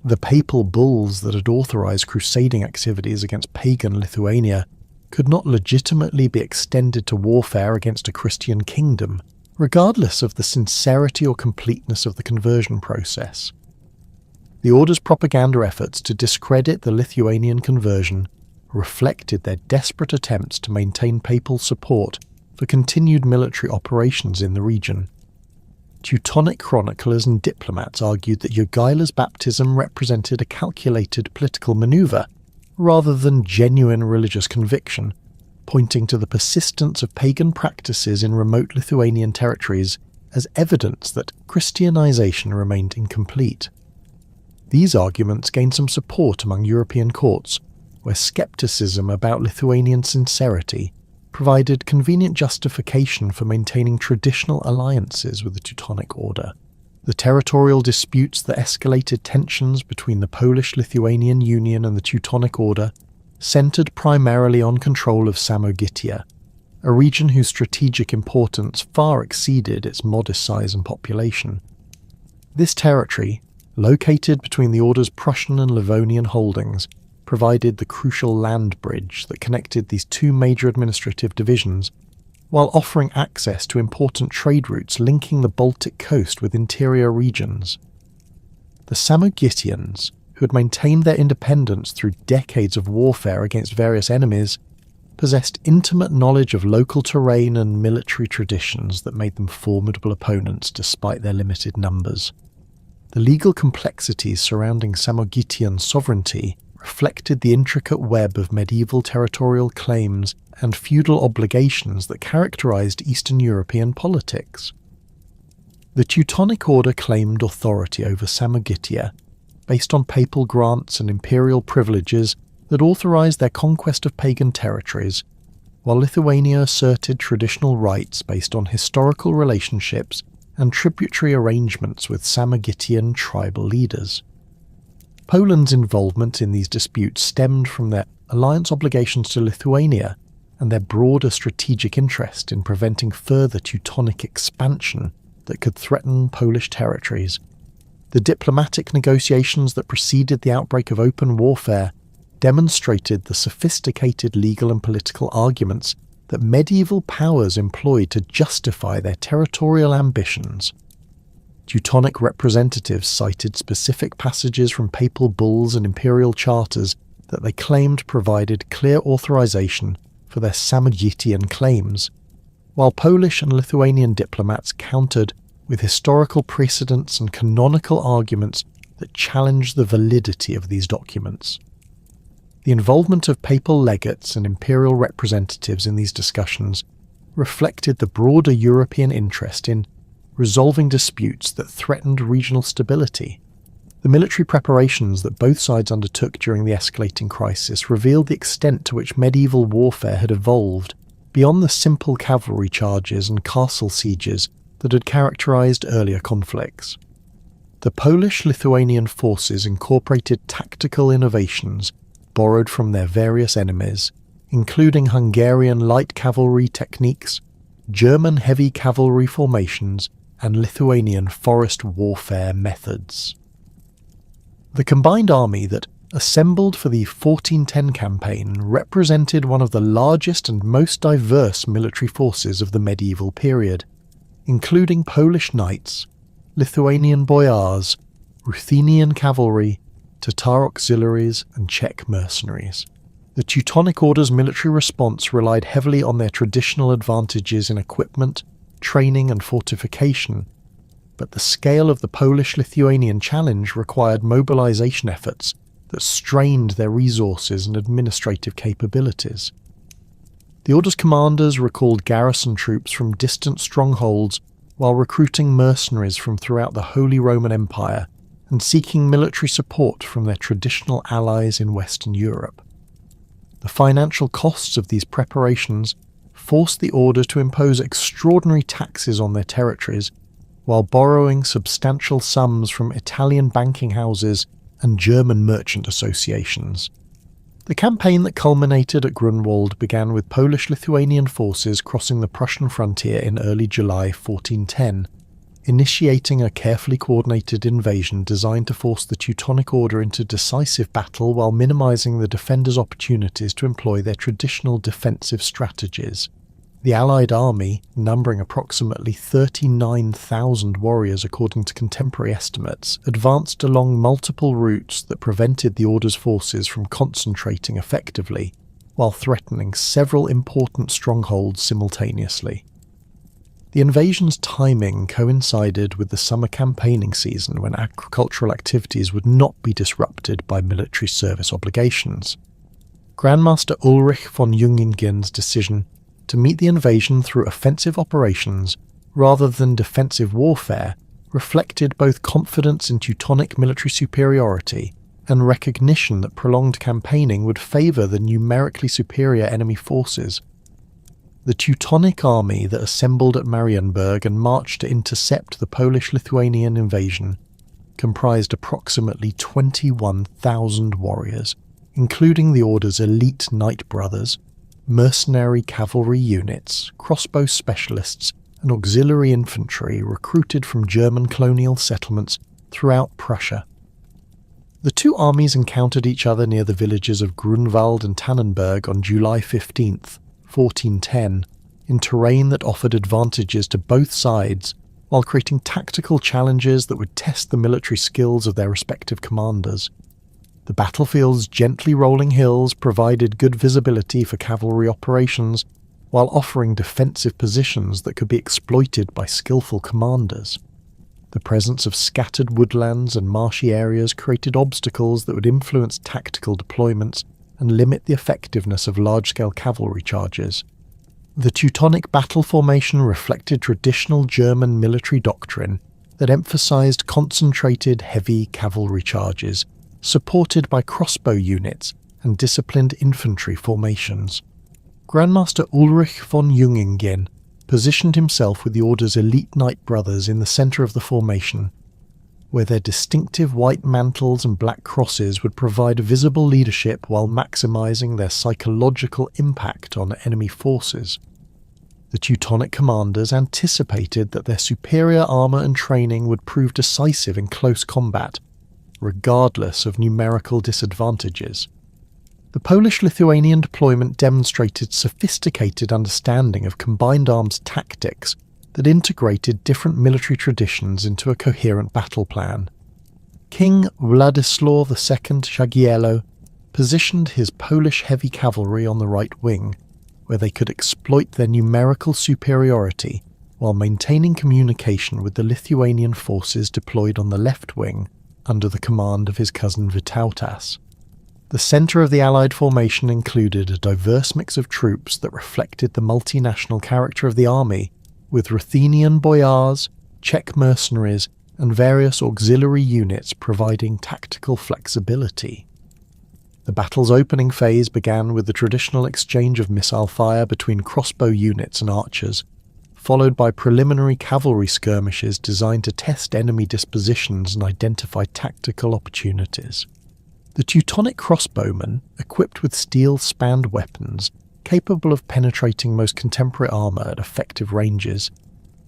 The papal bulls that had authorized crusading activities against pagan Lithuania could not legitimately be extended to warfare against a Christian kingdom, regardless of the sincerity or completeness of the conversion process. The order's propaganda efforts to discredit the Lithuanian conversion reflected their desperate attempts to maintain papal support for continued military operations in the region. Teutonic chroniclers and diplomats argued that Jogaila's baptism represented a calculated political maneuver rather than genuine religious conviction, pointing to the persistence of pagan practices in remote Lithuanian territories as evidence that Christianization remained incomplete. These arguments gained some support among European courts, where skepticism about Lithuanian sincerity provided convenient justification for maintaining traditional alliances with the Teutonic Order. The territorial disputes that escalated tensions between the Polish-Lithuanian Union and the Teutonic Order centered primarily on control of Samogitia, a region whose strategic importance far exceeded its modest size and population. This territory, located between the Order's Prussian and Livonian holdings, provided the crucial land bridge that connected these two major administrative divisions, while offering access to important trade routes linking the Baltic coast with interior regions. The Samogitians, who had maintained their independence through decades of warfare against various enemies, possessed intimate knowledge of local terrain and military traditions that made them formidable opponents despite their limited numbers. The legal complexities surrounding Samogitian sovereignty reflected the intricate web of medieval territorial claims and feudal obligations that characterized Eastern European politics. The Teutonic Order claimed authority over Samogitia based on papal grants and imperial privileges that authorized their conquest of pagan territories, while Lithuania asserted traditional rights based on historical relationships and tributary arrangements with Samogitian tribal leaders. Poland's involvement in these disputes stemmed from their alliance obligations to Lithuania and their broader strategic interest in preventing further Teutonic expansion that could threaten Polish territories. The diplomatic negotiations that preceded the outbreak of open warfare demonstrated the sophisticated legal and political arguments that medieval powers employed to justify their territorial ambitions. Teutonic representatives cited specific passages from papal bulls and imperial charters that they claimed provided clear authorization for their Samogitian claims, while Polish and Lithuanian diplomats countered with historical precedents and canonical arguments that challenged the validity of these documents. The involvement of papal legates and imperial representatives in these discussions reflected the broader European interest in resolving disputes that threatened regional stability. The military preparations that both sides undertook during the escalating crisis revealed the extent to which medieval warfare had evolved beyond the simple cavalry charges and castle sieges that had characterized earlier conflicts. The Polish-Lithuanian forces incorporated tactical innovations borrowed from their various enemies, including Hungarian light cavalry techniques, German heavy cavalry formations, and Lithuanian forest warfare methods. The combined army that assembled for the 1410 campaign represented one of the largest and most diverse military forces of the medieval period, including Polish knights, Lithuanian boyars, Ruthenian cavalry, Tatar auxiliaries, and Czech mercenaries. The Teutonic Order's military response relied heavily on their traditional advantages in equipment, training, and fortification, but the scale of the Polish-Lithuanian challenge required mobilization efforts that strained their resources and administrative capabilities. The Order's commanders recalled garrison troops from distant strongholds while recruiting mercenaries from throughout the Holy Roman Empire and seeking military support from their traditional allies in Western Europe. The financial costs of these preparations forced the order to impose extraordinary taxes on their territories, while borrowing substantial sums from Italian banking houses and German merchant associations. The campaign that culminated at Grunwald began with Polish-Lithuanian forces crossing the Prussian frontier in early July 1410, initiating a carefully coordinated invasion designed to force the Teutonic Order into decisive battle while minimizing the defenders' opportunities to employ their traditional defensive strategies. The Allied army, numbering approximately 39,000 warriors according to contemporary estimates, advanced along multiple routes that prevented the Order's forces from concentrating effectively, while threatening several important strongholds simultaneously. The invasion's timing coincided with the summer campaigning season when agricultural activities would not be disrupted by military service obligations. Grandmaster Ulrich von Jungingen's decision to meet the invasion through offensive operations rather than defensive warfare reflected both confidence in Teutonic military superiority and recognition that prolonged campaigning would favour the numerically superior enemy forces. The Teutonic army that assembled at Marienburg and marched to intercept the Polish-Lithuanian invasion comprised approximately 21,000 warriors, including the Order's elite knight brothers, mercenary cavalry units, crossbow specialists, and auxiliary infantry recruited from German colonial settlements throughout Prussia. The two armies encountered each other near the villages of Grunwald and Tannenberg on July 15th, 1410, in terrain that offered advantages to both sides, while creating tactical challenges that would test the military skills of their respective commanders. The battlefield's gently rolling hills provided good visibility for cavalry operations, while offering defensive positions that could be exploited by skillful commanders. The presence of scattered woodlands and marshy areas created obstacles that would influence tactical deployments and limit the effectiveness of large-scale cavalry charges. The Teutonic battle formation reflected traditional German military doctrine that emphasized concentrated heavy cavalry charges, supported by crossbow units and disciplined infantry formations. Grandmaster Ulrich von Jungingen positioned himself with the Order's elite knight brothers in the centre of the formation, where their distinctive white mantles and black crosses would provide visible leadership while maximising their psychological impact on enemy forces. The Teutonic commanders anticipated that their superior armour and training would prove decisive in close combat, regardless of numerical disadvantages. The Polish-Lithuanian deployment demonstrated sophisticated understanding of combined arms tactics that integrated different military traditions into a coherent battle plan. King Władysław II Jagiello positioned his Polish heavy cavalry on the right wing, where they could exploit their numerical superiority while maintaining communication with the Lithuanian forces deployed on the left wing under the command of his cousin Vytautas. The centre of the Allied formation included a diverse mix of troops that reflected the multinational character of the army, with Ruthenian boyars, Czech mercenaries, and various auxiliary units providing tactical flexibility. The battle's opening phase began with the traditional exchange of missile fire between crossbow units and archers, followed by preliminary cavalry skirmishes designed to test enemy dispositions and identify tactical opportunities. The Teutonic crossbowmen, equipped with steel-spanned weapons, capable of penetrating most contemporary armour at effective ranges,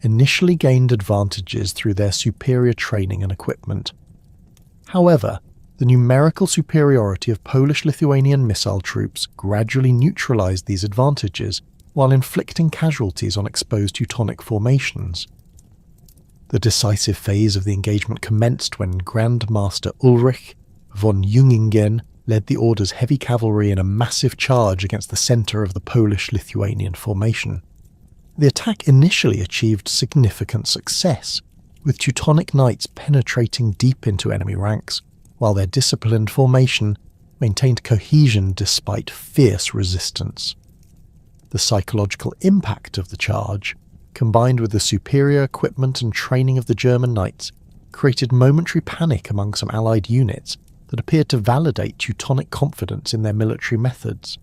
initially gained advantages through their superior training and equipment. However, the numerical superiority of Polish-Lithuanian missile troops gradually neutralised these advantages, while inflicting casualties on exposed Teutonic formations. The decisive phase of the engagement commenced when Grandmaster Ulrich von Jungingen led the Order's heavy cavalry in a massive charge against the centre of the Polish-Lithuanian formation. The attack initially achieved significant success, with Teutonic Knights penetrating deep into enemy ranks, while their disciplined formation maintained cohesion despite fierce resistance. The psychological impact of the charge combined with the superior equipment and training of the German knights, created momentary panic among some allied units that appeared to validate Teutonic confidence in their military methods.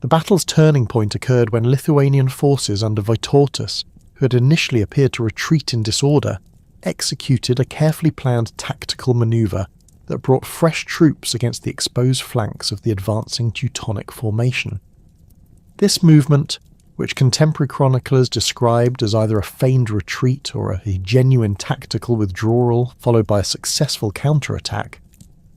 The battle's turning point occurred when Lithuanian forces under Vytautas, who had initially appeared to retreat in disorder, executed a carefully planned tactical manoeuvre that brought fresh troops against the exposed flanks of the advancing Teutonic formation. This movement, which contemporary chroniclers described as either a feigned retreat or a genuine tactical withdrawal followed by a successful counterattack,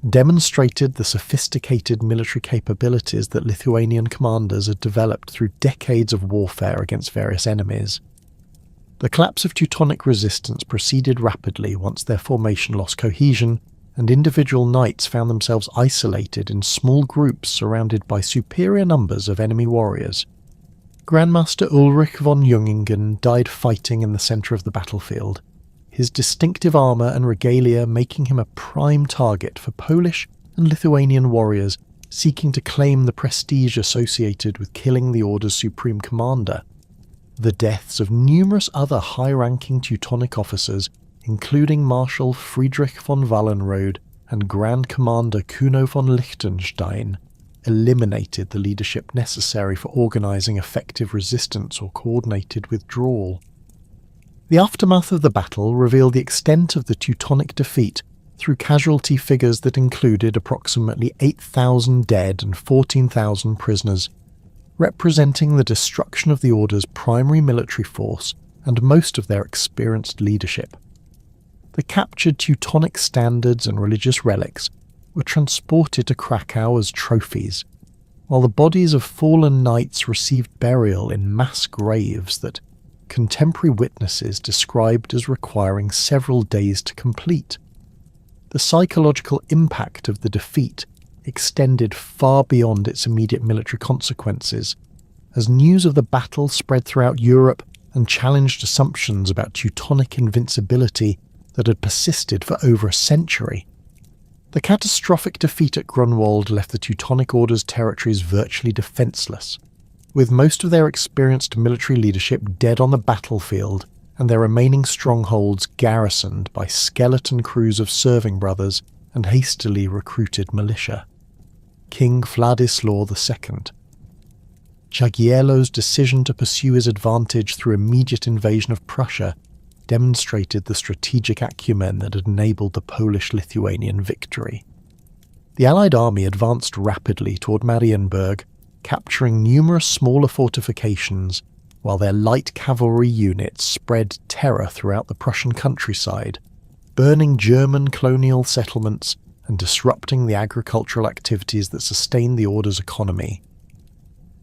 demonstrated the sophisticated military capabilities that Lithuanian commanders had developed through decades of warfare against various enemies. The collapse of Teutonic resistance proceeded rapidly once their formation lost cohesion, and individual knights found themselves isolated in small groups surrounded by superior numbers of enemy warriors. Grandmaster Ulrich von Jungingen died fighting in the centre of the battlefield, his distinctive armour and regalia making him a prime target for Polish and Lithuanian warriors seeking to claim the prestige associated with killing the Order's supreme commander. The deaths of numerous other high-ranking Teutonic officers, including Marshal Friedrich von Wallenrode and Grand Commander Kuno von Liechtenstein, eliminated the leadership necessary for organising effective resistance or coordinated withdrawal. The aftermath of the battle revealed the extent of the Teutonic defeat through casualty figures that included approximately 8,000 dead and 14,000 prisoners, representing the destruction of the Order's primary military force and most of their experienced leadership. The captured Teutonic standards and religious relics were transported to Krakow as trophies, while the bodies of fallen knights received burial in mass graves that contemporary witnesses described as requiring several days to complete. The psychological impact of the defeat extended far beyond its immediate military consequences, as news of the battle spread throughout Europe and challenged assumptions about Teutonic invincibility that had persisted for over a century. The catastrophic defeat at Grunwald left the Teutonic Order's territories virtually defenceless, with most of their experienced military leadership dead on the battlefield and their remaining strongholds garrisoned by skeleton crews of serving brothers and hastily recruited militia. King Władysław II. Jagiello's decision to pursue his advantage through immediate invasion of Prussia demonstrated the strategic acumen that had enabled the Polish-Lithuanian victory. The Allied army advanced rapidly toward Marienburg, capturing numerous smaller fortifications, while their light cavalry units spread terror throughout the Prussian countryside, burning German colonial settlements and disrupting the agricultural activities that sustained the Order's economy.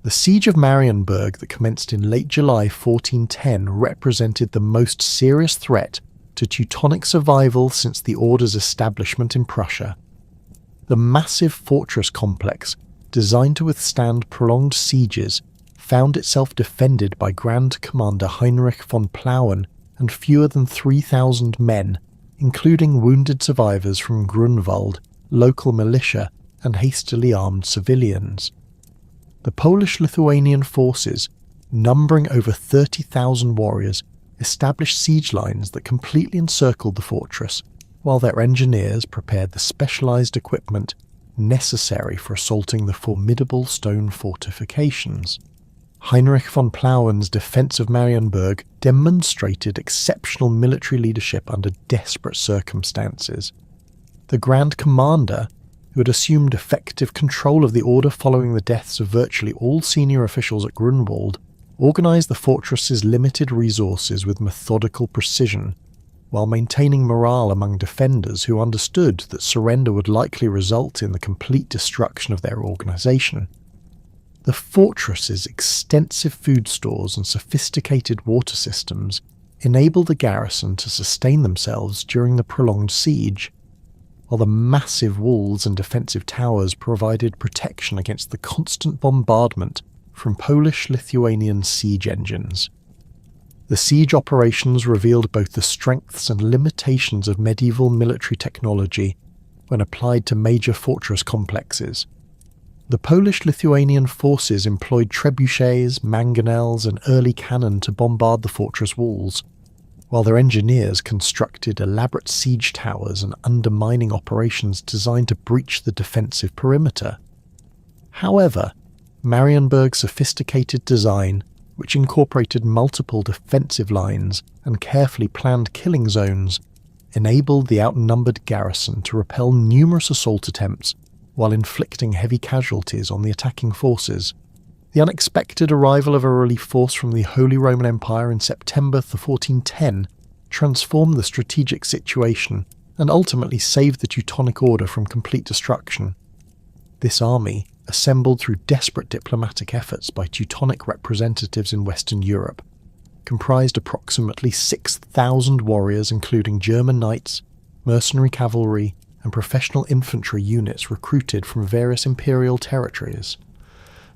The siege of Marienburg that commenced in late July 1410 represented the most serious threat to Teutonic survival since the Order's establishment in Prussia. The massive fortress complex, designed to withstand prolonged sieges, found itself defended by Grand Commander Heinrich von Plauen and fewer than 3,000 men, including wounded survivors from Grunwald, local militia, and hastily armed civilians. The Polish-Lithuanian forces, numbering over 30,000 warriors, established siege lines that completely encircled the fortress, while their engineers prepared the specialized equipment necessary for assaulting the formidable stone fortifications. Heinrich von Plauen's defense of Marienburg demonstrated exceptional military leadership under desperate circumstances. The Grand Commander, who had assumed effective control of the Order following the deaths of virtually all senior officials at Grunwald, organised the fortress's limited resources with methodical precision, while maintaining morale among defenders who understood that surrender would likely result in the complete destruction of their organisation. The fortress's extensive food stores and sophisticated water systems enabled the garrison to sustain themselves during the prolonged siege, while the massive walls and defensive towers provided protection against the constant bombardment from Polish-Lithuanian siege engines. The siege operations revealed both the strengths and limitations of medieval military technology when applied to major fortress complexes. The Polish-Lithuanian forces employed trebuchets, mangonels, and early cannon to bombard the fortress walls, while their engineers constructed elaborate siege towers and undermining operations designed to breach the defensive perimeter. However, Marienburg's sophisticated design, which incorporated multiple defensive lines and carefully planned killing zones, enabled the outnumbered garrison to repel numerous assault attempts while inflicting heavy casualties on the attacking forces. The unexpected arrival of a relief force from the Holy Roman Empire in September 1410 transformed the strategic situation and ultimately saved the Teutonic Order from complete destruction. This army, assembled through desperate diplomatic efforts by Teutonic representatives in Western Europe, comprised approximately 6,000 warriors including German knights, mercenary cavalry, and professional infantry units recruited from various imperial territories.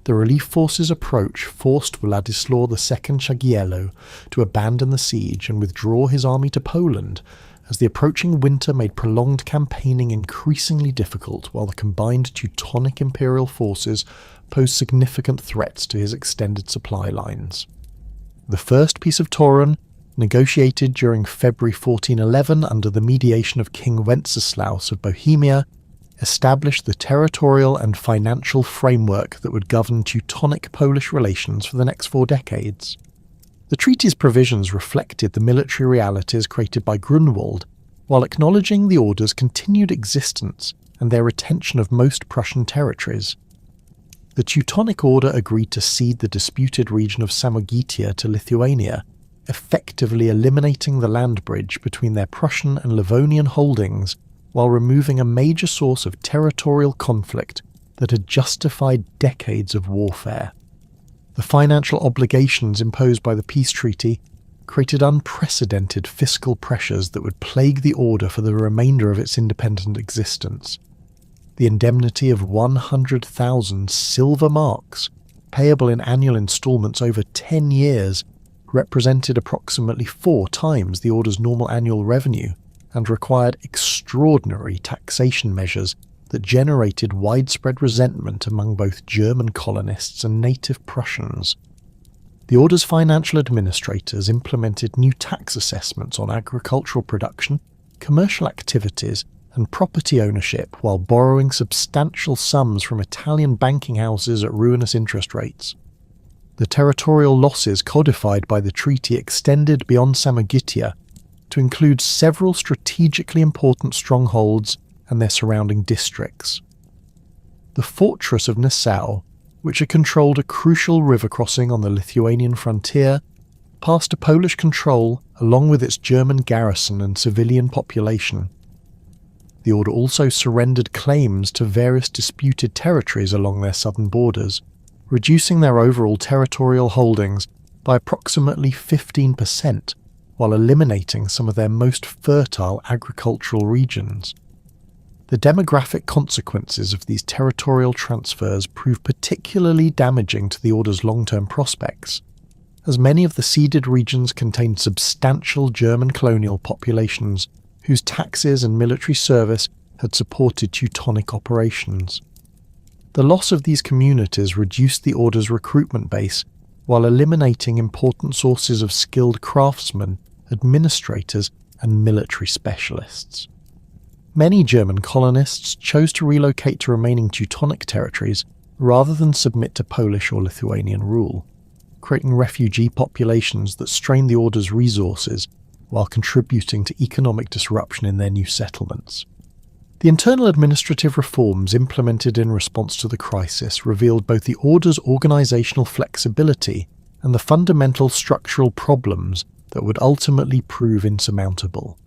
The relief force's approach forced Władysław II Jagiello to abandon the siege and withdraw his army to Poland, as the approaching winter made prolonged campaigning increasingly difficult, while the combined Teutonic imperial forces posed significant threats to his extended supply lines. The First Peace of Torun, negotiated during February 1411 under the mediation of King Wenceslaus of Bohemia, established the territorial and financial framework that would govern Teutonic-Polish relations for the next 4 decades. The treaty's provisions reflected the military realities created by Grunwald, while acknowledging the Order's continued existence and their retention of most Prussian territories. The Teutonic Order agreed to cede the disputed region of Samogitia to Lithuania, effectively eliminating the land bridge between their Prussian and Livonian holdings, while removing a major source of territorial conflict that had justified decades of warfare. The financial obligations imposed by the peace treaty created unprecedented fiscal pressures that would plague the Order for the remainder of its independent existence. The indemnity of 100,000 silver marks, payable in annual instalments over 10 years, represented approximately 4 times the Order's normal annual revenue, and required extraordinary taxation measures that generated widespread resentment among both German colonists and native Prussians. The Order's financial administrators implemented new tax assessments on agricultural production, commercial activities, and property ownership, while borrowing substantial sums from Italian banking houses at ruinous interest rates. The territorial losses codified by the treaty extended beyond Samogitia to include several strategically important strongholds and their surrounding districts. The fortress of Nassau, which had controlled a crucial river crossing on the Lithuanian frontier, passed to Polish control along with its German garrison and civilian population. The Order also surrendered claims to various disputed territories along their southern borders, reducing their overall territorial holdings by approximately 15%, while eliminating some of their most fertile agricultural regions. The demographic consequences of these territorial transfers proved particularly damaging to the Order's long-term prospects, as many of the ceded regions contained substantial German colonial populations whose taxes and military service had supported Teutonic operations. The loss of these communities reduced the Order's recruitment base, while eliminating important sources of skilled craftsmen, administrators, and military specialists. Many German colonists chose to relocate to remaining Teutonic territories rather than submit to Polish or Lithuanian rule, creating refugee populations that strained the Order's resources while contributing to economic disruption in their new settlements. The internal administrative reforms implemented in response to the crisis revealed both the Order's organisational flexibility and the fundamental structural problems that would ultimately prove insurmountable.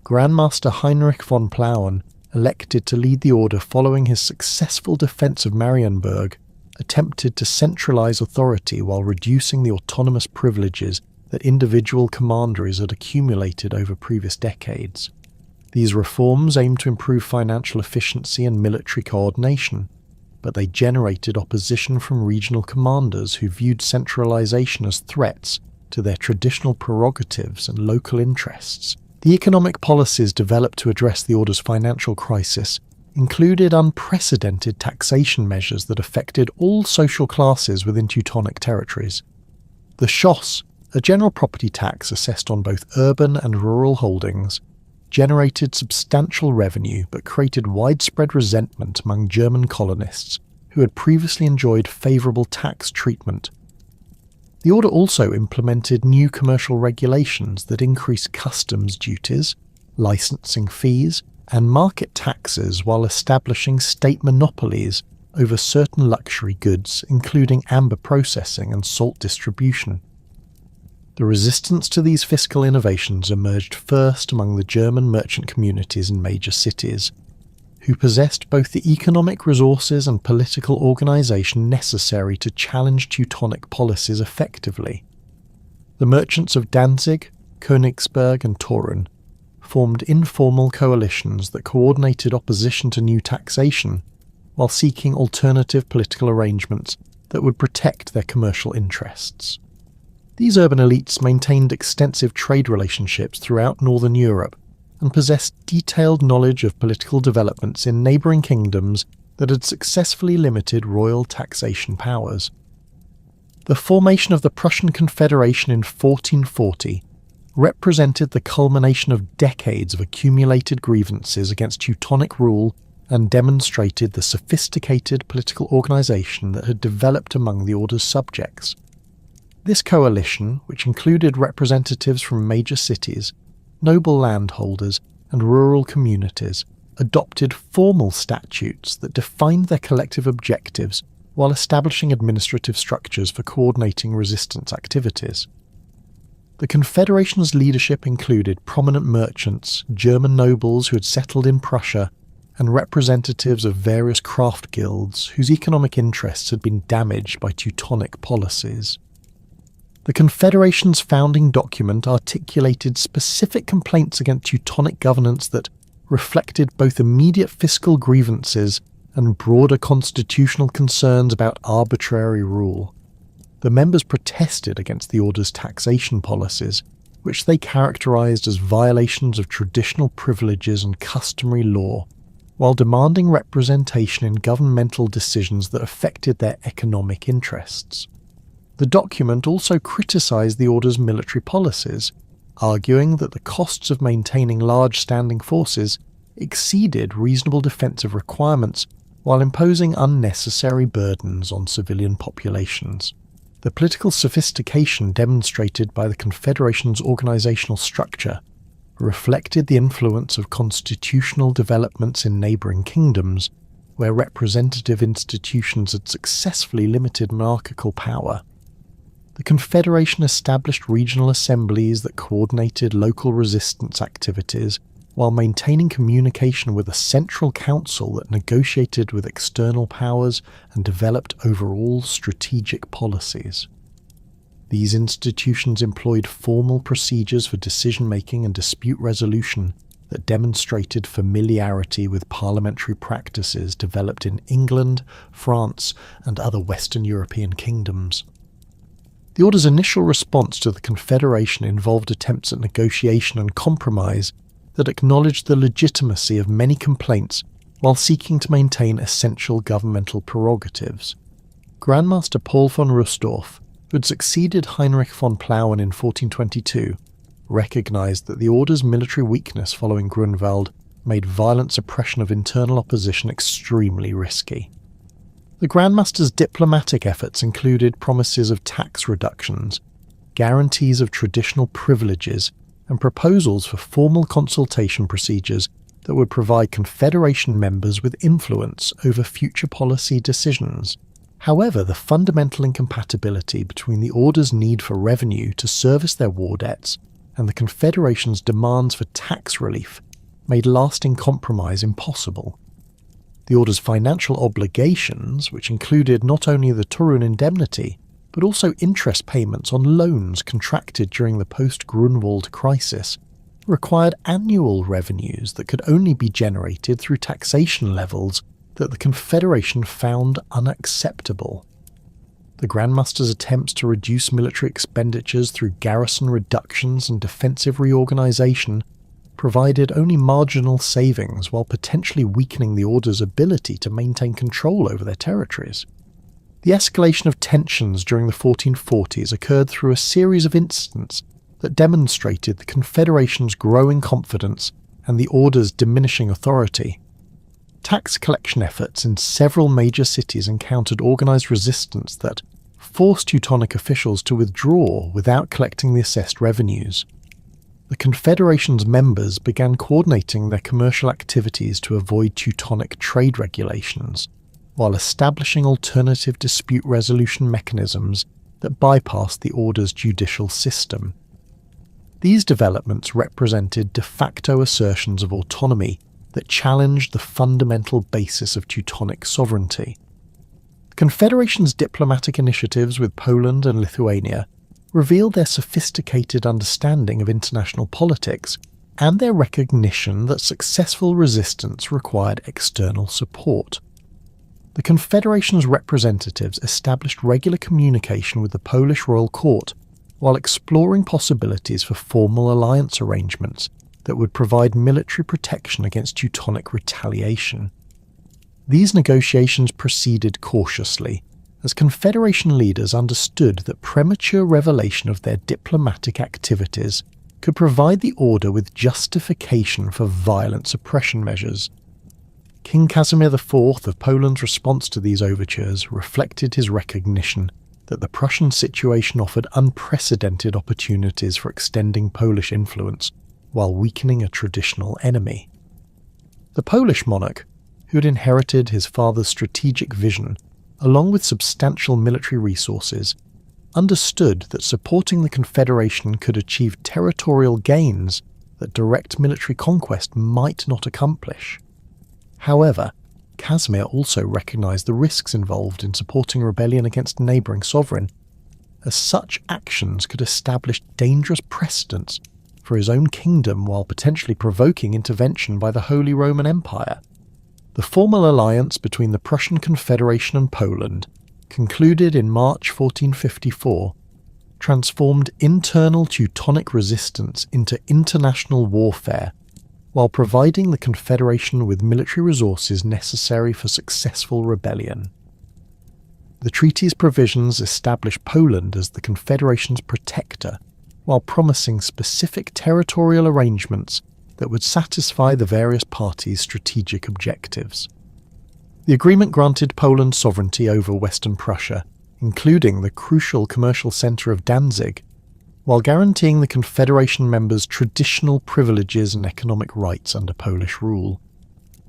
Grandmaster Heinrich von Plauen, elected to lead the Order following his successful defence of Marienburg, attempted to centralise authority while reducing the autonomous privileges that individual commanderies had accumulated over previous decades. These reforms aimed to improve financial efficiency and military coordination, but they generated opposition from regional commanders who viewed centralisation as threats to their traditional prerogatives and local interests. The economic policies developed to address the Order's financial crisis included unprecedented taxation measures that affected all social classes within Teutonic territories. The Schoss, a general property tax assessed on both urban and rural holdings, generated substantial revenue but created widespread resentment among German colonists who had previously enjoyed favourable tax treatment. The order also implemented new commercial regulations that increased customs duties, licensing fees, and market taxes while establishing state monopolies over certain luxury goods, including amber processing and salt distribution. The resistance to these fiscal innovations emerged first among the German merchant communities in major cities, who possessed both the economic resources and political organisation necessary to challenge Teutonic policies effectively. The merchants of Danzig, Königsberg and Torun formed informal coalitions that coordinated opposition to new taxation while seeking alternative political arrangements that would protect their commercial interests. These urban elites maintained extensive trade relationships throughout Northern Europe and possessed detailed knowledge of political developments in neighbouring kingdoms that had successfully limited royal taxation powers. The formation of the Prussian Confederation in 1440 represented the culmination of decades of accumulated grievances against Teutonic rule and demonstrated the sophisticated political organisation that had developed among the order's subjects. This coalition, which included representatives from major cities, noble landholders, and rural communities, adopted formal statutes that defined their collective objectives while establishing administrative structures for coordinating resistance activities. The Confederation's leadership included prominent merchants, German nobles who had settled in Prussia, and representatives of various craft guilds whose economic interests had been damaged by Teutonic policies. The Confederation's founding document articulated specific complaints against Teutonic governance that reflected both immediate fiscal grievances and broader constitutional concerns about arbitrary rule. The members protested against the order's taxation policies, which they characterized as violations of traditional privileges and customary law, while demanding representation in governmental decisions that affected their economic interests. The document also criticised the order's military policies, arguing that the costs of maintaining large standing forces exceeded reasonable defensive requirements while imposing unnecessary burdens on civilian populations. The political sophistication demonstrated by the Confederation's organisational structure reflected the influence of constitutional developments in neighbouring kingdoms, where representative institutions had successfully limited monarchical power. The Confederation established regional assemblies that coordinated local resistance activities while maintaining communication with a central council that negotiated with external powers and developed overall strategic policies. These institutions employed formal procedures for decision-making and dispute resolution that demonstrated familiarity with parliamentary practices developed in England, France, and other Western European kingdoms. The order's initial response to the Confederation involved attempts at negotiation and compromise that acknowledged the legitimacy of many complaints while seeking to maintain essential governmental prerogatives. Grandmaster Paul von Rustdorf, who had succeeded Heinrich von Plauen in 1422, recognised that the order's military weakness following Grunwald made violent suppression of internal opposition extremely risky. The Grandmaster's diplomatic efforts included promises of tax reductions, guarantees of traditional privileges, and proposals for formal consultation procedures that would provide Confederation members with influence over future policy decisions. However, the fundamental incompatibility between the Order's need for revenue to service their war debts and the Confederation's demands for tax relief made lasting compromise impossible. The Order's financial obligations, which included not only the Torun indemnity, but also interest payments on loans contracted during the post-Grunwald crisis, required annual revenues that could only be generated through taxation levels that the Confederation found unacceptable. The Grandmaster's attempts to reduce military expenditures through garrison reductions and defensive reorganisation provided only marginal savings while potentially weakening the Order's ability to maintain control over their territories. The escalation of tensions during the 1440s occurred through a series of incidents that demonstrated the Confederation's growing confidence and the Order's diminishing authority. Tax collection efforts in several major cities encountered organised resistance that forced Teutonic officials to withdraw without collecting the assessed revenues. The Confederation's members began coordinating their commercial activities to avoid Teutonic trade regulations, while establishing alternative dispute resolution mechanisms that bypassed the Order's judicial system. These developments represented de facto assertions of autonomy that challenged the fundamental basis of Teutonic sovereignty. The Confederation's diplomatic initiatives with Poland and Lithuania revealed their sophisticated understanding of international politics and their recognition that successful resistance required external support. The Confederation's representatives established regular communication with the Polish royal court while exploring possibilities for formal alliance arrangements that would provide military protection against Teutonic retaliation. These negotiations proceeded cautiously, as Confederation leaders understood that premature revelation of their diplomatic activities could provide the Order with justification for violent suppression measures. King Casimir IV of Poland's response to these overtures reflected his recognition that the Prussian situation offered unprecedented opportunities for extending Polish influence while weakening a traditional enemy. The Polish monarch, who had inherited his father's strategic vision, along with substantial military resources, understood that supporting the Confederation could achieve territorial gains that direct military conquest might not accomplish. However, Casimir also recognized the risks involved in supporting rebellion against a neighbouring sovereign, as such actions could establish dangerous precedents for his own kingdom while potentially provoking intervention by the Holy Roman Empire. The formal alliance between the Prussian Confederation and Poland, concluded in March 1454, transformed internal Teutonic resistance into international warfare, while providing the Confederation with military resources necessary for successful rebellion. The treaty's provisions established Poland as the Confederation's protector, while promising specific territorial arrangements that would satisfy the various parties' strategic objectives. The agreement granted Poland sovereignty over Western Prussia, including the crucial commercial centre of Danzig, while guaranteeing the Confederation members traditional privileges and economic rights under Polish rule.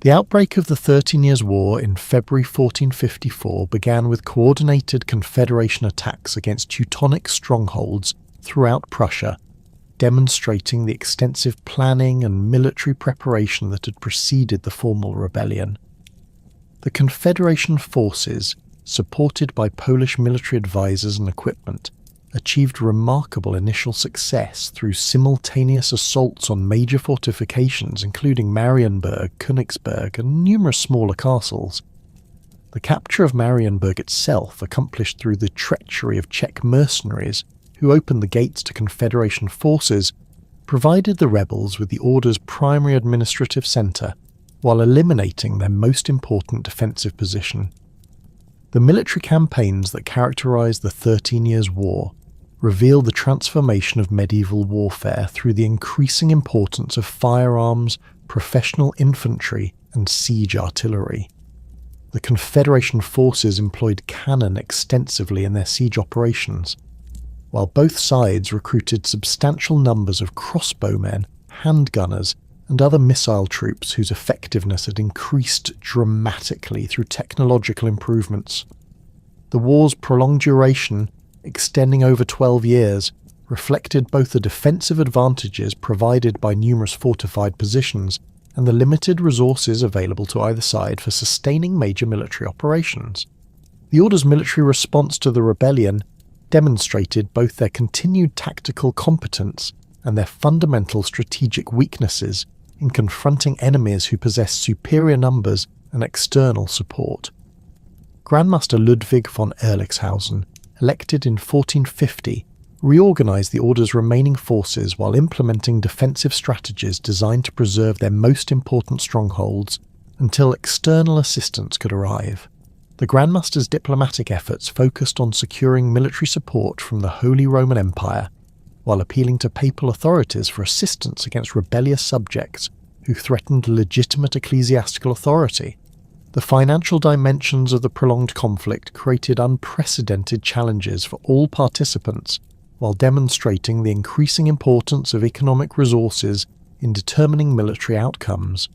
The outbreak of the 13 Years' War in February 1454 began with coordinated Confederation attacks against Teutonic strongholds throughout Prussia, demonstrating the extensive planning and military preparation that had preceded the formal rebellion. The Confederation forces, supported by Polish military advisors and equipment, achieved remarkable initial success through simultaneous assaults on major fortifications including Marienburg, Königsberg, and numerous smaller castles. The capture of Marienburg itself, accomplished through the treachery of Czech mercenaries who opened the gates to Confederation forces, provided the rebels with the Order's primary administrative centre, while eliminating their most important defensive position. The military campaigns that characterised the 13 Years' War reveal the transformation of medieval warfare through the increasing importance of firearms, professional infantry, and siege artillery. The Confederation forces employed cannon extensively in their siege operations, while both sides recruited substantial numbers of crossbowmen, handgunners, and other missile troops whose effectiveness had increased dramatically through technological improvements. The war's prolonged duration, extending over 12 years, reflected both the defensive advantages provided by numerous fortified positions and the limited resources available to either side for sustaining major military operations. The Order's military response to the rebellion demonstrated both their continued tactical competence and their fundamental strategic weaknesses in confronting enemies who possessed superior numbers and external support. Grandmaster Ludwig von Ehrlichshausen, elected in 1450, reorganised the Order's remaining forces while implementing defensive strategies designed to preserve their most important strongholds until external assistance could arrive. The Grand Master's diplomatic efforts focused on securing military support from the Holy Roman Empire, while appealing to papal authorities for assistance against rebellious subjects who threatened legitimate ecclesiastical authority. The financial dimensions of the prolonged conflict created unprecedented challenges for all participants, while demonstrating the increasing importance of economic resources in determining military outcomes.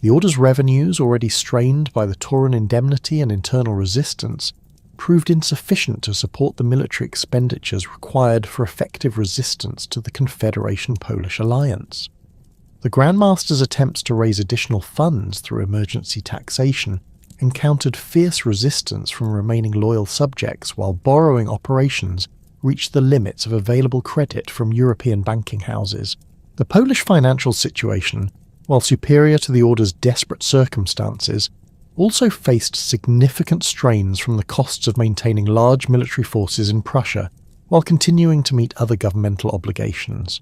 The Order's revenues, already strained by the Tauran indemnity and internal resistance, proved insufficient to support the military expenditures required for effective resistance to the Confederation-Polish alliance. The Grand Master's attempts to raise additional funds through emergency taxation encountered fierce resistance from remaining loyal subjects, while borrowing operations reached the limits of available credit from European banking houses. The Polish financial situation, while superior to the Order's desperate circumstances, also faced significant strains from the costs of maintaining large military forces in Prussia, while continuing to meet other governmental obligations.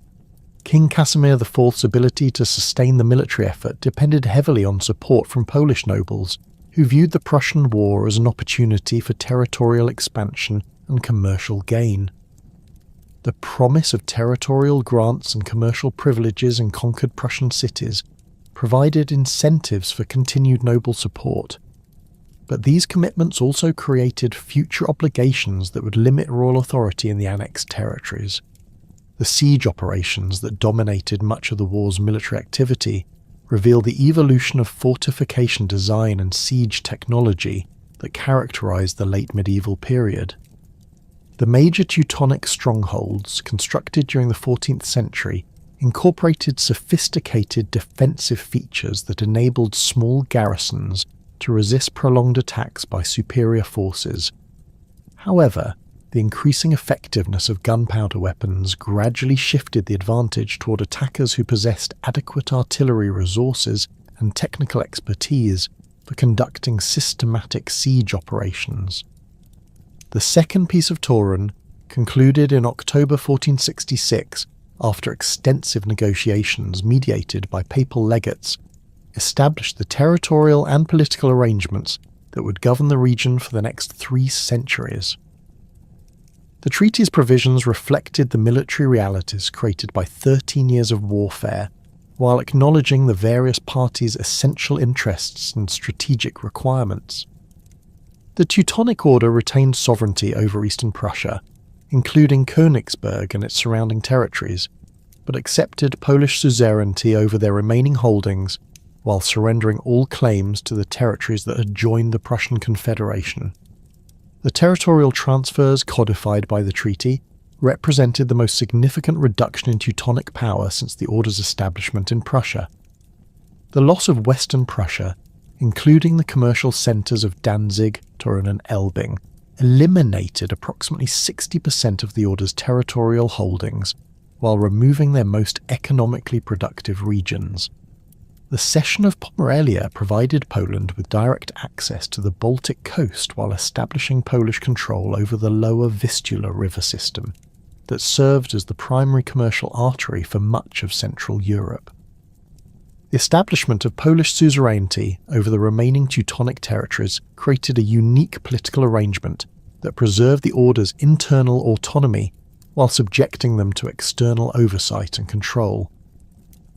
King Casimir IV's ability to sustain the military effort depended heavily on support from Polish nobles, who viewed the Prussian war as an opportunity for territorial expansion and commercial gain. The promise of territorial grants and commercial privileges in conquered Prussian cities provided incentives for continued noble support, but these commitments also created future obligations that would limit royal authority in the annexed territories. The siege operations that dominated much of the war's military activity reveal the evolution of fortification design and siege technology that characterized the late medieval period. The major Teutonic strongholds, constructed during the 14th century, incorporated sophisticated defensive features that enabled small garrisons to resist prolonged attacks by superior forces. However, the increasing effectiveness of gunpowder weapons gradually shifted the advantage toward attackers who possessed adequate artillery resources and technical expertise for conducting systematic siege operations. The second Peace of Tauron, concluded in October 1466 after extensive negotiations mediated by papal legates, established the territorial and political arrangements that would govern the region for the next 3 centuries. The treaty's provisions reflected the military realities created by 13 years of warfare, while acknowledging the various parties' essential interests and strategic requirements. The Teutonic Order retained sovereignty over eastern Prussia, including Königsberg and its surrounding territories, but accepted Polish suzerainty over their remaining holdings while surrendering all claims to the territories that had joined the Prussian Confederation. The territorial transfers codified by the treaty represented the most significant reduction in Teutonic power since the Order's establishment in Prussia. The loss of Western Prussia, including the commercial centres of Danzig, Turin and Elbing, eliminated approximately 60% of the Order's territorial holdings, while removing their most economically productive regions. The cession of Pomerelia provided Poland with direct access to the Baltic coast while establishing Polish control over the lower Vistula river system that served as the primary commercial artery for much of Central Europe. The establishment of Polish suzerainty over the remaining Teutonic territories created a unique political arrangement that preserved the Order's internal autonomy while subjecting them to external oversight and control.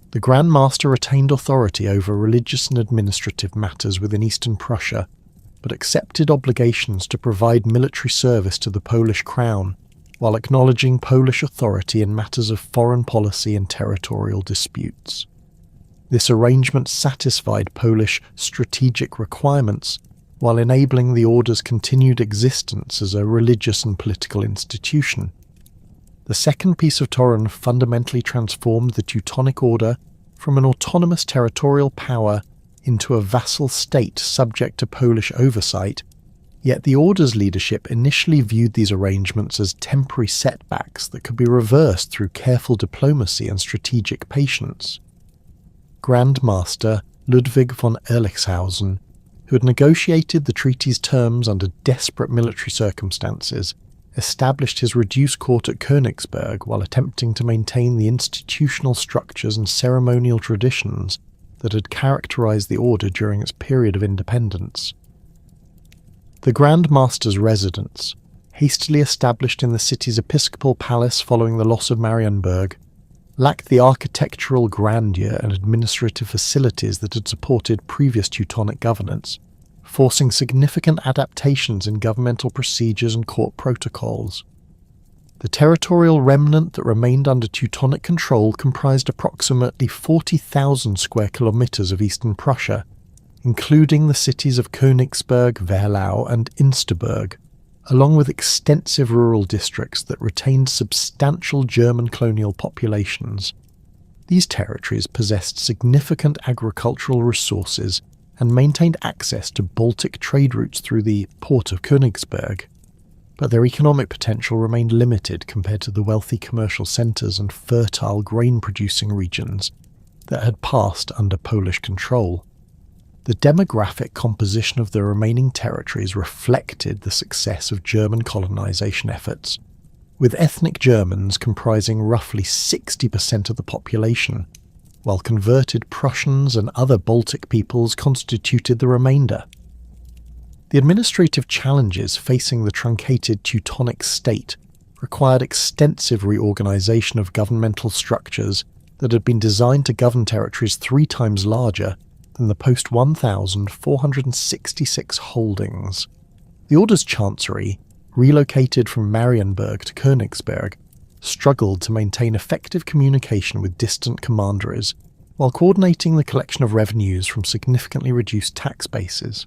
The Grand Master retained authority over religious and administrative matters within eastern Prussia, but accepted obligations to provide military service to the Polish crown, while acknowledging Polish authority in matters of foreign policy and territorial disputes. This arrangement satisfied Polish strategic requirements, while enabling the Order's continued existence as a religious and political institution. The Second Peace of Tauron fundamentally transformed the Teutonic Order from an autonomous territorial power into a vassal state subject to Polish oversight, yet the Order's leadership initially viewed these arrangements as temporary setbacks that could be reversed through careful diplomacy and strategic patience. Grand Master Ludwig von Ehrlichshausen, who had negotiated the treaty's terms under desperate military circumstances, established his reduced court at Königsberg while attempting to maintain the institutional structures and ceremonial traditions that had characterized the order during its period of independence. The Grand Master's residence, hastily established in the city's episcopal palace following the loss of Marienburg, lacked the architectural grandeur and administrative facilities that had supported previous Teutonic governance, forcing significant adaptations in governmental procedures and court protocols. The territorial remnant that remained under Teutonic control comprised approximately 40,000 square kilometres of eastern Prussia, including the cities of Königsberg, Wehlau and Insterburg, along with extensive rural districts that retained substantial German colonial populations. These territories possessed significant agricultural resources and maintained access to Baltic trade routes through the port of Königsberg, but their economic potential remained limited compared to the wealthy commercial centres and fertile grain-producing regions that had passed under Polish control. The demographic composition of the remaining territories reflected the success of German colonisation efforts, with ethnic Germans comprising roughly 60% of the population, while converted Prussians and other Baltic peoples constituted the remainder. The administrative challenges facing the truncated Teutonic state required extensive reorganisation of governmental structures that had been designed to govern territories 3 times larger than the post-1466 holdings. The Order's chancery, relocated from Marienburg to Königsberg, struggled to maintain effective communication with distant commanderies while coordinating the collection of revenues from significantly reduced tax bases.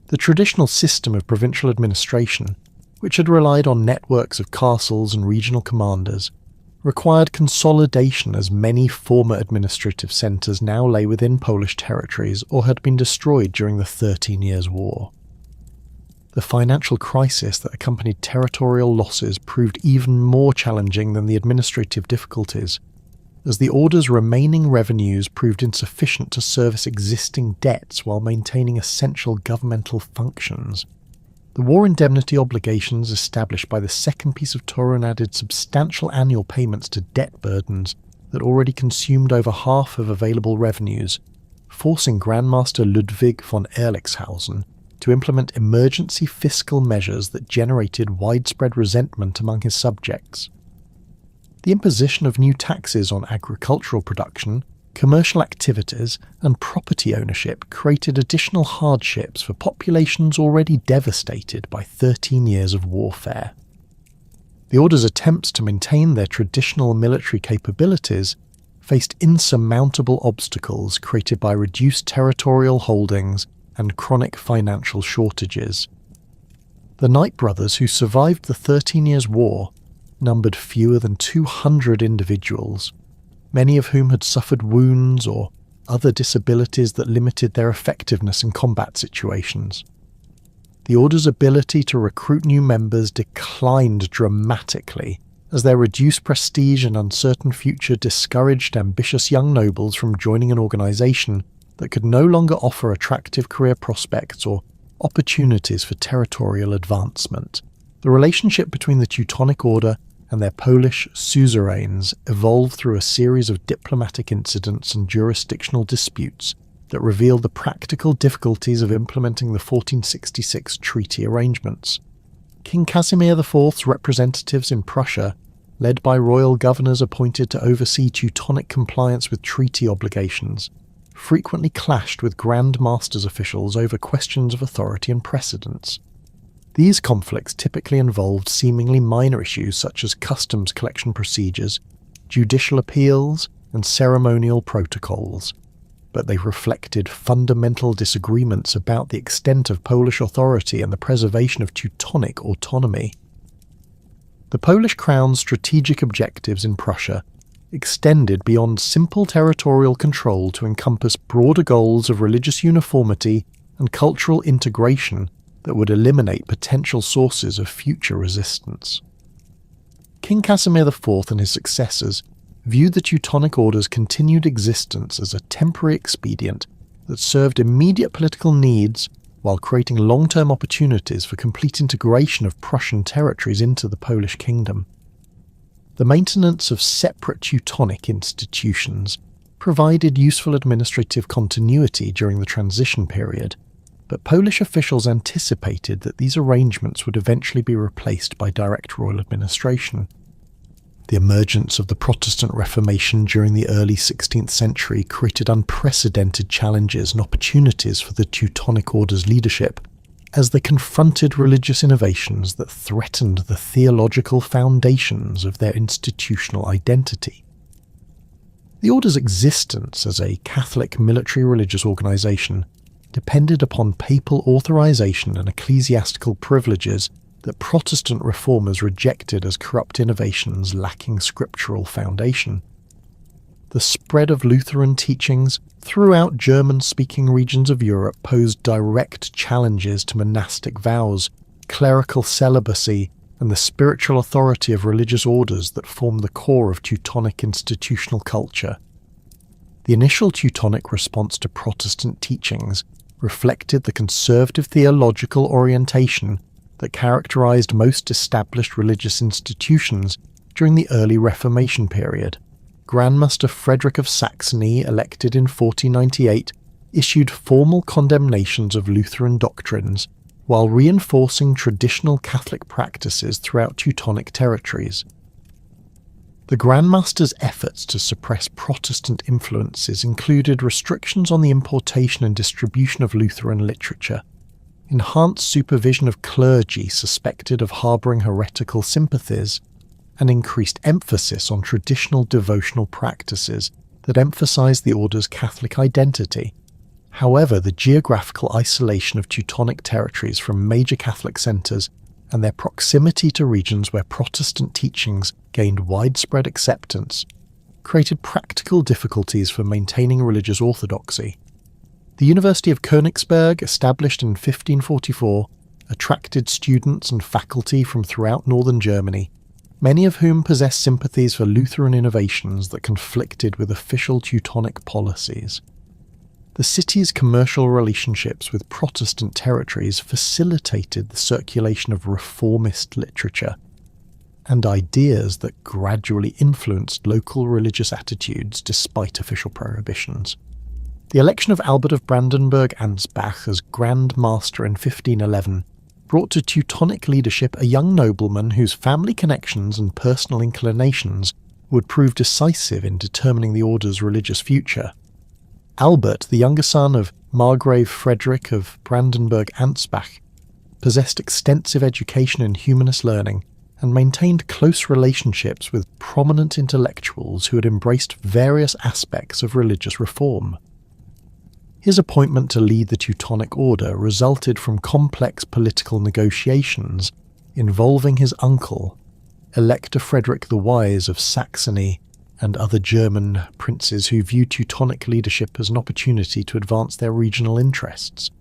The traditional system of provincial administration, which had relied on networks of castles and regional commanders, required consolidation as many former administrative centres now lay within Polish territories or had been destroyed during the 13 Years' War. The financial crisis that accompanied territorial losses proved even more challenging than the administrative difficulties, as the Order's remaining revenues proved insufficient to service existing debts while maintaining essential governmental functions. The war indemnity obligations established by the Second Peace of Turin added substantial annual payments to debt burdens that already consumed over half of available revenues, forcing Grandmaster Ludwig von Ehrlichshausen to implement emergency fiscal measures that generated widespread resentment among his subjects. The imposition of new taxes on agricultural production, commercial activities, and property ownership created additional hardships for populations already devastated by 13 years of warfare. The Order's attempts to maintain their traditional military capabilities faced insurmountable obstacles created by reduced territorial holdings and chronic financial shortages. The Knight brothers who survived the 13 Years' War numbered fewer than 200 individuals, many of whom had suffered wounds or other disabilities that limited their effectiveness in combat situations. The Order's ability to recruit new members declined dramatically as their reduced prestige and uncertain future discouraged ambitious young nobles from joining an organisation that could no longer offer attractive career prospects or opportunities for territorial advancement. The relationship between the Teutonic Order and their Polish suzerains evolved through a series of diplomatic incidents and jurisdictional disputes that revealed the practical difficulties of implementing the 1466 treaty arrangements. King Casimir IV's representatives in Prussia, led by royal governors appointed to oversee Teutonic compliance with treaty obligations, frequently clashed with Grand Master's officials over questions of authority and precedence. These conflicts typically involved seemingly minor issues such as customs collection procedures, judicial appeals, and ceremonial protocols, but they reflected fundamental disagreements about the extent of Polish authority and the preservation of Teutonic autonomy. The Polish crown's strategic objectives in Prussia extended beyond simple territorial control to encompass broader goals of religious uniformity and cultural integration that would eliminate potential sources of future resistance. King Casimir IV and his successors viewed the Teutonic Order's continued existence as a temporary expedient that served immediate political needs while creating long-term opportunities for complete integration of Prussian territories into the Polish kingdom. The maintenance of separate Teutonic institutions provided useful administrative continuity during the transition period, but Polish officials anticipated that these arrangements would eventually be replaced by direct royal administration. The emergence of the Protestant Reformation during the early 16th century created unprecedented challenges and opportunities for the Teutonic Order's leadership, as they confronted religious innovations that threatened the theological foundations of their institutional identity. The Order's existence as a Catholic military religious organisation depended upon papal authorisation and ecclesiastical privileges that Protestant reformers rejected as corrupt innovations lacking scriptural foundation. The spread of Lutheran teachings throughout German-speaking regions of Europe posed direct challenges to monastic vows, clerical celibacy, and the spiritual authority of religious orders that formed the core of Teutonic institutional culture. The initial Teutonic response to Protestant teachings reflected the conservative theological orientation that characterized most established religious institutions during the early Reformation period. Grand Master Frederick of Saxony, elected in 1498, issued formal condemnations of Lutheran doctrines while reinforcing traditional Catholic practices throughout Teutonic territories. The Grand Master's efforts to suppress Protestant influences included restrictions on the importation and distribution of Lutheran literature, enhanced supervision of clergy suspected of harbouring heretical sympathies, and increased emphasis on traditional devotional practices that emphasised the Order's Catholic identity. However, the geographical isolation of Teutonic territories from major Catholic centres and their proximity to regions where Protestant teachings gained widespread acceptance created practical difficulties for maintaining religious orthodoxy. The University of Königsberg, established in 1544, attracted students and faculty from throughout northern Germany, many of whom possessed sympathies for Lutheran innovations that conflicted with official Teutonic policies. The city's commercial relationships with Protestant territories facilitated the circulation of reformist literature and ideas that gradually influenced local religious attitudes despite official prohibitions. The election of Albert of Brandenburg-Ansbach as Grand Master in 1511 brought to Teutonic leadership a young nobleman whose family connections and personal inclinations would prove decisive in determining the Order's religious future. Albert, the younger son of Margrave Frederick of Brandenburg-Ansbach, possessed extensive education in humanist learning and maintained close relationships with prominent intellectuals who had embraced various aspects of religious reform. His appointment to lead the Teutonic Order resulted from complex political negotiations involving his uncle, Elector Frederick the Wise of Saxony, and other German princes who viewed Teutonic leadership as an opportunity to advance their regional interests.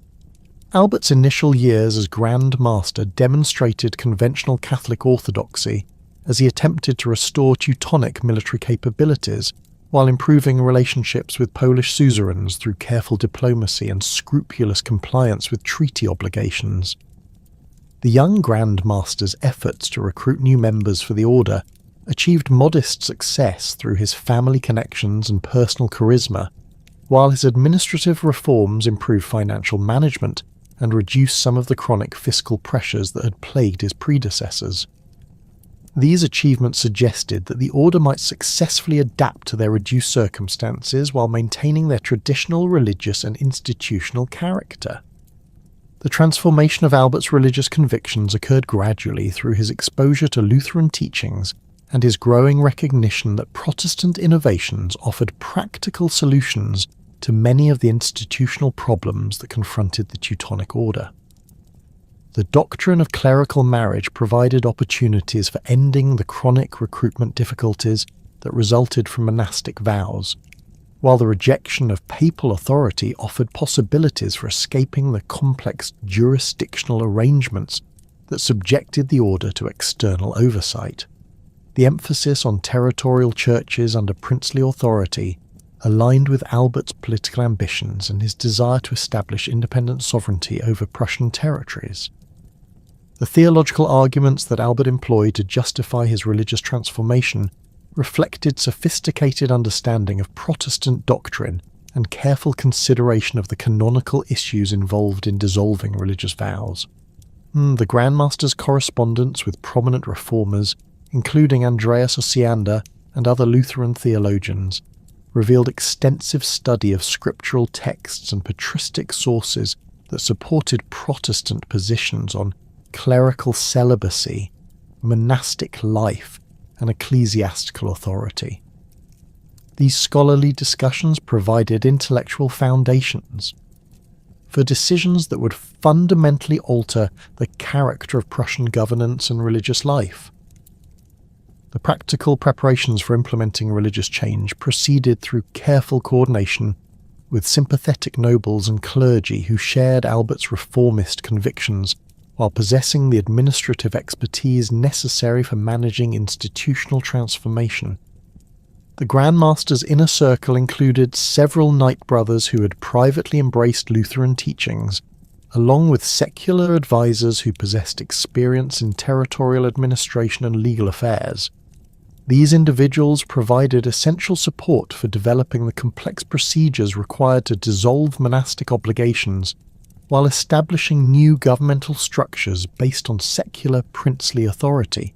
Albert's initial years as Grand Master demonstrated conventional Catholic orthodoxy as he attempted to restore Teutonic military capabilities while improving relationships with Polish suzerains through careful diplomacy and scrupulous compliance with treaty obligations. The young Grand Master's efforts to recruit new members for the Order achieved modest success through his family connections and personal charisma, while his administrative reforms improved financial management and reduced some of the chronic fiscal pressures that had plagued his predecessors. These achievements suggested that the Order might successfully adapt to their reduced circumstances while maintaining their traditional religious and institutional character. The transformation of Albert's religious convictions occurred gradually through his exposure to Lutheran teachings and his growing recognition that Protestant innovations offered practical solutions to many of the institutional problems that confronted the Teutonic Order. The doctrine of clerical marriage provided opportunities for ending the chronic recruitment difficulties that resulted from monastic vows, while the rejection of papal authority offered possibilities for escaping the complex jurisdictional arrangements that subjected the Order to external oversight. The emphasis on territorial churches under princely authority aligned with Albert's political ambitions and his desire to establish independent sovereignty over Prussian territories. The theological arguments that Albert employed to justify his religious transformation reflected sophisticated understanding of Protestant doctrine and careful consideration of the canonical issues involved in dissolving religious vows. The Grand Master's correspondence with prominent reformers, including Andreas Osiander and other Lutheran theologians, revealed extensive study of scriptural texts and patristic sources that supported Protestant positions on clerical celibacy, monastic life, and ecclesiastical authority. These scholarly discussions provided intellectual foundations for decisions that would fundamentally alter the character of Prussian governance and religious life. The practical preparations for implementing religious change proceeded through careful coordination with sympathetic nobles and clergy who shared Albert's reformist convictions while possessing the administrative expertise necessary for managing institutional transformation. The Grand Master's inner circle included several knight brothers who had privately embraced Lutheran teachings, along with secular advisors who possessed experience in territorial administration and legal affairs. These individuals provided essential support for developing the complex procedures required to dissolve monastic obligations while establishing new governmental structures based on secular princely authority.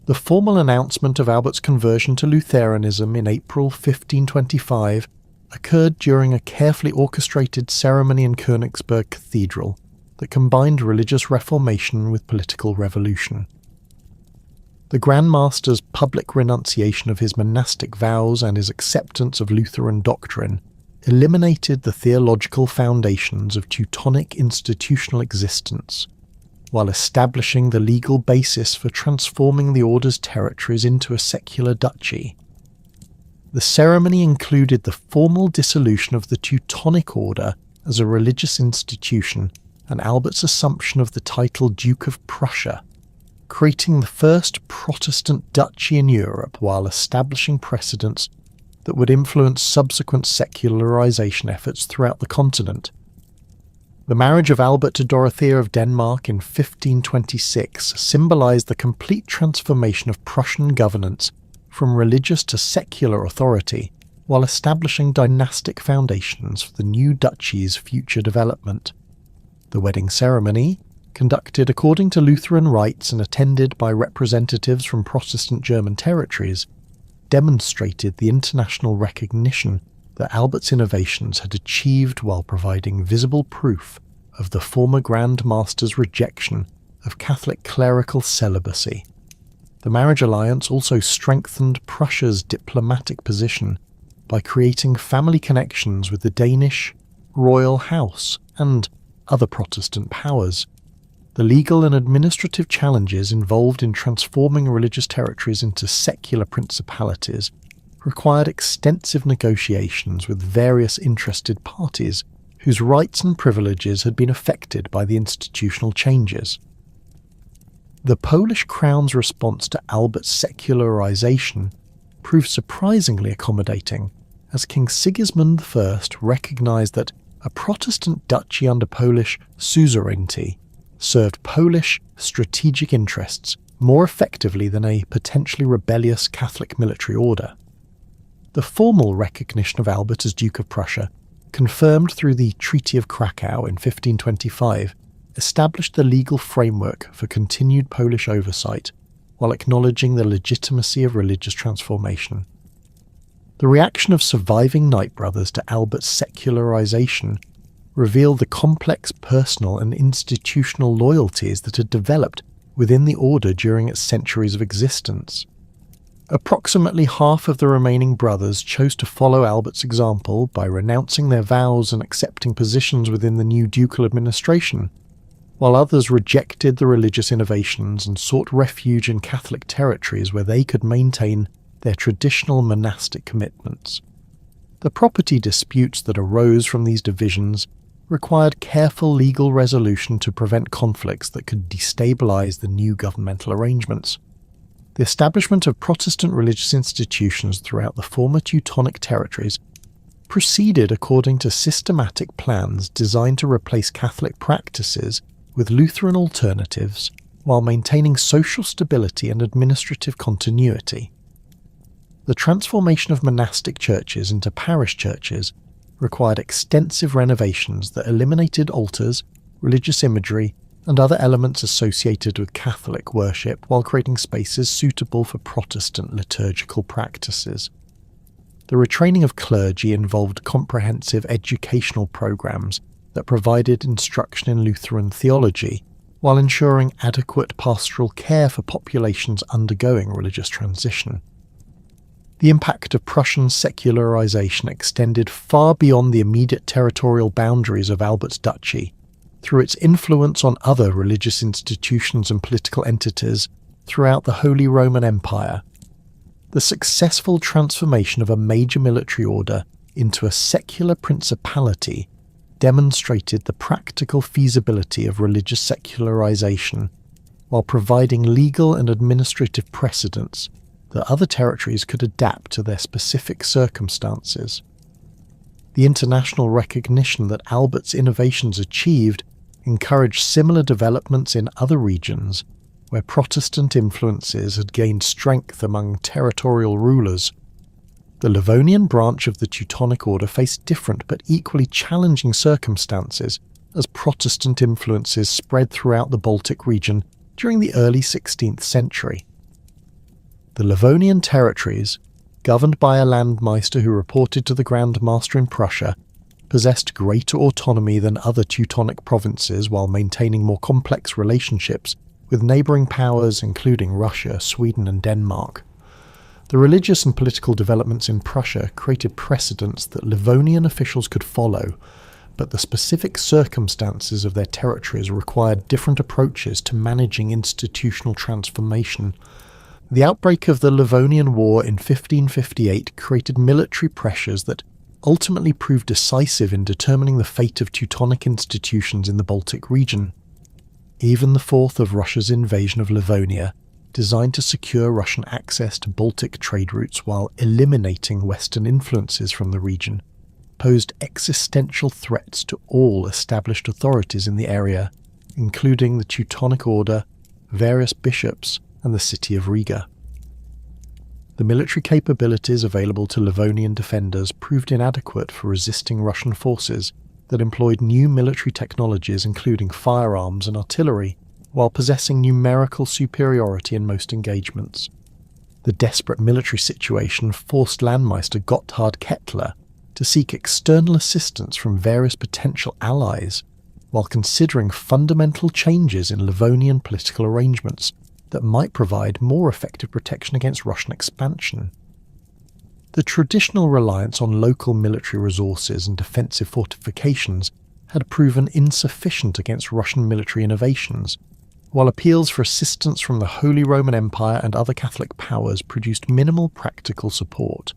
The formal announcement of Albert's conversion to Lutheranism in April 1525 occurred during a carefully orchestrated ceremony in Königsberg Cathedral that combined religious reformation with political revolution. The Grand Master's public renunciation of his monastic vows and his acceptance of Lutheran doctrine eliminated the theological foundations of Teutonic institutional existence, while establishing the legal basis for transforming the order's territories into a secular duchy. The ceremony included the formal dissolution of the Teutonic Order as a religious institution and Albert's assumption of the title Duke of Prussia, creating the first Protestant duchy in Europe while establishing precedents that would influence subsequent secularization efforts throughout the continent. The marriage of Albert to Dorothea of Denmark in 1526 symbolized the complete transformation of Prussian governance from religious to secular authority, while establishing dynastic foundations for the new duchy's future development. The wedding ceremony, conducted according to Lutheran rites and attended by representatives from Protestant German territories, demonstrated the international recognition that Albert's innovations had achieved while providing visible proof of the former Grand Master's rejection of Catholic clerical celibacy. The marriage alliance also strengthened Prussia's diplomatic position by creating family connections with the Danish royal house and other Protestant powers. The legal and administrative challenges involved in transforming religious territories into secular principalities required extensive negotiations with various interested parties whose rights and privileges had been affected by the institutional changes. The Polish crown's response to Albert's secularization proved surprisingly accommodating, as King Sigismund I recognized that a Protestant duchy under Polish suzerainty served Polish strategic interests more effectively than a potentially rebellious Catholic military order. The formal recognition of Albert as Duke of Prussia, confirmed through the Treaty of Krakow in 1525, established the legal framework for continued Polish oversight while acknowledging the legitimacy of religious transformation. The reaction of surviving knight brothers to Albert's secularization revealed the complex personal and institutional loyalties that had developed within the order during its centuries of existence. Approximately half of the remaining brothers chose to follow Albert's example by renouncing their vows and accepting positions within the new ducal administration, while others rejected the religious innovations and sought refuge in Catholic territories where they could maintain their traditional monastic commitments. The property disputes that arose from these divisions required careful legal resolution to prevent conflicts that could destabilize the new governmental arrangements. The establishment of Protestant religious institutions throughout the former Teutonic territories proceeded according to systematic plans designed to replace Catholic practices with Lutheran alternatives while maintaining social stability and administrative continuity. The transformation of monastic churches into parish churches required extensive renovations that eliminated altars, religious imagery, and other elements associated with Catholic worship while creating spaces suitable for Protestant liturgical practices. The retraining of clergy involved comprehensive educational programs that provided instruction in Lutheran theology, while ensuring adequate pastoral care for populations undergoing religious transition. The impact of Prussian secularization extended far beyond the immediate territorial boundaries of Albert's duchy, through its influence on other religious institutions and political entities throughout the Holy Roman Empire. The successful transformation of a major military order into a secular principality demonstrated the practical feasibility of religious secularization, while providing legal and administrative precedents that other territories could adapt to their specific circumstances. The international recognition that Albert's innovations achieved encouraged similar developments in other regions where Protestant influences had gained strength among territorial rulers. The Livonian branch of the Teutonic Order faced different but equally challenging circumstances as Protestant influences spread throughout the Baltic region during the early 16th century. The Livonian territories, governed by a landmeister who reported to the Grand Master in Prussia, possessed greater autonomy than other Teutonic provinces while maintaining more complex relationships with neighbouring powers including Russia, Sweden and Denmark. The religious and political developments in Prussia created precedents that Livonian officials could follow, but the specific circumstances of their territories required different approaches to managing institutional transformation. The outbreak of the Livonian War in 1558 created military pressures that ultimately proved decisive in determining the fate of Teutonic institutions in the Baltic region. Even the fourth of Russia's invasion of Livonia, designed to secure Russian access to Baltic trade routes while eliminating Western influences from the region, posed existential threats to all established authorities in the area, including the Teutonic Order, various bishops, and the city of Riga. The military capabilities available to Livonian defenders proved inadequate for resisting Russian forces that employed new military technologies including firearms and artillery, while possessing numerical superiority in most engagements. The desperate military situation forced Landmeister Gotthard Kettler to seek external assistance from various potential allies, while considering fundamental changes in Livonian political arrangements that might provide more effective protection against Russian expansion. The traditional reliance on local military resources and defensive fortifications had proven insufficient against Russian military innovations, while appeals for assistance from the Holy Roman Empire and other Catholic powers produced minimal practical support.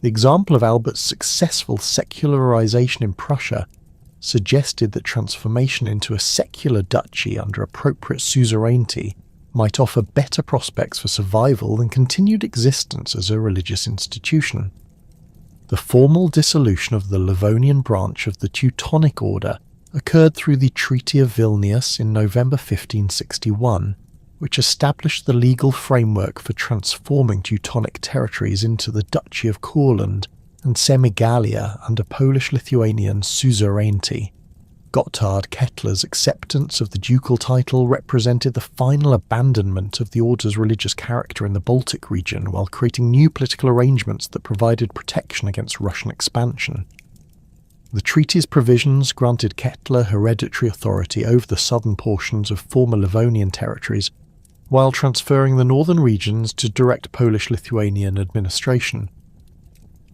The example of Albert's successful secularization in Prussia suggested that transformation into a secular duchy under appropriate suzerainty might offer better prospects for survival than continued existence as a religious institution. The formal dissolution of the Livonian branch of the Teutonic Order occurred through the Treaty of Vilnius in November 1561, which established the legal framework for transforming Teutonic territories into the Duchy of Courland and Semigalia under Polish-Lithuanian suzerainty. Gotthard Kettler's acceptance of the ducal title represented the final abandonment of the order's religious character in the Baltic region while creating new political arrangements that provided protection against Russian expansion. The treaty's provisions granted Kettler hereditary authority over the southern portions of former Livonian territories, while transferring the northern regions to direct Polish-Lithuanian administration.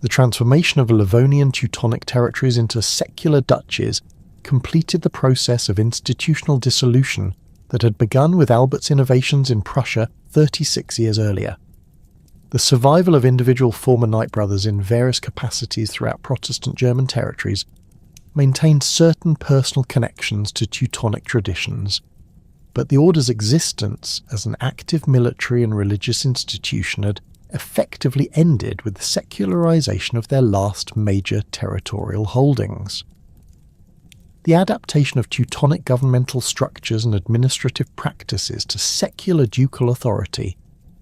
The transformation of Livonian Teutonic territories into secular duchies completed the process of institutional dissolution that had begun with Albert's innovations in Prussia 36 years earlier. The survival of individual former Knight brothers in various capacities throughout Protestant German territories maintained certain personal connections to Teutonic traditions, but the order's existence as an active military and religious institution had effectively ended with the secularization of their last major territorial holdings. The adaptation of Teutonic governmental structures and administrative practices to secular ducal authority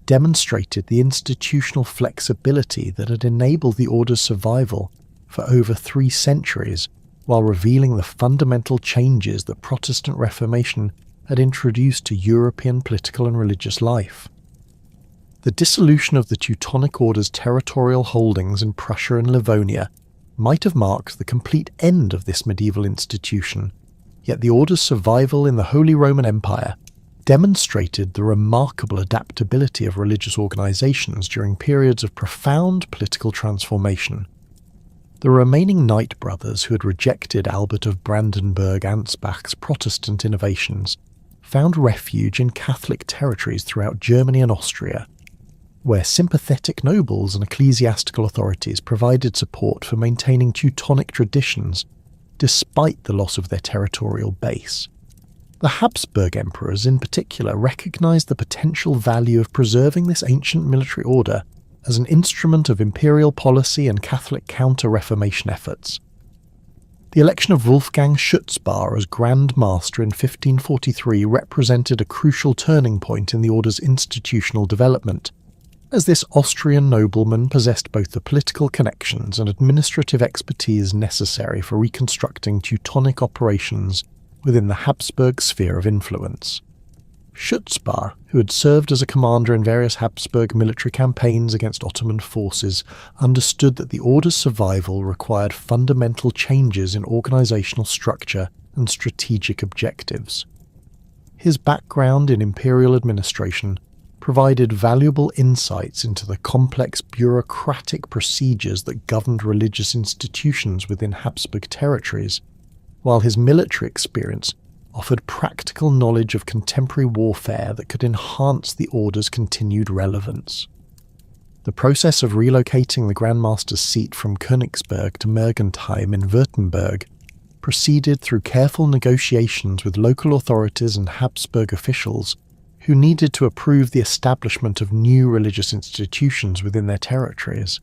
demonstrated the institutional flexibility that had enabled the order's survival for over 3 centuries, while revealing the fundamental changes that Protestant Reformation had introduced to European political and religious life. The dissolution of the Teutonic Order's territorial holdings in Prussia and Livonia might have marked the complete end of this medieval institution, yet the Order's survival in the Holy Roman Empire demonstrated the remarkable adaptability of religious organizations during periods of profound political transformation. The remaining Knight brothers who had rejected Albert of Brandenburg-Ansbach's Protestant innovations found refuge in Catholic territories throughout Germany and Austria, where sympathetic nobles and ecclesiastical authorities provided support for maintaining Teutonic traditions despite the loss of their territorial base. The Habsburg emperors in particular recognized the potential value of preserving this ancient military order as an instrument of imperial policy and Catholic counter-Reformation efforts. The election of Wolfgang Schutzbar as Grand Master in 1543 represented a crucial turning point in the order's institutional development, as this Austrian nobleman possessed both the political connections and administrative expertise necessary for reconstructing Teutonic operations within the Habsburg sphere of influence. Schutzbar, who had served as a commander in various Habsburg military campaigns against Ottoman forces, understood that the order's survival required fundamental changes in organizational structure and strategic objectives. His background in imperial administration provided valuable insights into the complex bureaucratic procedures that governed religious institutions within Habsburg territories, while his military experience offered practical knowledge of contemporary warfare that could enhance the order's continued relevance. The process of relocating the Grand Master's seat from Königsberg to Mergentheim in Württemberg proceeded through careful negotiations with local authorities and Habsburg officials who needed to approve the establishment of new religious institutions within their territories.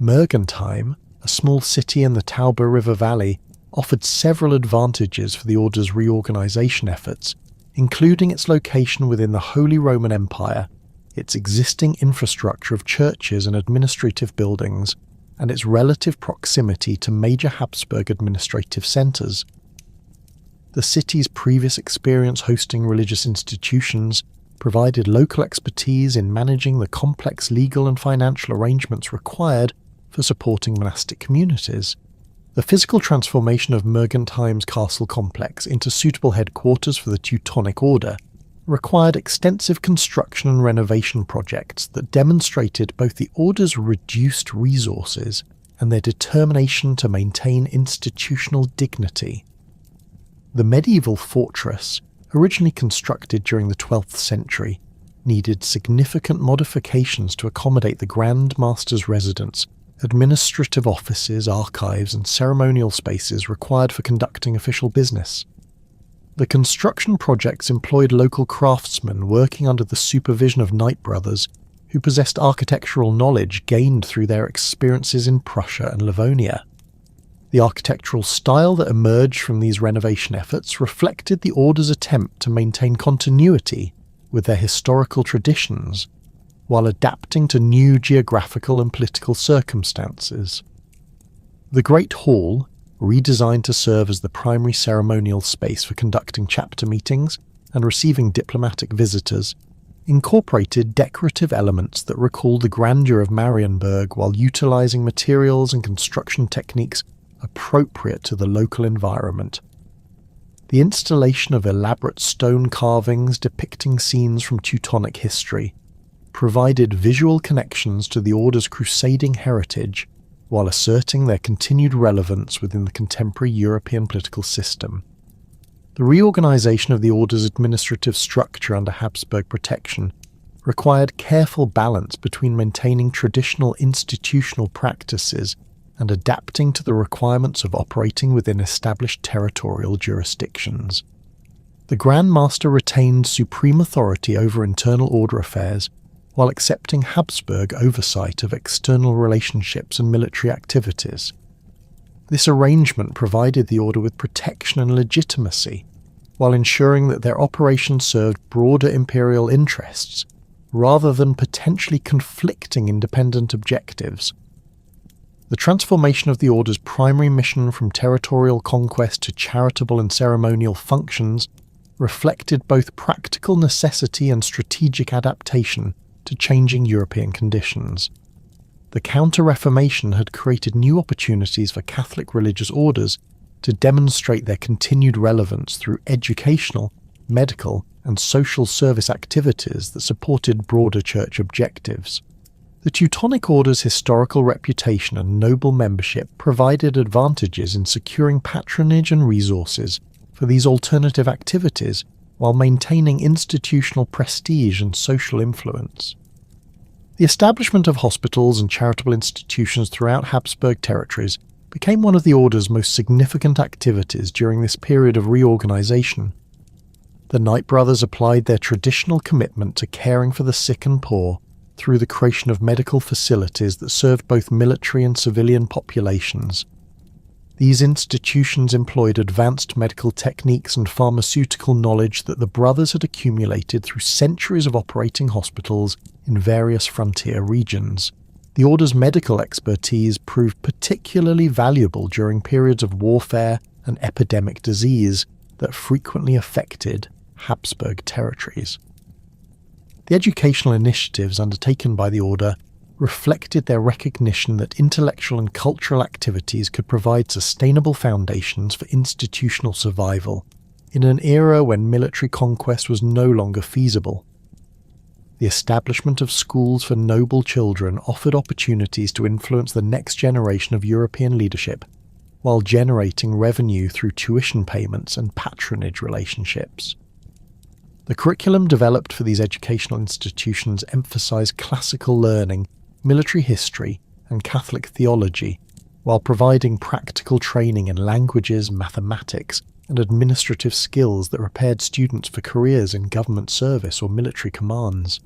Mergentheim, a small city in the Tauber River Valley, offered several advantages for the order's reorganization efforts, including its location within the Holy Roman Empire, its existing infrastructure of churches and administrative buildings, and its relative proximity to major Habsburg administrative centers. The city's previous experience hosting religious institutions provided local expertise in managing the complex legal and financial arrangements required for supporting monastic communities. The physical transformation of Mergentheim's castle complex into suitable headquarters for the Teutonic Order required extensive construction and renovation projects that demonstrated both the Order's reduced resources and their determination to maintain institutional dignity. The medieval fortress, originally constructed during the 12th century, needed significant modifications to accommodate the Grand Master's residence, administrative offices, archives, and ceremonial spaces required for conducting official business. The construction projects employed local craftsmen working under the supervision of Knight brothers who possessed architectural knowledge gained through their experiences in Prussia and Livonia. The architectural style that emerged from these renovation efforts reflected the order's attempt to maintain continuity with their historical traditions, while adapting to new geographical and political circumstances. The Great Hall, redesigned to serve as the primary ceremonial space for conducting chapter meetings and receiving diplomatic visitors, incorporated decorative elements that recall the grandeur of Marienburg while utilizing materials and construction techniques appropriate to the local environment. The installation of elaborate stone carvings depicting scenes from Teutonic history provided visual connections to the order's crusading heritage while asserting their continued relevance within the contemporary European political system. The reorganization of the order's administrative structure under Habsburg protection required careful balance between maintaining traditional institutional practices and adapting to the requirements of operating within established territorial jurisdictions. The Grand Master retained supreme authority over internal order affairs, while accepting Habsburg oversight of external relationships and military activities. This arrangement provided the order with protection and legitimacy, while ensuring that their operations served broader imperial interests, rather than potentially conflicting independent objectives. The transformation of the order's primary mission from territorial conquest to charitable and ceremonial functions reflected both practical necessity and strategic adaptation to changing European conditions. The Counter-Reformation had created new opportunities for Catholic religious orders to demonstrate their continued relevance through educational, medical, and social service activities that supported broader church objectives. The Teutonic Order's historical reputation and noble membership provided advantages in securing patronage and resources for these alternative activities while maintaining institutional prestige and social influence. The establishment of hospitals and charitable institutions throughout Habsburg territories became one of the Order's most significant activities during this period of reorganization. The Knight brothers applied their traditional commitment to caring for the sick and poor through the creation of medical facilities that served both military and civilian populations. These institutions employed advanced medical techniques and pharmaceutical knowledge that the brothers had accumulated through centuries of operating hospitals in various frontier regions. The Order's medical expertise proved particularly valuable during periods of warfare and epidemic disease that frequently affected Habsburg territories. The educational initiatives undertaken by the Order reflected their recognition that intellectual and cultural activities could provide sustainable foundations for institutional survival in an era when military conquest was no longer feasible. The establishment of schools for noble children offered opportunities to influence the next generation of European leadership, while generating revenue through tuition payments and patronage relationships. The curriculum developed for these educational institutions emphasized classical learning, military history, and Catholic theology, while providing practical training in languages, mathematics, and administrative skills that prepared students for careers in government service or military commands.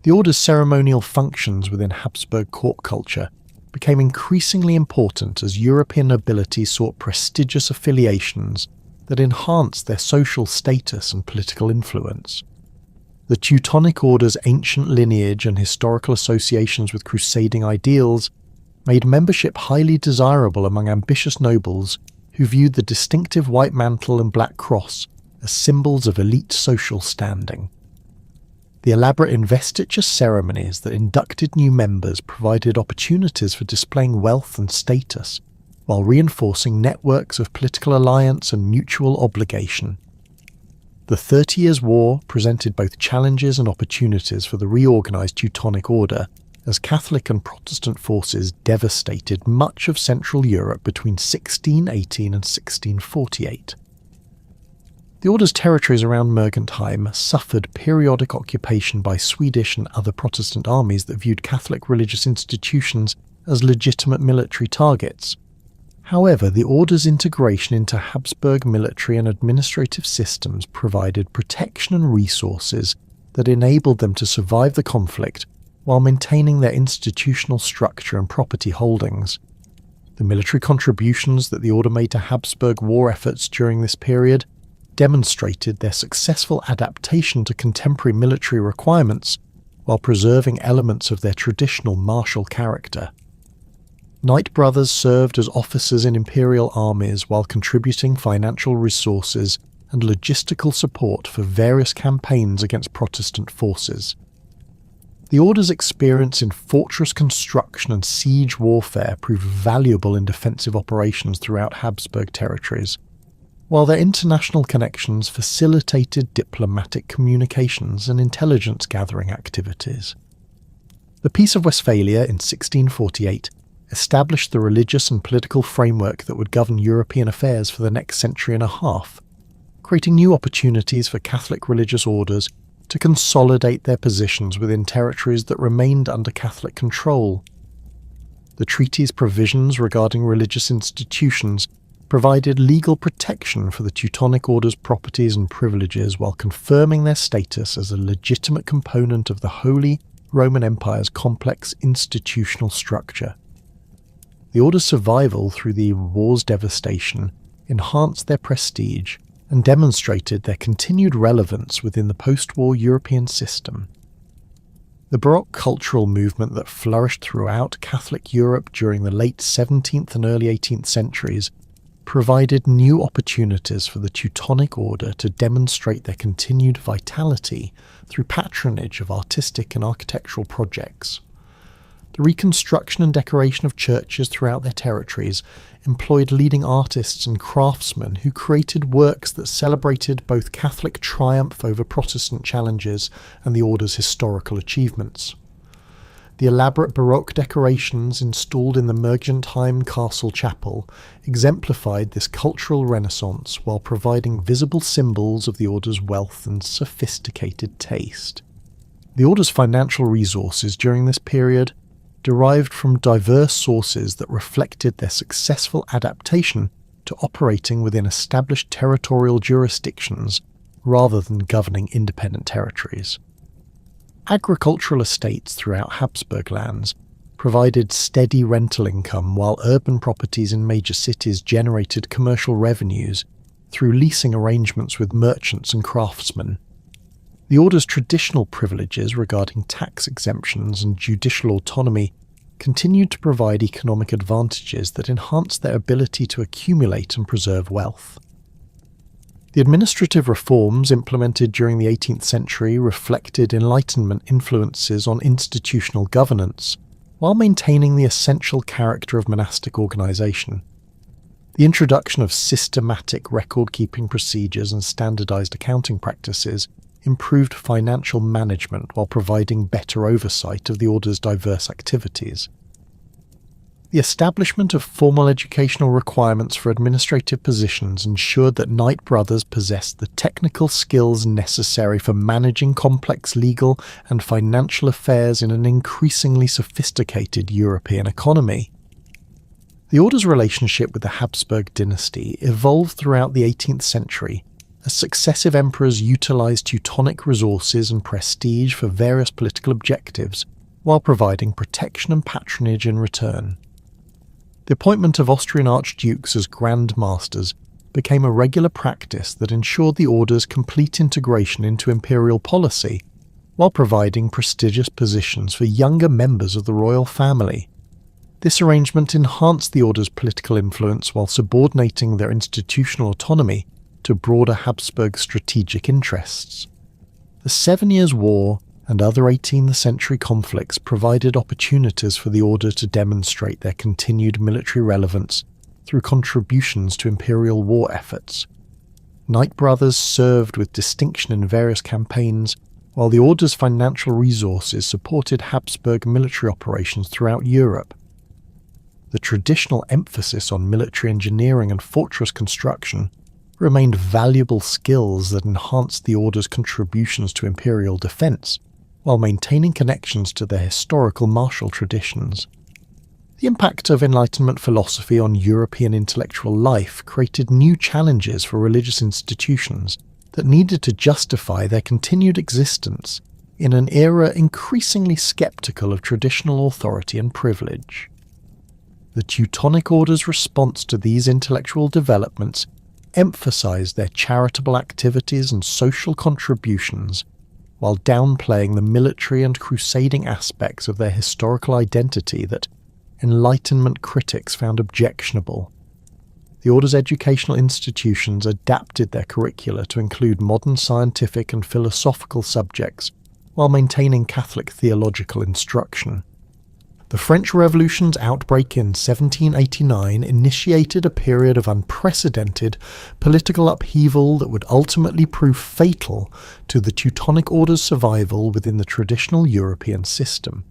The Order's ceremonial functions within Habsburg court culture became increasingly important as European nobility sought prestigious affiliations that enhanced their social status and political influence. The Teutonic Order's ancient lineage and historical associations with crusading ideals made membership highly desirable among ambitious nobles who viewed the distinctive white mantle and black cross as symbols of elite social standing. The elaborate investiture ceremonies that inducted new members provided opportunities for displaying wealth and status, while reinforcing networks of political alliance and mutual obligation. The 30 Years' War presented both challenges and opportunities for the reorganized Teutonic Order, as Catholic and Protestant forces devastated much of Central Europe between 1618 and 1648. The Order's territories around Mergentheim suffered periodic occupation by Swedish and other Protestant armies that viewed Catholic religious institutions as legitimate military targets. However, the Order's integration into Habsburg military and administrative systems provided protection and resources that enabled them to survive the conflict while maintaining their institutional structure and property holdings. The military contributions that the Order made to Habsburg war efforts during this period demonstrated their successful adaptation to contemporary military requirements while preserving elements of their traditional martial character. Knight brothers served as officers in imperial armies while contributing financial resources and logistical support for various campaigns against Protestant forces. The Order's experience in fortress construction and siege warfare proved valuable in defensive operations throughout Habsburg territories, while their international connections facilitated diplomatic communications and intelligence gathering activities. The Peace of Westphalia in 1648 established the religious and political framework that would govern European affairs for the next century and a half, creating new opportunities for Catholic religious orders to consolidate their positions within territories that remained under Catholic control. The treaty's provisions regarding religious institutions provided legal protection for the Teutonic Order's properties and privileges while confirming their status as a legitimate component of the holy Roman Empire's complex institutional structure. The Order's survival through the war's devastation enhanced their prestige and demonstrated their continued relevance within the post-war European system. The Baroque cultural movement that flourished throughout Catholic Europe during the late 17th and early 18th centuries provided new opportunities for the Teutonic Order to demonstrate their continued vitality through patronage of artistic and architectural projects. The reconstruction and decoration of churches throughout their territories employed leading artists and craftsmen who created works that celebrated both Catholic triumph over Protestant challenges and the Order's historical achievements. The elaborate Baroque decorations installed in the Mergentheim Castle Chapel exemplified this cultural renaissance while providing visible symbols of the Order's wealth and sophisticated taste. The Order's financial resources during this period derived from diverse sources that reflected their successful adaptation to operating within established territorial jurisdictions rather than governing independent territories. Agricultural estates throughout Habsburg lands provided steady rental income, while urban properties in major cities generated commercial revenues through leasing arrangements with merchants and craftsmen. The Order's traditional privileges regarding tax exemptions and judicial autonomy continued to provide economic advantages that enhanced their ability to accumulate and preserve wealth. The administrative reforms implemented during the 18th century reflected Enlightenment influences on institutional governance, while maintaining the essential character of monastic organization. The introduction of systematic record-keeping procedures and standardized accounting practices improved financial management while providing better oversight of the Order's diverse activities. The establishment of formal educational requirements for administrative positions ensured that knight brothers possessed the technical skills necessary for managing complex legal and financial affairs in an increasingly sophisticated European economy. The Order's relationship with the Habsburg dynasty evolved throughout the 18th century, as successive emperors utilized Teutonic resources and prestige for various political objectives, while providing protection and patronage in return. The appointment of Austrian archdukes as Grand Masters became a regular practice that ensured the Order's complete integration into imperial policy, while providing prestigious positions for younger members of the royal family. This arrangement enhanced the Order's political influence while subordinating their institutional autonomy to broader Habsburg strategic interests. The 7 Years' War and other 18th century conflicts provided opportunities for the Order to demonstrate their continued military relevance through contributions to imperial war efforts. Knight brothers served with distinction in various campaigns, while the Order's financial resources supported Habsburg military operations throughout Europe. The traditional emphasis on military engineering and fortress construction remained valuable skills that enhanced the Order's contributions to imperial defence, while maintaining connections to their historical martial traditions. The impact of Enlightenment philosophy on European intellectual life created new challenges for religious institutions that needed to justify their continued existence in an era increasingly sceptical of traditional authority and privilege. The Teutonic Order's response to these intellectual developments emphasized their charitable activities and social contributions, while downplaying the military and crusading aspects of their historical identity that Enlightenment critics found objectionable. The Order's educational institutions adapted their curricula to include modern scientific and philosophical subjects, while maintaining Catholic theological instruction. The French Revolution's outbreak in 1789 initiated a period of unprecedented political upheaval that would ultimately prove fatal to the Teutonic Order's survival within the traditional European system.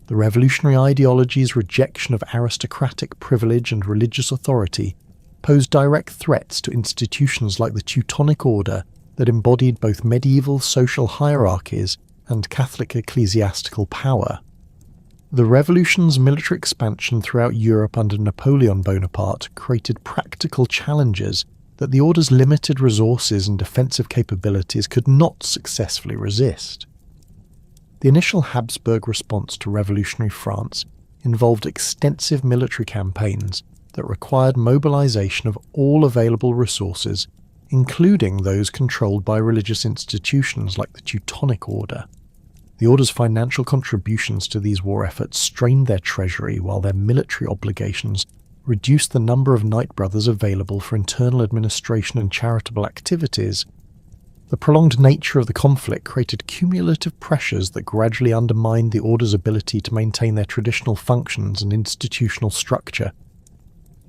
The revolutionary ideology's rejection of aristocratic privilege and religious authority posed direct threats to institutions like the Teutonic Order that embodied both medieval social hierarchies and Catholic ecclesiastical power. The revolution's military expansion throughout Europe under Napoleon Bonaparte created practical challenges that the Order's limited resources and defensive capabilities could not successfully resist. The initial Habsburg response to revolutionary France involved extensive military campaigns that required mobilization of all available resources, including those controlled by religious institutions like the Teutonic Order. The Order's financial contributions to these war efforts strained their treasury, while their military obligations reduced the number of Knight Brothers available for internal administration and charitable activities. The prolonged nature of the conflict created cumulative pressures that gradually undermined the Order's ability to maintain their traditional functions and institutional structure.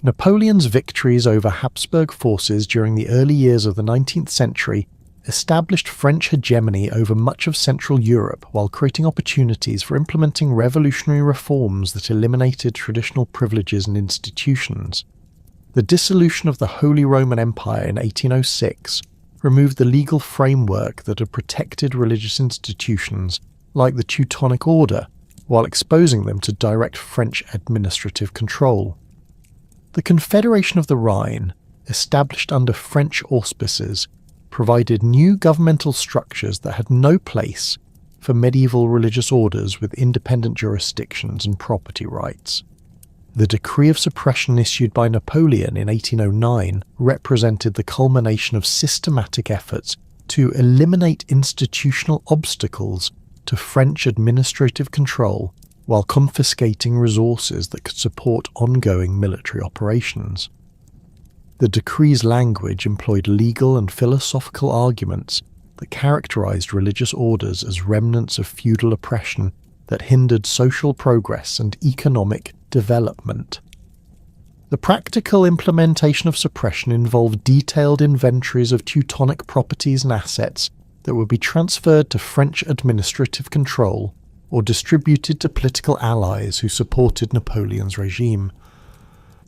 Napoleon's victories over Habsburg forces during the early years of the 19th century established French hegemony over much of Central Europe while creating opportunities for implementing revolutionary reforms that eliminated traditional privileges and institutions. The dissolution of the Holy Roman Empire in 1806 removed the legal framework that had protected religious institutions like the Teutonic Order, while exposing them to direct French administrative control. The Confederation of the Rhine, established under French auspices, provided new governmental structures that had no place for medieval religious orders with independent jurisdictions and property rights. The decree of suppression issued by Napoleon in 1809 represented the culmination of systematic efforts to eliminate institutional obstacles to French administrative control while confiscating resources that could support ongoing military operations. The decree's language employed legal and philosophical arguments that characterized religious orders as remnants of feudal oppression that hindered social progress and economic development. The practical implementation of suppression involved detailed inventories of Teutonic properties and assets that would be transferred to French administrative control or distributed to political allies who supported Napoleon's regime.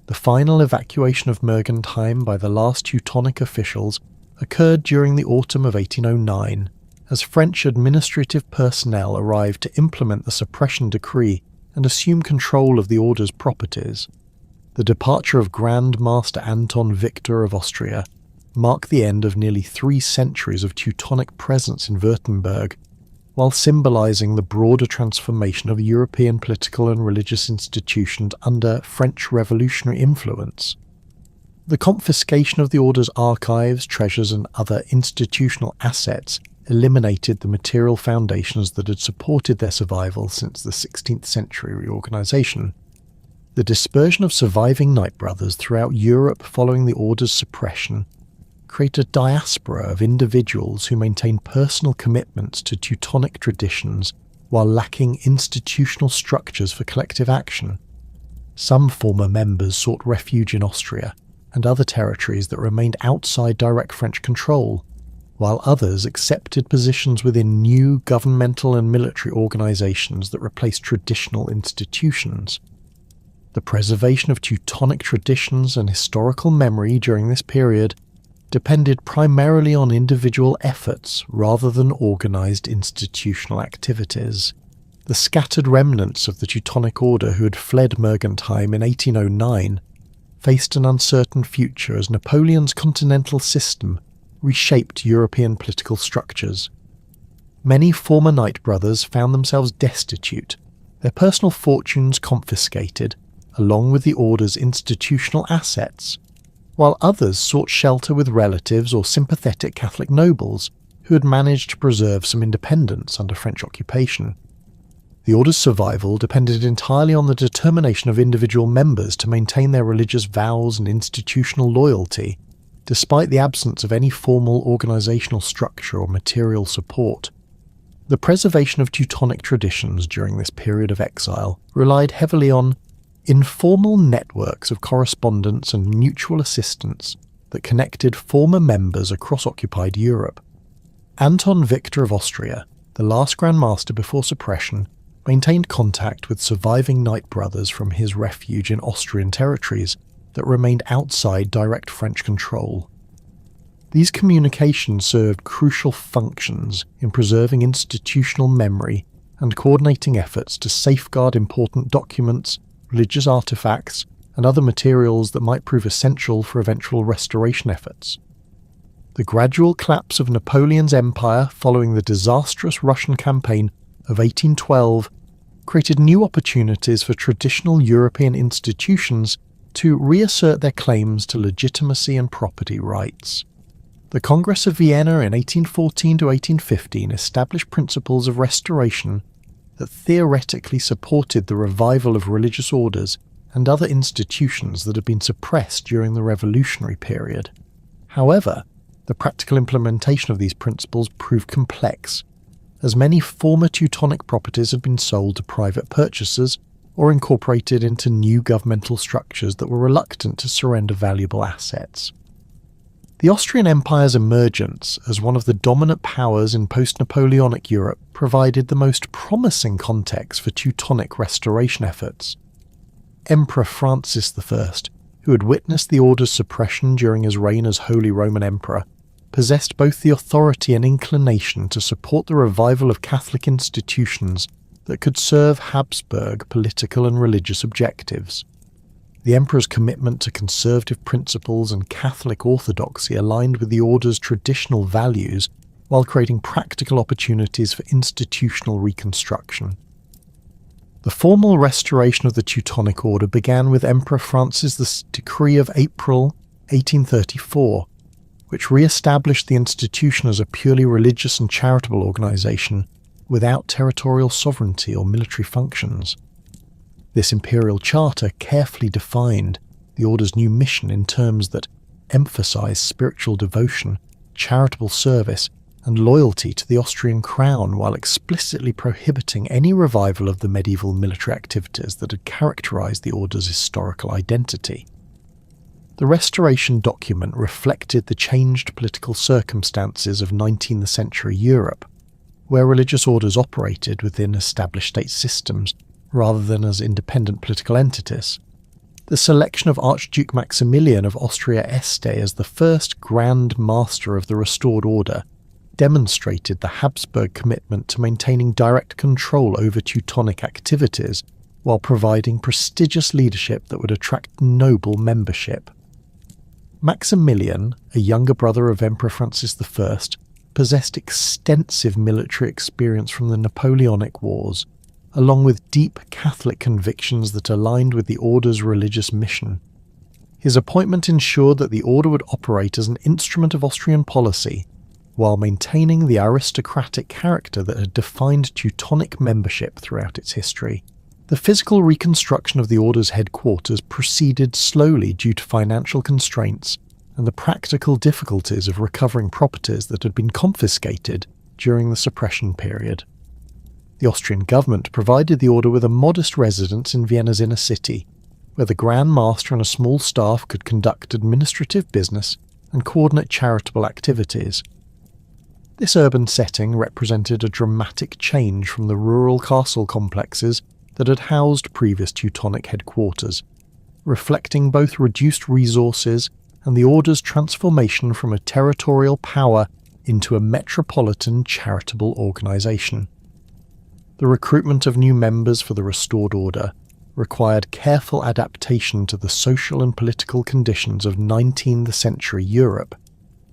The final evacuation of Mergentheim by the last Teutonic officials occurred during the autumn of 1809, as French administrative personnel arrived to implement the suppression decree and assume control of the Order's properties. The departure of Grand Master Anton Victor of Austria marked the end of nearly 3 centuries of Teutonic presence in Württemberg, while symbolizing the broader transformation of European political and religious institutions under French revolutionary influence. The confiscation of the Order's archives, treasures, and other institutional assets eliminated the material foundations that had supported their survival since the 16th century reorganization. The dispersion of surviving Knight Brothers throughout Europe following the Order's suppression created a diaspora of individuals who maintained personal commitments to Teutonic traditions while lacking institutional structures for collective action. Some former members sought refuge in Austria and other territories that remained outside direct French control, while others accepted positions within new governmental and military organizations that replaced traditional institutions. The preservation of Teutonic traditions and historical memory during this period depended primarily on individual efforts rather than organized institutional activities. The scattered remnants of the Teutonic Order who had fled Mergentheim in 1809 faced an uncertain future as Napoleon's continental system reshaped European political structures. Many former Knight Brothers found themselves destitute, their personal fortunes confiscated, along with the Order's institutional assets, while others sought shelter with relatives or sympathetic Catholic nobles who had managed to preserve some independence under French occupation. The Order's survival depended entirely on the determination of individual members to maintain their religious vows and institutional loyalty, despite the absence of any formal organizational structure or material support. The preservation of Teutonic traditions during this period of exile relied heavily on informal networks of correspondence and mutual assistance that connected former members across occupied Europe. Anton Victor of Austria, the last Grand Master before suppression, maintained contact with surviving Knight Brothers from his refuge in Austrian territories that remained outside direct French control. These communications served crucial functions in preserving institutional memory and coordinating efforts to safeguard important documents, religious artifacts, and other materials that might prove essential for eventual restoration efforts. The gradual collapse of Napoleon's empire following the disastrous Russian campaign of 1812 created new opportunities for traditional European institutions to reassert their claims to legitimacy and property rights. The Congress of Vienna in 1814 to 1815 established principles of restoration that theoretically supported the revival of religious orders and other institutions that had been suppressed during the revolutionary period. However, the practical implementation of these principles proved complex, as many former Teutonic properties had been sold to private purchasers or incorporated into new governmental structures that were reluctant to surrender valuable assets. The Austrian Empire's emergence as one of the dominant powers in post-Napoleonic Europe provided the most promising context for Teutonic restoration efforts. Emperor Francis I, who had witnessed the order's suppression during his reign as Holy Roman Emperor, possessed both the authority and inclination to support the revival of Catholic institutions that could serve Habsburg political and religious objectives. The emperor's commitment to conservative principles and Catholic orthodoxy aligned with the order's traditional values while creating practical opportunities for institutional reconstruction. The formal restoration of the Teutonic Order began with Emperor Francis' decree of April 1834, which re-established the institution as a purely religious and charitable organisation without territorial sovereignty or military functions. This imperial charter carefully defined the order's new mission in terms that emphasised spiritual devotion, charitable service, and loyalty to the Austrian crown while explicitly prohibiting any revival of the medieval military activities that had characterised the order's historical identity. The restoration document reflected the changed political circumstances of 19th century Europe, where religious orders operated within established state systems rather than as independent political entities. The selection of Archduke Maximilian of Austria-Este as the first Grand Master of the restored order demonstrated the Habsburg commitment to maintaining direct control over Teutonic activities while providing prestigious leadership that would attract noble membership. Maximilian, a younger brother of Emperor Francis I, possessed extensive military experience from the Napoleonic Wars, along with deep Catholic convictions that aligned with the order's religious mission. His appointment ensured that the order would operate as an instrument of Austrian policy, while maintaining the aristocratic character that had defined Teutonic membership throughout its history. The physical reconstruction of the order's headquarters proceeded slowly due to financial constraints and the practical difficulties of recovering properties that had been confiscated during the suppression period. The Austrian government provided the order with a modest residence in Vienna's inner city, where the Grand Master and a small staff could conduct administrative business and coordinate charitable activities. This urban setting represented a dramatic change from the rural castle complexes that had housed previous Teutonic headquarters, reflecting both reduced resources and the order's transformation from a territorial power into a metropolitan charitable organisation. The recruitment of new members for the restored order required careful adaptation to the social and political conditions of 19th century Europe,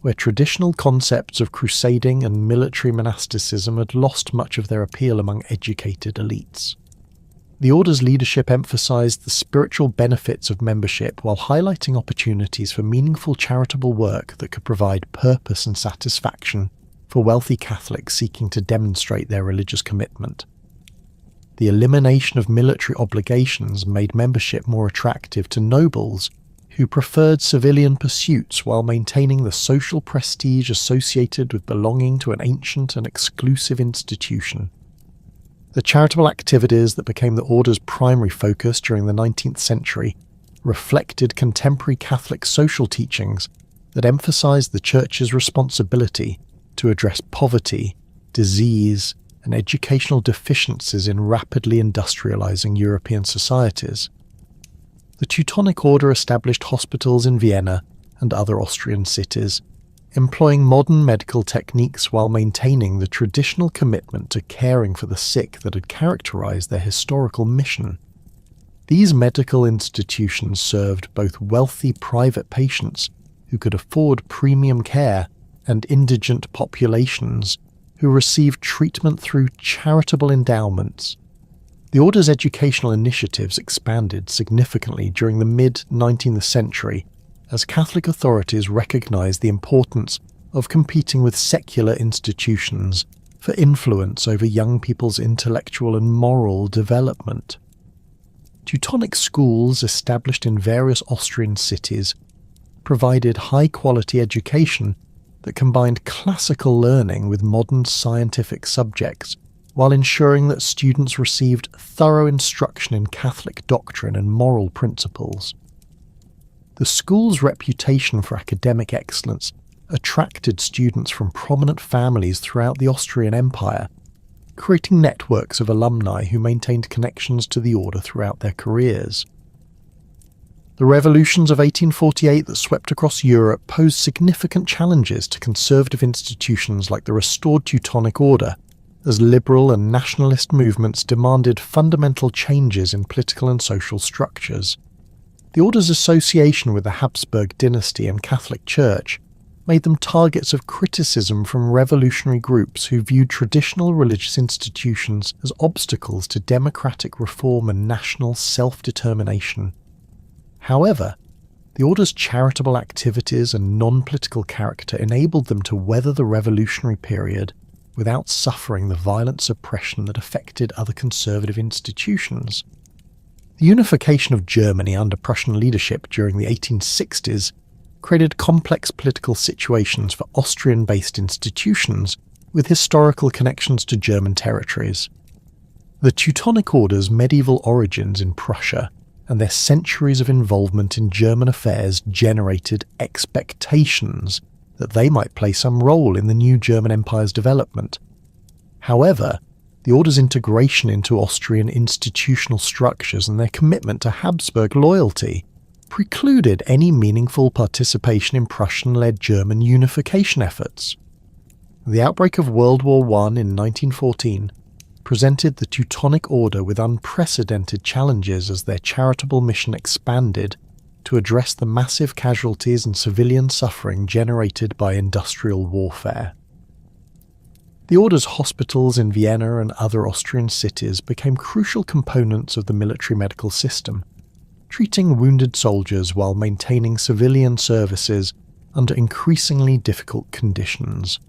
where traditional concepts of crusading and military monasticism had lost much of their appeal among educated elites. The order's leadership emphasized the spiritual benefits of membership while highlighting opportunities for meaningful charitable work that could provide purpose and satisfaction for wealthy Catholics seeking to demonstrate their religious commitment. The elimination of military obligations made membership more attractive to nobles who preferred civilian pursuits while maintaining the social prestige associated with belonging to an ancient and exclusive institution. The charitable activities that became the order's primary focus during the 19th century reflected contemporary Catholic social teachings that emphasized the Church's responsibility to address poverty, disease, and educational deficiencies in rapidly industrializing European societies. The Teutonic Order established hospitals in Vienna and other Austrian cities, employing modern medical techniques while maintaining the traditional commitment to caring for the sick that had characterized their historical mission. These medical institutions served both wealthy private patients who could afford premium care and indigent populations who received treatment through charitable endowments. The Order's educational initiatives expanded significantly during the mid-19th century as Catholic authorities recognized the importance of competing with secular institutions for influence over young people's intellectual and moral development. Teutonic schools established in various Austrian cities provided high-quality education that combined classical learning with modern scientific subjects, while ensuring that students received thorough instruction in Catholic doctrine and moral principles. The school's reputation for academic excellence attracted students from prominent families throughout the Austrian Empire, creating networks of alumni who maintained connections to the order throughout their careers. The revolutions of 1848 that swept across Europe posed significant challenges to conservative institutions like the restored Teutonic Order, as liberal and nationalist movements demanded fundamental changes in political and social structures. The Order's association with the Habsburg dynasty and Catholic Church made them targets of criticism from revolutionary groups who viewed traditional religious institutions as obstacles to democratic reform and national self-determination. However, the Order's charitable activities and non-political character enabled them to weather the revolutionary period without suffering the violent suppression that affected other conservative institutions. The unification of Germany under Prussian leadership during the 1860s created complex political situations for Austrian-based institutions with historical connections to German territories. The Teutonic Order's medieval origins in Prussia and their centuries of involvement in German affairs generated expectations that they might play some role in the new German Empire's development. However, the Order's integration into Austrian institutional structures and their commitment to Habsburg loyalty precluded any meaningful participation in Prussian-led German unification efforts. The outbreak of World War I in 1914 presented the Teutonic Order with unprecedented challenges as their charitable mission expanded to address the massive casualties and civilian suffering generated by industrial warfare. The Order's hospitals in Vienna and other Austrian cities became crucial components of the military medical system, treating wounded soldiers while maintaining civilian services under increasingly difficult conditions.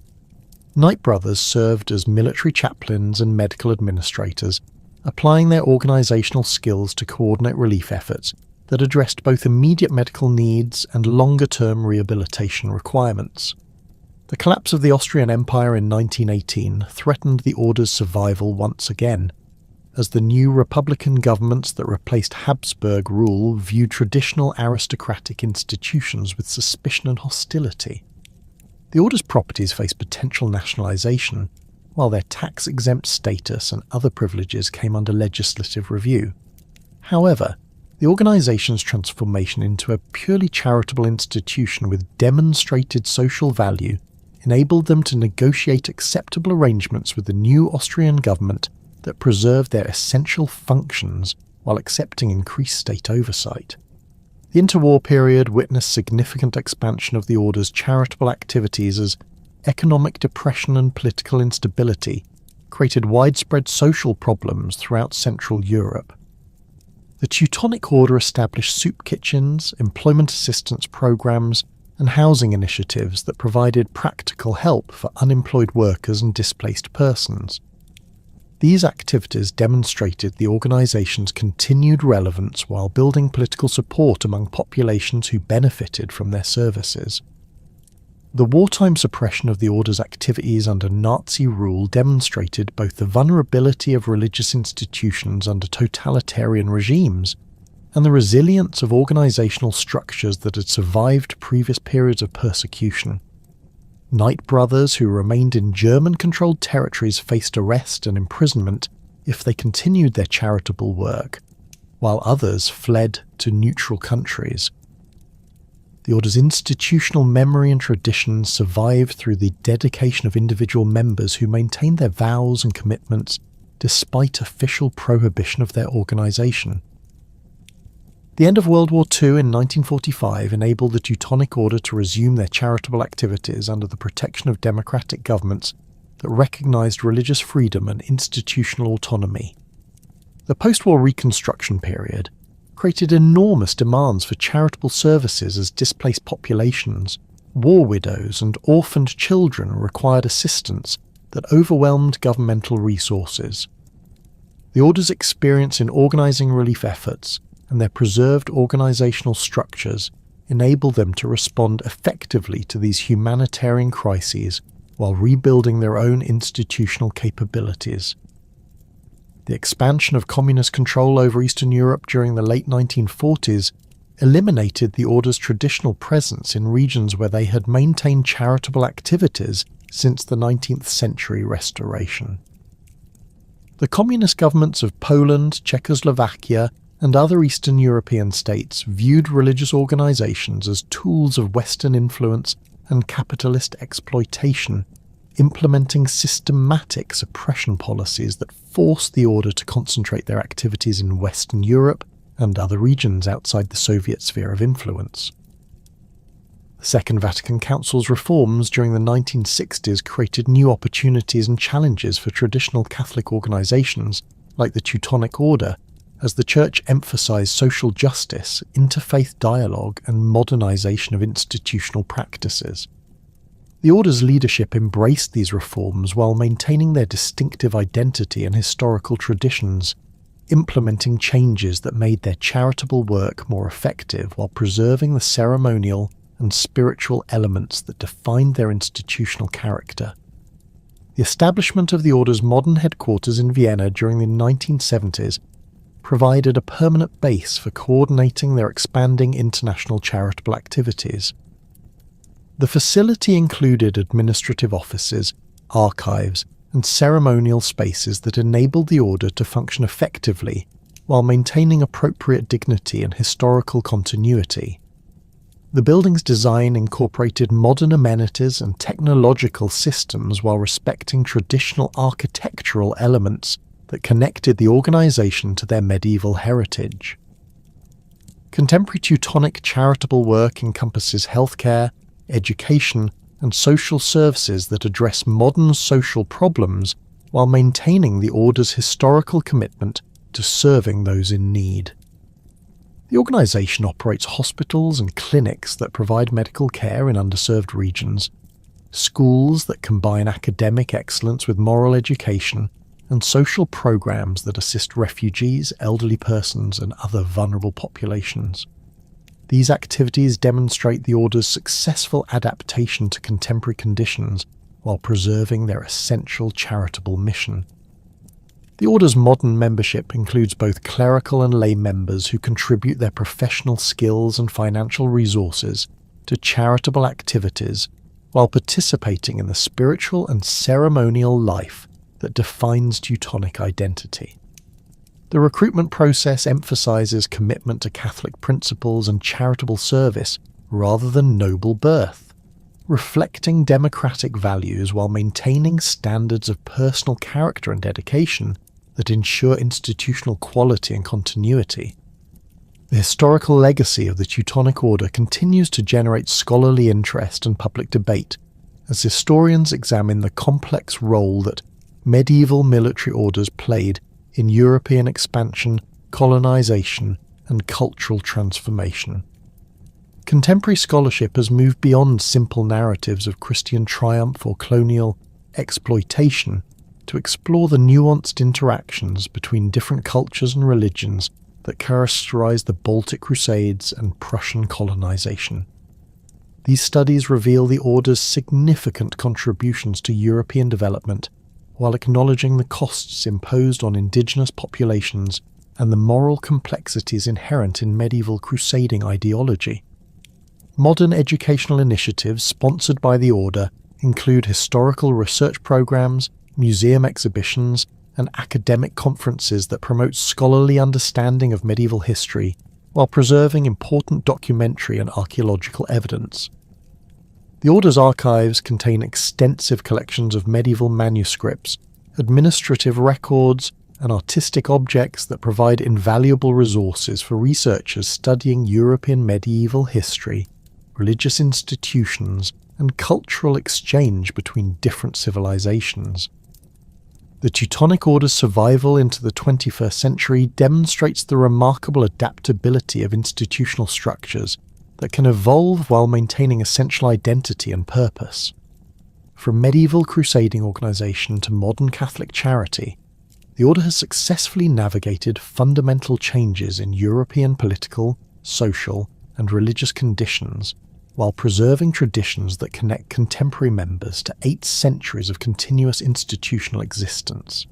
Knight brothers served as military chaplains and medical administrators, applying their organizational skills to coordinate relief efforts that addressed both immediate medical needs and longer-term rehabilitation requirements. The collapse of the Austrian Empire in 1918 threatened the Order's survival once again, as the new republican governments that replaced Habsburg rule viewed traditional aristocratic institutions with suspicion and hostility. The Order's properties faced potential nationalisation, while their tax-exempt status and other privileges came under legislative review. However, the organisation's transformation into a purely charitable institution with demonstrated social value enabled them to negotiate acceptable arrangements with the new Austrian government that preserved their essential functions while accepting increased state oversight. The interwar period witnessed significant expansion of the Order's charitable activities as economic depression and political instability created widespread social problems throughout Central Europe. The Teutonic Order established soup kitchens, employment assistance programs, and housing initiatives that provided practical help for unemployed workers and displaced persons. These activities demonstrated the organisation's continued relevance while building political support among populations who benefited from their services. The wartime suppression of the Order's activities under Nazi rule demonstrated both the vulnerability of religious institutions under totalitarian regimes and the resilience of organisational structures that had survived previous periods of persecution. Knight brothers who remained in German-controlled territories faced arrest and imprisonment if they continued their charitable work, while others fled to neutral countries. The Order's institutional memory and traditions survived through the dedication of individual members who maintained their vows and commitments despite official prohibition of their organisation. The end of World War II in 1945 enabled the Teutonic Order to resume their charitable activities under the protection of democratic governments that recognised religious freedom and institutional autonomy. The post-war reconstruction period created enormous demands for charitable services as displaced populations, war widows and orphaned children required assistance that overwhelmed governmental resources. The Order's experience in organising relief efforts and their preserved organisational structures enable them to respond effectively to these humanitarian crises while rebuilding their own institutional capabilities. The expansion of communist control over Eastern Europe during the late 1940s eliminated the Order's traditional presence in regions where they had maintained charitable activities since the 19th century restoration. The communist governments of Poland, Czechoslovakia, and other Eastern European states viewed religious organisations as tools of Western influence and capitalist exploitation, implementing systematic suppression policies that forced the Order to concentrate their activities in Western Europe and other regions outside the Soviet sphere of influence. The Second Vatican Council's reforms during the 1960s created new opportunities and challenges for traditional Catholic organisations like the Teutonic Order, as the Church emphasised social justice, interfaith dialogue and modernisation of institutional practices. The Order's leadership embraced these reforms while maintaining their distinctive identity and historical traditions, implementing changes that made their charitable work more effective while preserving the ceremonial and spiritual elements that defined their institutional character. The establishment of the Order's modern headquarters in Vienna during the 1970s provided a permanent base for coordinating their expanding international charitable activities. The facility included administrative offices, archives, and ceremonial spaces that enabled the Order to function effectively while maintaining appropriate dignity and historical continuity. The building's design incorporated modern amenities and technological systems while respecting traditional architectural elements that connected the organisation to their medieval heritage. Contemporary Teutonic charitable work encompasses healthcare, education, and social services that address modern social problems while maintaining the Order's historical commitment to serving those in need. The organisation operates hospitals and clinics that provide medical care in underserved regions, schools that combine academic excellence with moral education, and social programs that assist refugees, elderly persons, and other vulnerable populations. These activities demonstrate the Order's successful adaptation to contemporary conditions while preserving their essential charitable mission. The Order's modern membership includes both clerical and lay members who contribute their professional skills and financial resources to charitable activities while participating in the spiritual and ceremonial life that defines Teutonic identity. The recruitment process emphasises commitment to Catholic principles and charitable service rather than noble birth, reflecting democratic values while maintaining standards of personal character and dedication that ensure institutional quality and continuity. The historical legacy of the Teutonic Order continues to generate scholarly interest and public debate as historians examine the complex role that medieval military orders played in European expansion, colonisation, and cultural transformation. Contemporary scholarship has moved beyond simple narratives of Christian triumph or colonial exploitation to explore the nuanced interactions between different cultures and religions that characterise the Baltic Crusades and Prussian colonisation. These studies reveal the Order's significant contributions to European development while acknowledging the costs imposed on indigenous populations and the moral complexities inherent in medieval crusading ideology. Modern educational initiatives sponsored by the Order include historical research programs, museum exhibitions, and academic conferences that promote scholarly understanding of medieval history while preserving important documentary and archaeological evidence. The Order's archives contain extensive collections of medieval manuscripts, administrative records, and artistic objects that provide invaluable resources for researchers studying European medieval history, religious institutions, and cultural exchange between different civilizations. The Teutonic Order's survival into the 21st century demonstrates the remarkable adaptability of institutional structures that can evolve while maintaining essential identity and purpose. From medieval crusading organisation to modern Catholic charity, the Order has successfully navigated fundamental changes in European political, social, and religious conditions while preserving traditions that connect contemporary members to 8 centuries of continuous institutional existence.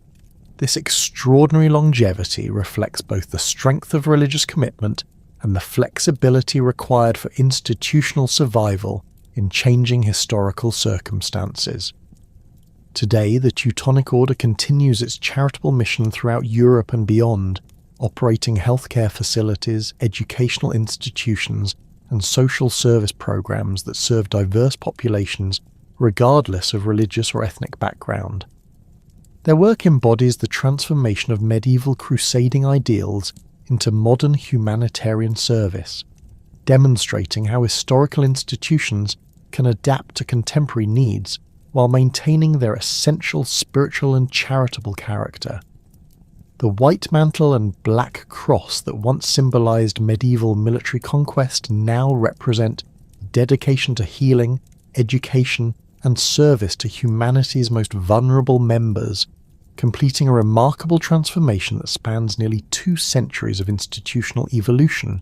This extraordinary longevity reflects both the strength of religious commitment and the flexibility required for institutional survival in changing historical circumstances. Today, the Teutonic Order continues its charitable mission throughout Europe and beyond, operating healthcare facilities, educational institutions, and social service programs that serve diverse populations regardless of religious or ethnic background. Their work embodies the transformation of medieval crusading ideals into modern humanitarian service, demonstrating how historical institutions can adapt to contemporary needs while maintaining their essential spiritual and charitable character. The white mantle and black cross that once symbolized medieval military conquest now represent dedication to healing, education, and service to humanity's most vulnerable members, completing a remarkable transformation that spans nearly 2 centuries of institutional evolution